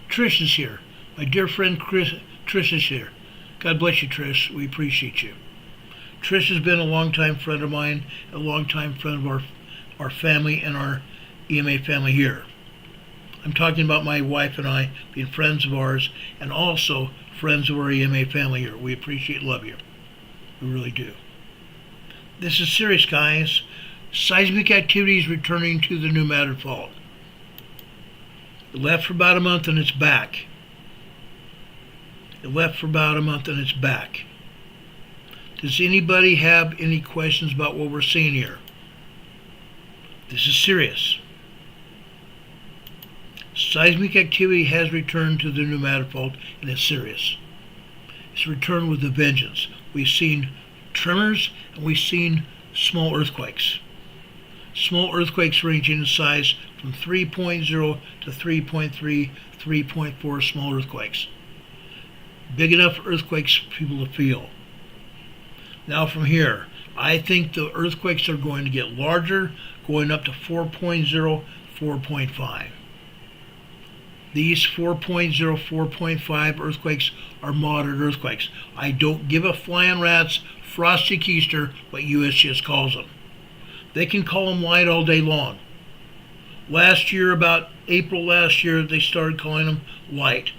Trish is here. My dear friend Trish is here. God bless you, Trish. We appreciate you. Trish has been a longtime friend of mine, a longtime friend of our family and our EMA family here. I'm talking about my wife and I being friends of ours and also friends of our EMA family here. We appreciate and love you. We really do. This is serious, guys. Seismic activity is returning to the New Madrid Fault. It left for about a month and it's back. It left for about a month and it's back. Does anybody have any questions about what we're seeing here? This is serious. Seismic activity has returned to the New Madrid Fault and it's serious. It's returned with a vengeance. We've seen tremors and we've seen small earthquakes. Small earthquakes ranging in size from 3.0 to 3.3, 3.4 small earthquakes. Big enough earthquakes for people to feel. Now from here, I think the earthquakes are going to get larger, going up to 4.0, 4.5. These 4.0, 4.5 earthquakes are moderate earthquakes. I don't give a flying rat's frosty keister what USGS calls them. They can call them light all day long. Last year, about April last year, they started calling them light.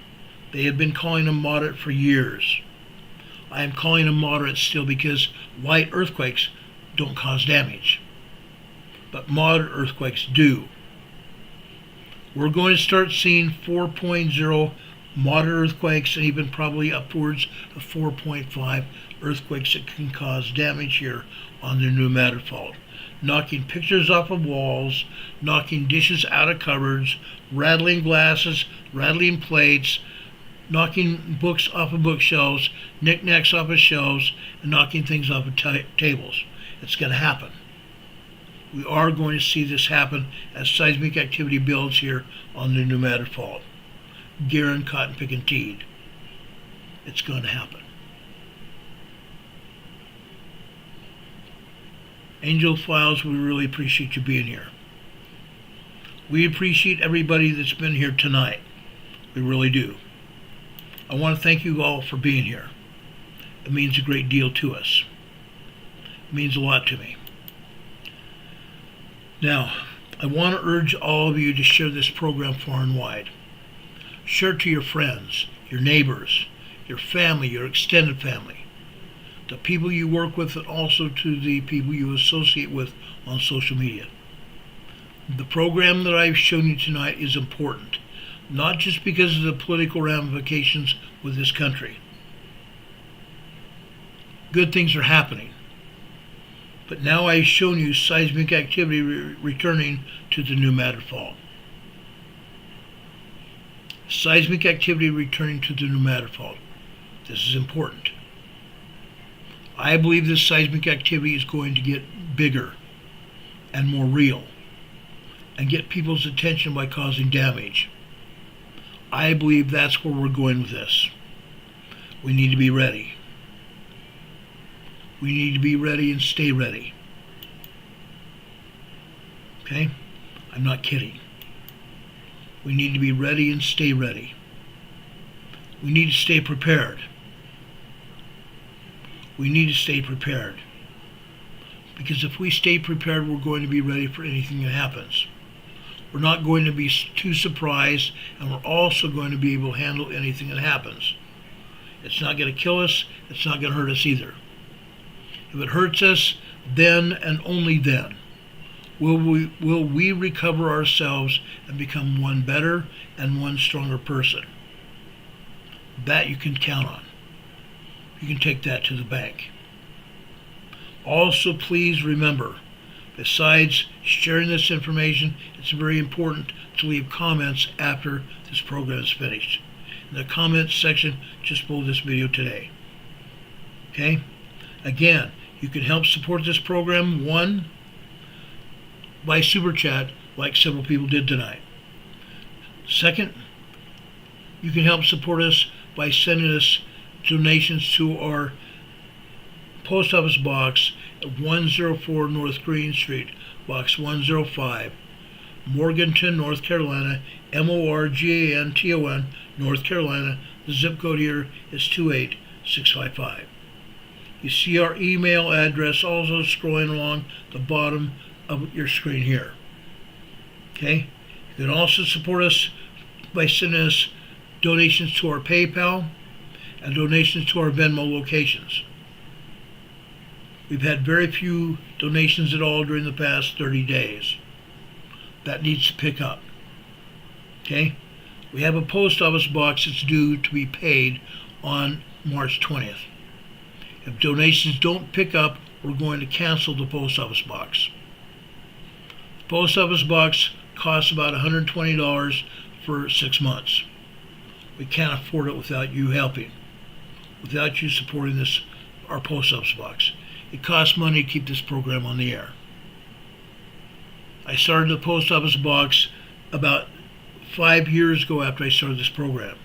They have been calling them moderate for years. I am calling them moderate still because light earthquakes don't cause damage. But moderate earthquakes do. We're going to start seeing 4.0 moderate earthquakes and even probably upwards of 4.5 earthquakes that can cause damage here on the New Madrid Fault. Knocking pictures off of walls, knocking dishes out of cupboards, rattling glasses, rattling plates, knocking books off of bookshelves, knickknacks off of shelves, and knocking things off of tables. It's going to happen. We are going to see this happen as seismic activity builds here on the New Madrid Fault. Guerin, cotton picking teed. It's going to happen. Angel Files, we really appreciate you being here. We appreciate everybody that's been here tonight. We really do. I want to thank you all for being here. It means a great deal to us. It means a lot to me. Now, I want to urge all of you to share this program far and wide. Share it to your friends, your neighbors, your family, your extended family, the people you work with, and also to the people you associate with on social media. The program that I've shown you tonight is important, not just because of the political ramifications with this country. Good things are happening. But now I've shown you seismic activity returning to the new matter fault. Seismic activity returning to the new matter fault. This is important. I believe this seismic activity is going to get bigger and more real and get people's attention by causing damage. I believe that's where we're going with this. We need to be ready. We need to be ready and stay ready. Okay? I'm not kidding. We need to be ready and stay ready. We need to stay prepared. We need to stay prepared. Because if we stay prepared, we're going to be ready for anything that happens. We're not going to be too surprised, and we're also going to be able to handle anything that happens. It's not going to kill us. It's not going to hurt us either. If it hurts us, then and only then will we recover ourselves and become one better and one stronger person. That you can count on. You can take that to the bank. Also, please remember, besides sharing this information, it's very important to leave comments after this program is finished. In the comments section just below this video today. Okay? Again, you can help support this program, one, by Super Chat, like several people did tonight. Second, you can help support us by sending us donations to our post office box at 104 North Green Street, box 105, Morganton, North Carolina, Morganton, North Carolina. The zip code here is 28655. You see our email address also scrolling along the bottom of your screen here. Okay? You can also support us by sending us donations to our PayPal and donations to our Venmo locations. We've had very few donations at all during the past 30 days. That needs to pick up. Okay? We have a post office box that's due to be paid on March 20th. If donations don't pick up, we're going to cancel the post office box. The post office box costs about $120 for 6 months. We can't afford it without you helping, without you supporting this, our post office box. It costs money to keep this program on the air. I started the post office box about 5 years ago after I started this program,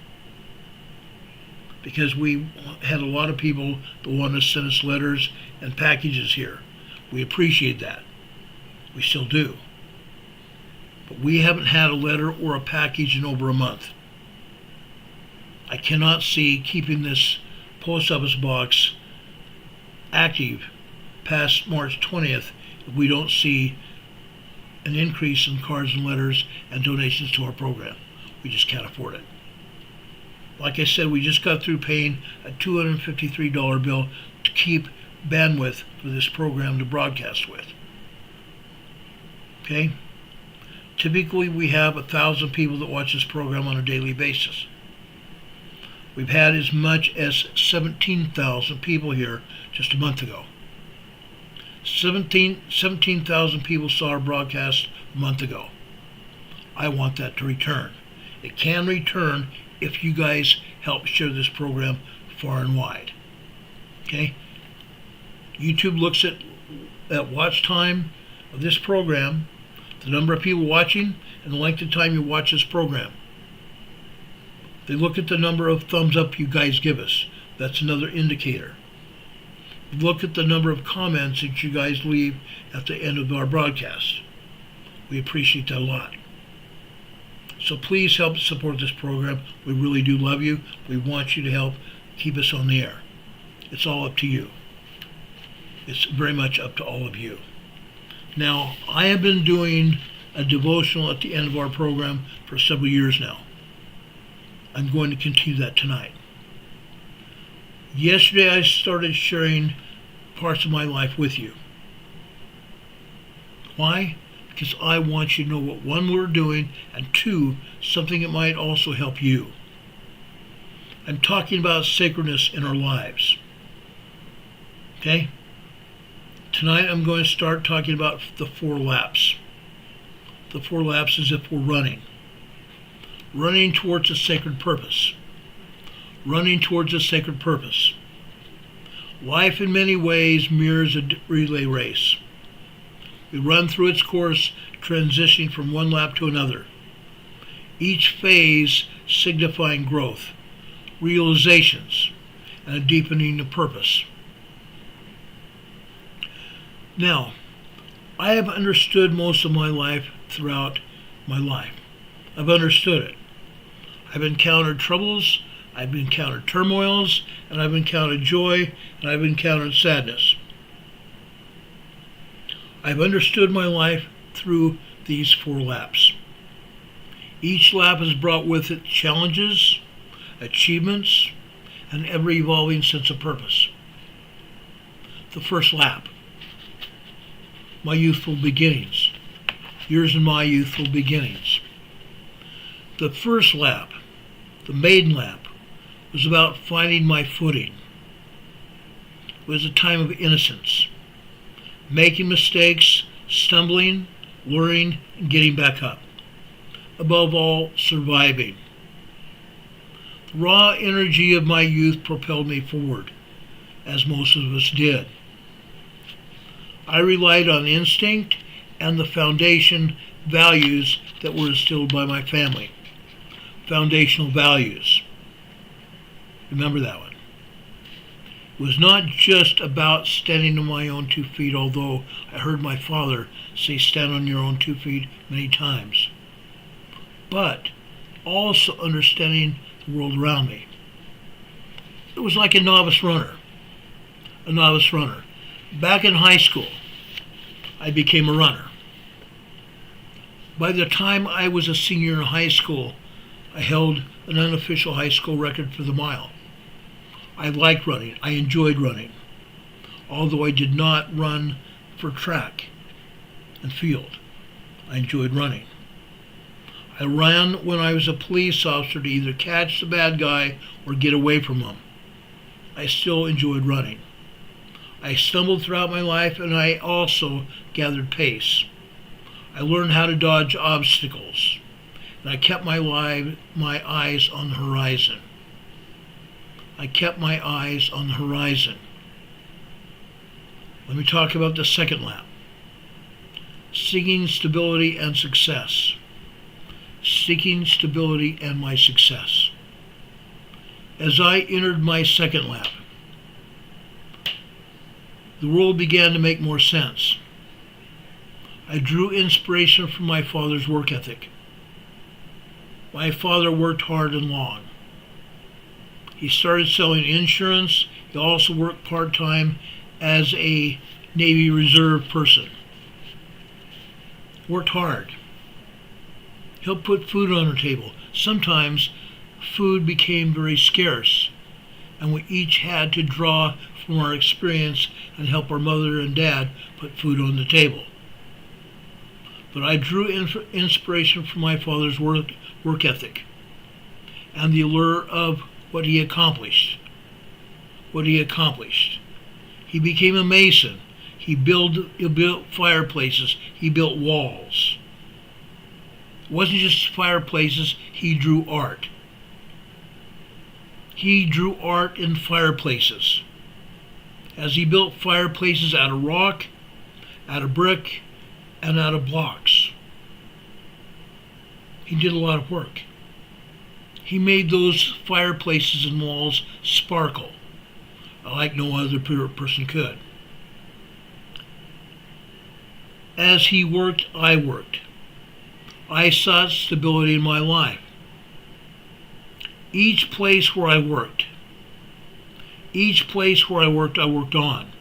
because we had a lot of people that wanted to send us letters and packages here. We appreciate that. We still do. But we haven't had a letter or a package in over a month. I cannot see keeping this post office box active past March 20th if we don't see an increase in cards and letters and donations to our program. We just can't afford it. Like I said, we just got through paying a $253 bill to keep bandwidth for this program to broadcast with. Okay? Typically, we have 1,000 people that watch this program on a daily basis. We've had as much as 17,000 people here just a month ago. 17,000 people saw our broadcast a month ago. I want that to return. It can return if you guys help share this program far and wide. Okay? YouTube looks at watch time of this program, the number of people watching, and the length of time you watch this program. They look at the number of thumbs up you guys give us. That's another indicator. Look at the number of comments that you guys leave at the end of our broadcast. We appreciate that a lot. So please help support this program. We really do love you. We want you to help keep us on the air. It's all up to you. It's very much up to all of you. Now, I have been doing a devotional at the end of our program for several years now. I'm going to continue that tonight. Yesterday, I started sharing parts of my life with you. Why? Because I want you to know what, one, we're doing, and two, something that might also help you. I'm talking about sacredness in our lives. Okay? Tonight I'm going to start talking about the 4 laps. The 4 laps is if we're running. Running towards a sacred purpose. Running towards a sacred purpose. Life in many ways mirrors a relay race. We run through its course, transitioning from one lap to another. Each phase signifying growth, realizations, and a deepening of purpose. Now, I have understood most of my life throughout my life. I've understood it. I've encountered troubles, I've encountered turmoils, and I've encountered joy, and I've encountered sadness. I've understood my life through these 4 laps. Each lap has brought with it challenges, achievements, and ever-evolving sense of purpose. The first lap, my youthful beginnings. Yours and my youthful beginnings. The first lap, the maiden lap, was about finding my footing. It was a time of innocence, making mistakes, stumbling, learning, and getting back up. Above all, surviving. The raw energy of my youth propelled me forward, as most of us did. I relied on instinct and the foundation values that were instilled by my family. Foundational values. Remember that one. It was not just about standing on my own 2 feet, although I heard my father say stand on your own 2 feet many times, but also understanding the world around me. It was like a novice runner. A novice runner. Back in high school, I became a runner. By the time I was a senior in high school, I held an unofficial high school record for the mile. I liked running. I enjoyed running, although I did not run for track and field. I enjoyed running. I ran when I was a police officer to either catch the bad guy or get away from him. I still enjoyed running. I stumbled throughout my life, and I also gathered pace. I learned how to dodge obstacles, and I kept my eyes on the horizon. I kept my eyes on the horizon. Let me talk about the second lap. Seeking stability and success. Seeking stability and my success. As I entered my second lap, the world began to make more sense. I drew inspiration from my father's work ethic. My father worked hard and long. He started selling insurance. He also worked part-time as a Navy Reserve person. Worked hard. Helped put food on our table. Sometimes food became very scarce, and we each had to draw from our experience and help our mother and dad put food on the table. But I drew inspiration from my father's work ethic and the allure of what he accomplished. He became a mason. He built fireplaces. He built walls. It wasn't just fireplaces. He drew art. He drew art in fireplaces. As he built fireplaces out of rock, out of brick, and out of blocks. He did a lot of work. He made those fireplaces and walls sparkle like no other person could. As he worked, I worked. I sought stability in my life. Each place where I worked, I worked on.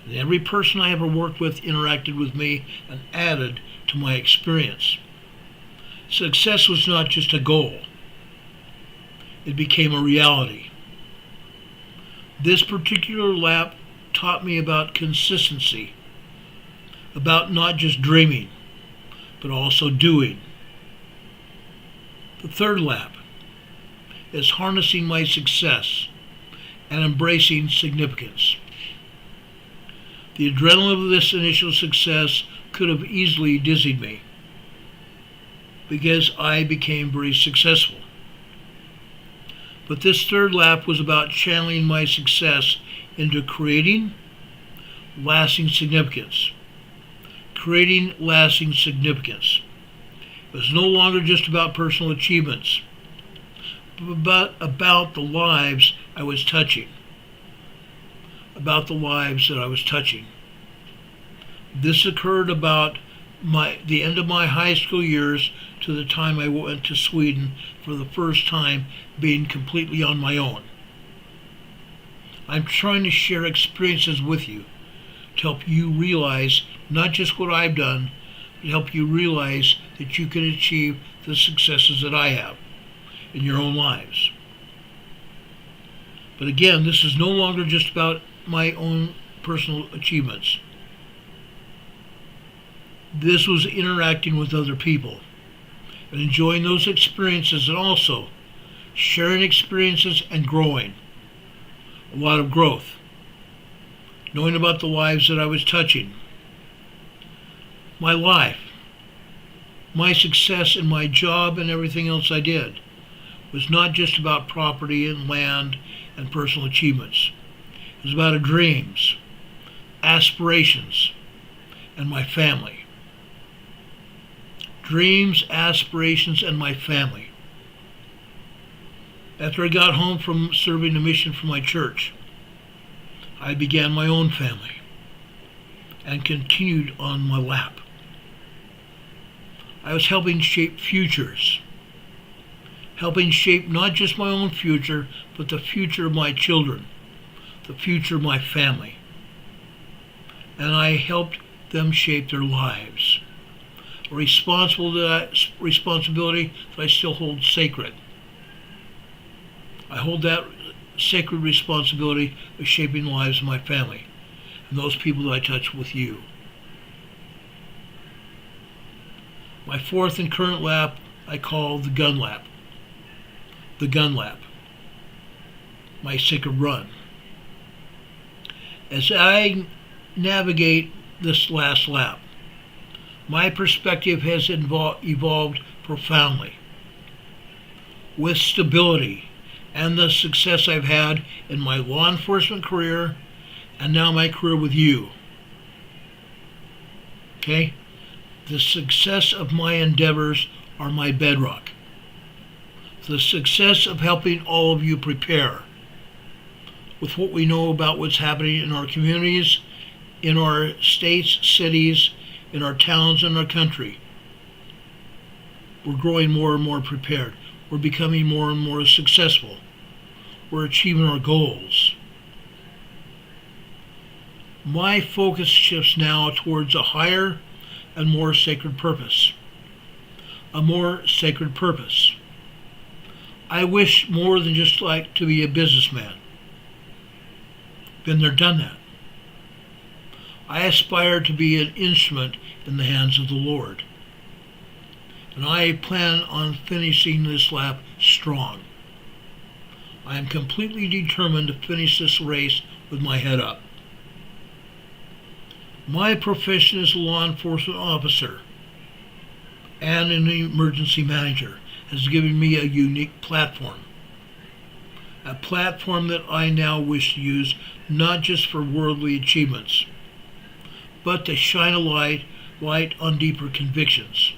And every person I ever worked with interacted with me and added to my experience. Success was not just a goal. It became a reality. This particular lap taught me about consistency, about not just dreaming, but also doing. The third lap is harnessing my success and embracing significance. The adrenaline of this initial success could have easily dizzied me because I became very successful. But this third lap was about channeling my success into creating lasting significance. Creating lasting significance. It was no longer just about personal achievements, but about the lives I was touching. About the lives that I was touching. This occurred about the end of my high school years to the time I went to Sweden for the first time, being completely on my own. I'm trying to share experiences with you to help you realize not just what I've done, but help you realize that you can achieve the successes that I have in your own lives. But again, this is no longer just about my own personal achievements. This was interacting with other people and enjoying those experiences, and also sharing experiences and growing. A lot of growth. Knowing about the lives that I was touching. My life, my success in my job and everything else I did was not just about property and land and personal achievements. It was about dreams, aspirations, and my family. Dreams, aspirations, and my family. After I got home from serving a mission for my church, I began my own family and continued on my lap. I was helping shape futures, helping shape not just my own future, but the future of my children, the future of my family. And I helped them shape their lives. A responsibility that I still hold sacred. I hold that sacred responsibility of shaping the lives of my family and those people that I touch with you. My fourth and current lap I call the gun lap. The gun lap. My sacred run. As I navigate this last lap, my perspective has evolved profoundly. With stability and the success I've had in my law enforcement career and now my career with you. Okay? The success of my endeavors are my bedrock. The success of helping all of you prepare with what we know about what's happening in our communities, in our states, cities, in our towns, and our country. We're growing more and more prepared. We're becoming more and more successful. We're achieving our goals. My focus shifts now towards a higher and more sacred purpose. A more sacred purpose. I wish more than just like to be a businessman. Been there, done that. I aspire to be an instrument in the hands of the Lord. And I plan on finishing this lap strong. I am completely determined to finish this race with my head up. My profession as a law enforcement officer and an emergency manager has given me a unique platform. A platform that I now wish to use not just for worldly achievements, but to shine a light on deeper convictions.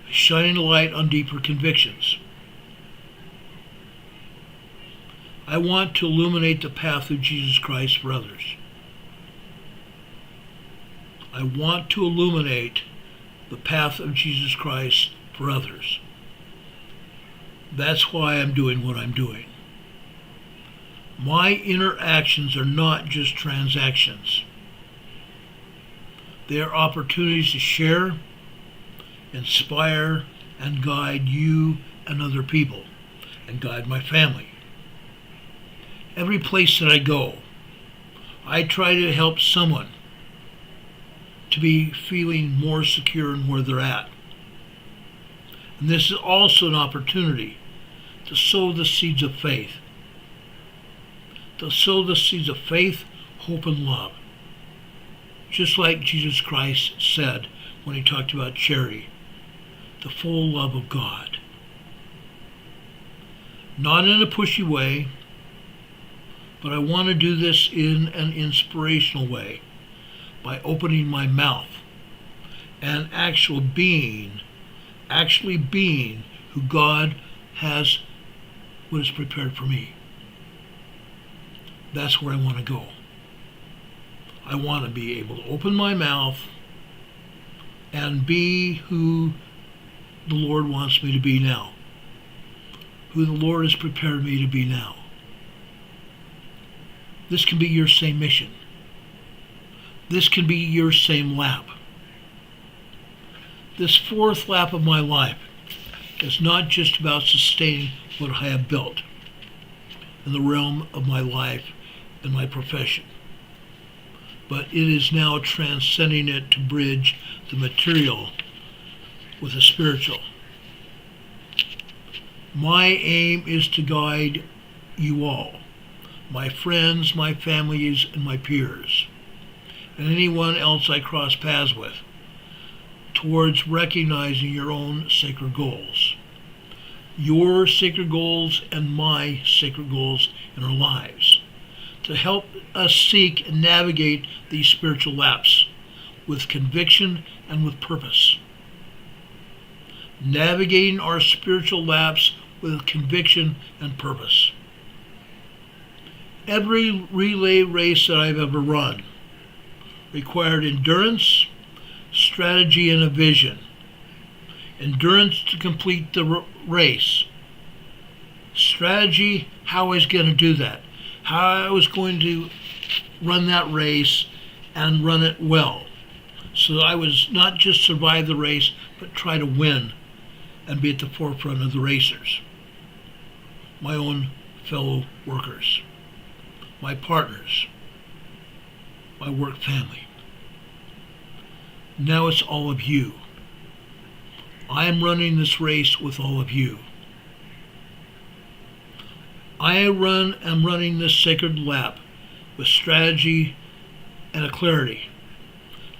Shining a light on deeper convictions. I want to illuminate the path of Jesus Christ for others. I want to illuminate the path of Jesus Christ for others. That's why I'm doing what I'm doing. My interactions are not just transactions. They are opportunities to share, inspire, and guide you and other people, and guide my family. Every place that I go, I try to help someone to be feeling more secure in where they're at. And this is also an opportunity to sow the seeds of faith. To sow the seeds of faith, hope, and love. Just like Jesus Christ said when he talked about charity, the full love of God. Not in a pushy way, but I want to do this in an inspirational way, by opening my mouth and actually being who God has, what is prepared for me. That's where I want to go. I want to be able to open my mouth and be who the Lord wants me to be now, who the Lord has prepared me to be now. This can be your same mission. This can be your same lap. This fourth lap of my life is not just about sustaining what I have built in the realm of my life and my profession, but it is now transcending it to bridge the material with the spiritual. My aim is to guide you all, my friends, my families, and my peers, and anyone else I cross paths with, towards recognizing your own sacred goals. Your sacred goals and my sacred goals in our lives, to help us seek and navigate these spiritual laps with conviction and with purpose. Navigating our spiritual laps with conviction and purpose. Every relay race that I've ever run required endurance, strategy, and a vision. Endurance to complete the race. Strategy, how I was going to do that. How I was going to run that race and run it well. So that I was not just survive the race, but try to win and be at the forefront of the racers. My own fellow workers, my partners, my work family. Now it's all of you. I am running this race with all of you. I am running this sacred lap with strategy and a clarity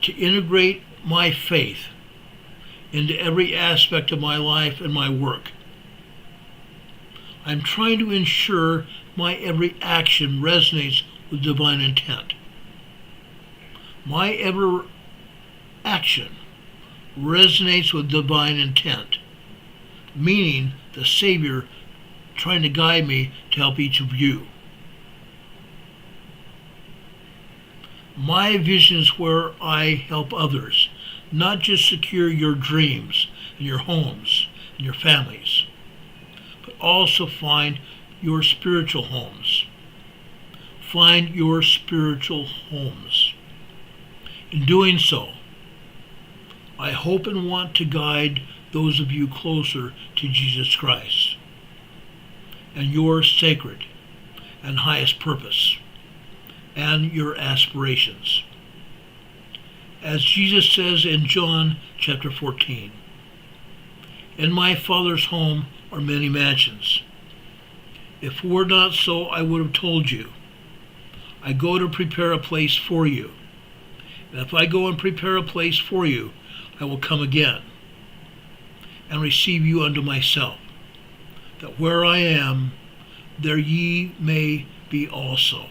to integrate my faith into every aspect of my life and my work. I'm trying to ensure my every action resonates with divine intent. My every action resonates with divine intent, meaning the Savior trying to guide me to help each of you. My vision is where I help others, not just secure your dreams and your homes and your families, but also find your spiritual homes. Find your spiritual homes. In doing so, I hope and want to guide those of you closer to Jesus Christ and your sacred and highest purpose and your aspirations. As Jesus says in John chapter 14, "In my Father's home are many mansions. If it were not so, I would have told you. I go to prepare a place for you. And if I go and prepare a place for you, I will come again and receive you unto myself, that where I am, there ye may be also."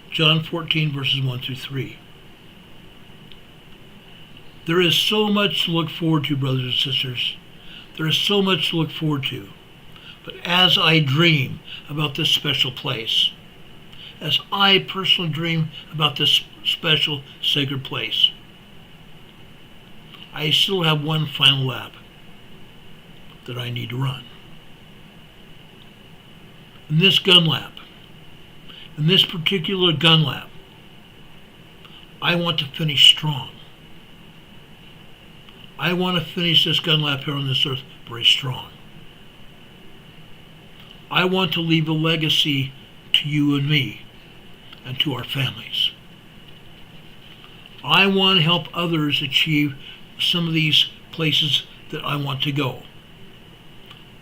John 14, verses 1 through 3. There is so much to look forward to, brothers and sisters. There is so much to look forward to. But as I dream about this special place, as I personally dream about this special sacred place, I still have one final lap that I need to run. In this gun lap, in this particular gun lap, I want to finish strong. I want to finish this gun lap here on this earth very strong. I want to leave a legacy to you and me and to our families. I want to help others achieve some of these places that I want to go.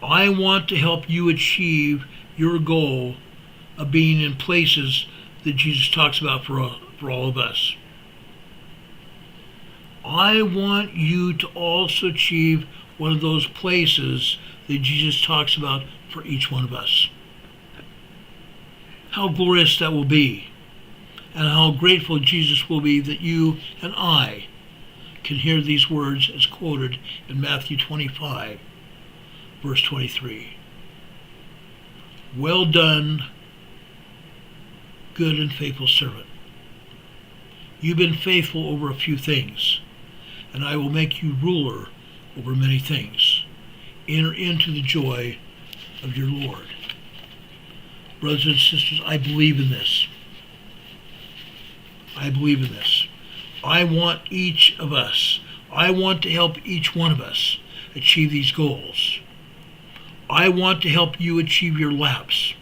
I want to help you achieve your goal of being in places that Jesus talks about for all of us. I want you to also achieve one of those places that Jesus talks about for each one of us. How glorious that will be, and how grateful Jesus will be that you and I can hear these words as quoted in Matthew 25, verse 23. Well done, good and faithful servant. You've been faithful over a few things, and I will make you ruler over many things. Enter into the joy of your Lord. Brothers and sisters, I believe in this. I believe in this. I want each of us, I want to help each one of us achieve these goals. I want to help you achieve your laps.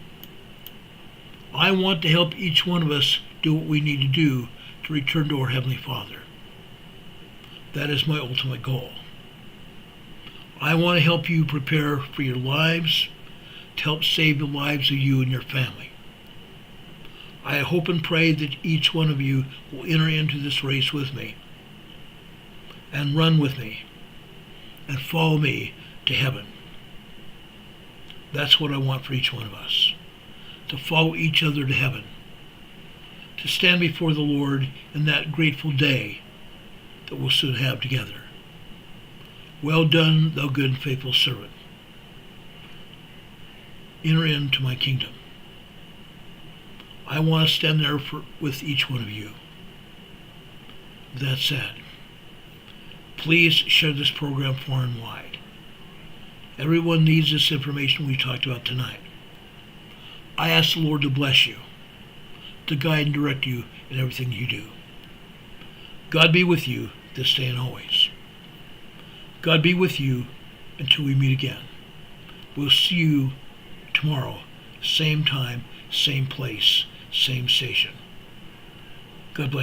I want to help each one of us do what we need to do to return to our Heavenly Father. That is my ultimate goal. I want to help you prepare for your lives, to help save the lives of you and your family. I hope and pray that each one of you will enter into this race with me and run with me and follow me to heaven. That's what I want for each one of us, to follow each other to heaven, to stand before the Lord in that grateful day that we'll soon have together. Well done, thou good and faithful servant. Enter into my kingdom. I want to stand there with each one of you. That said, please share this program far and wide. Everyone needs this information we talked about tonight. I ask the Lord to bless you, to guide and direct you in everything you do. God be with you this day and always. God be with you until we meet again. We'll see you tomorrow, same time, same place, same station. God bless you.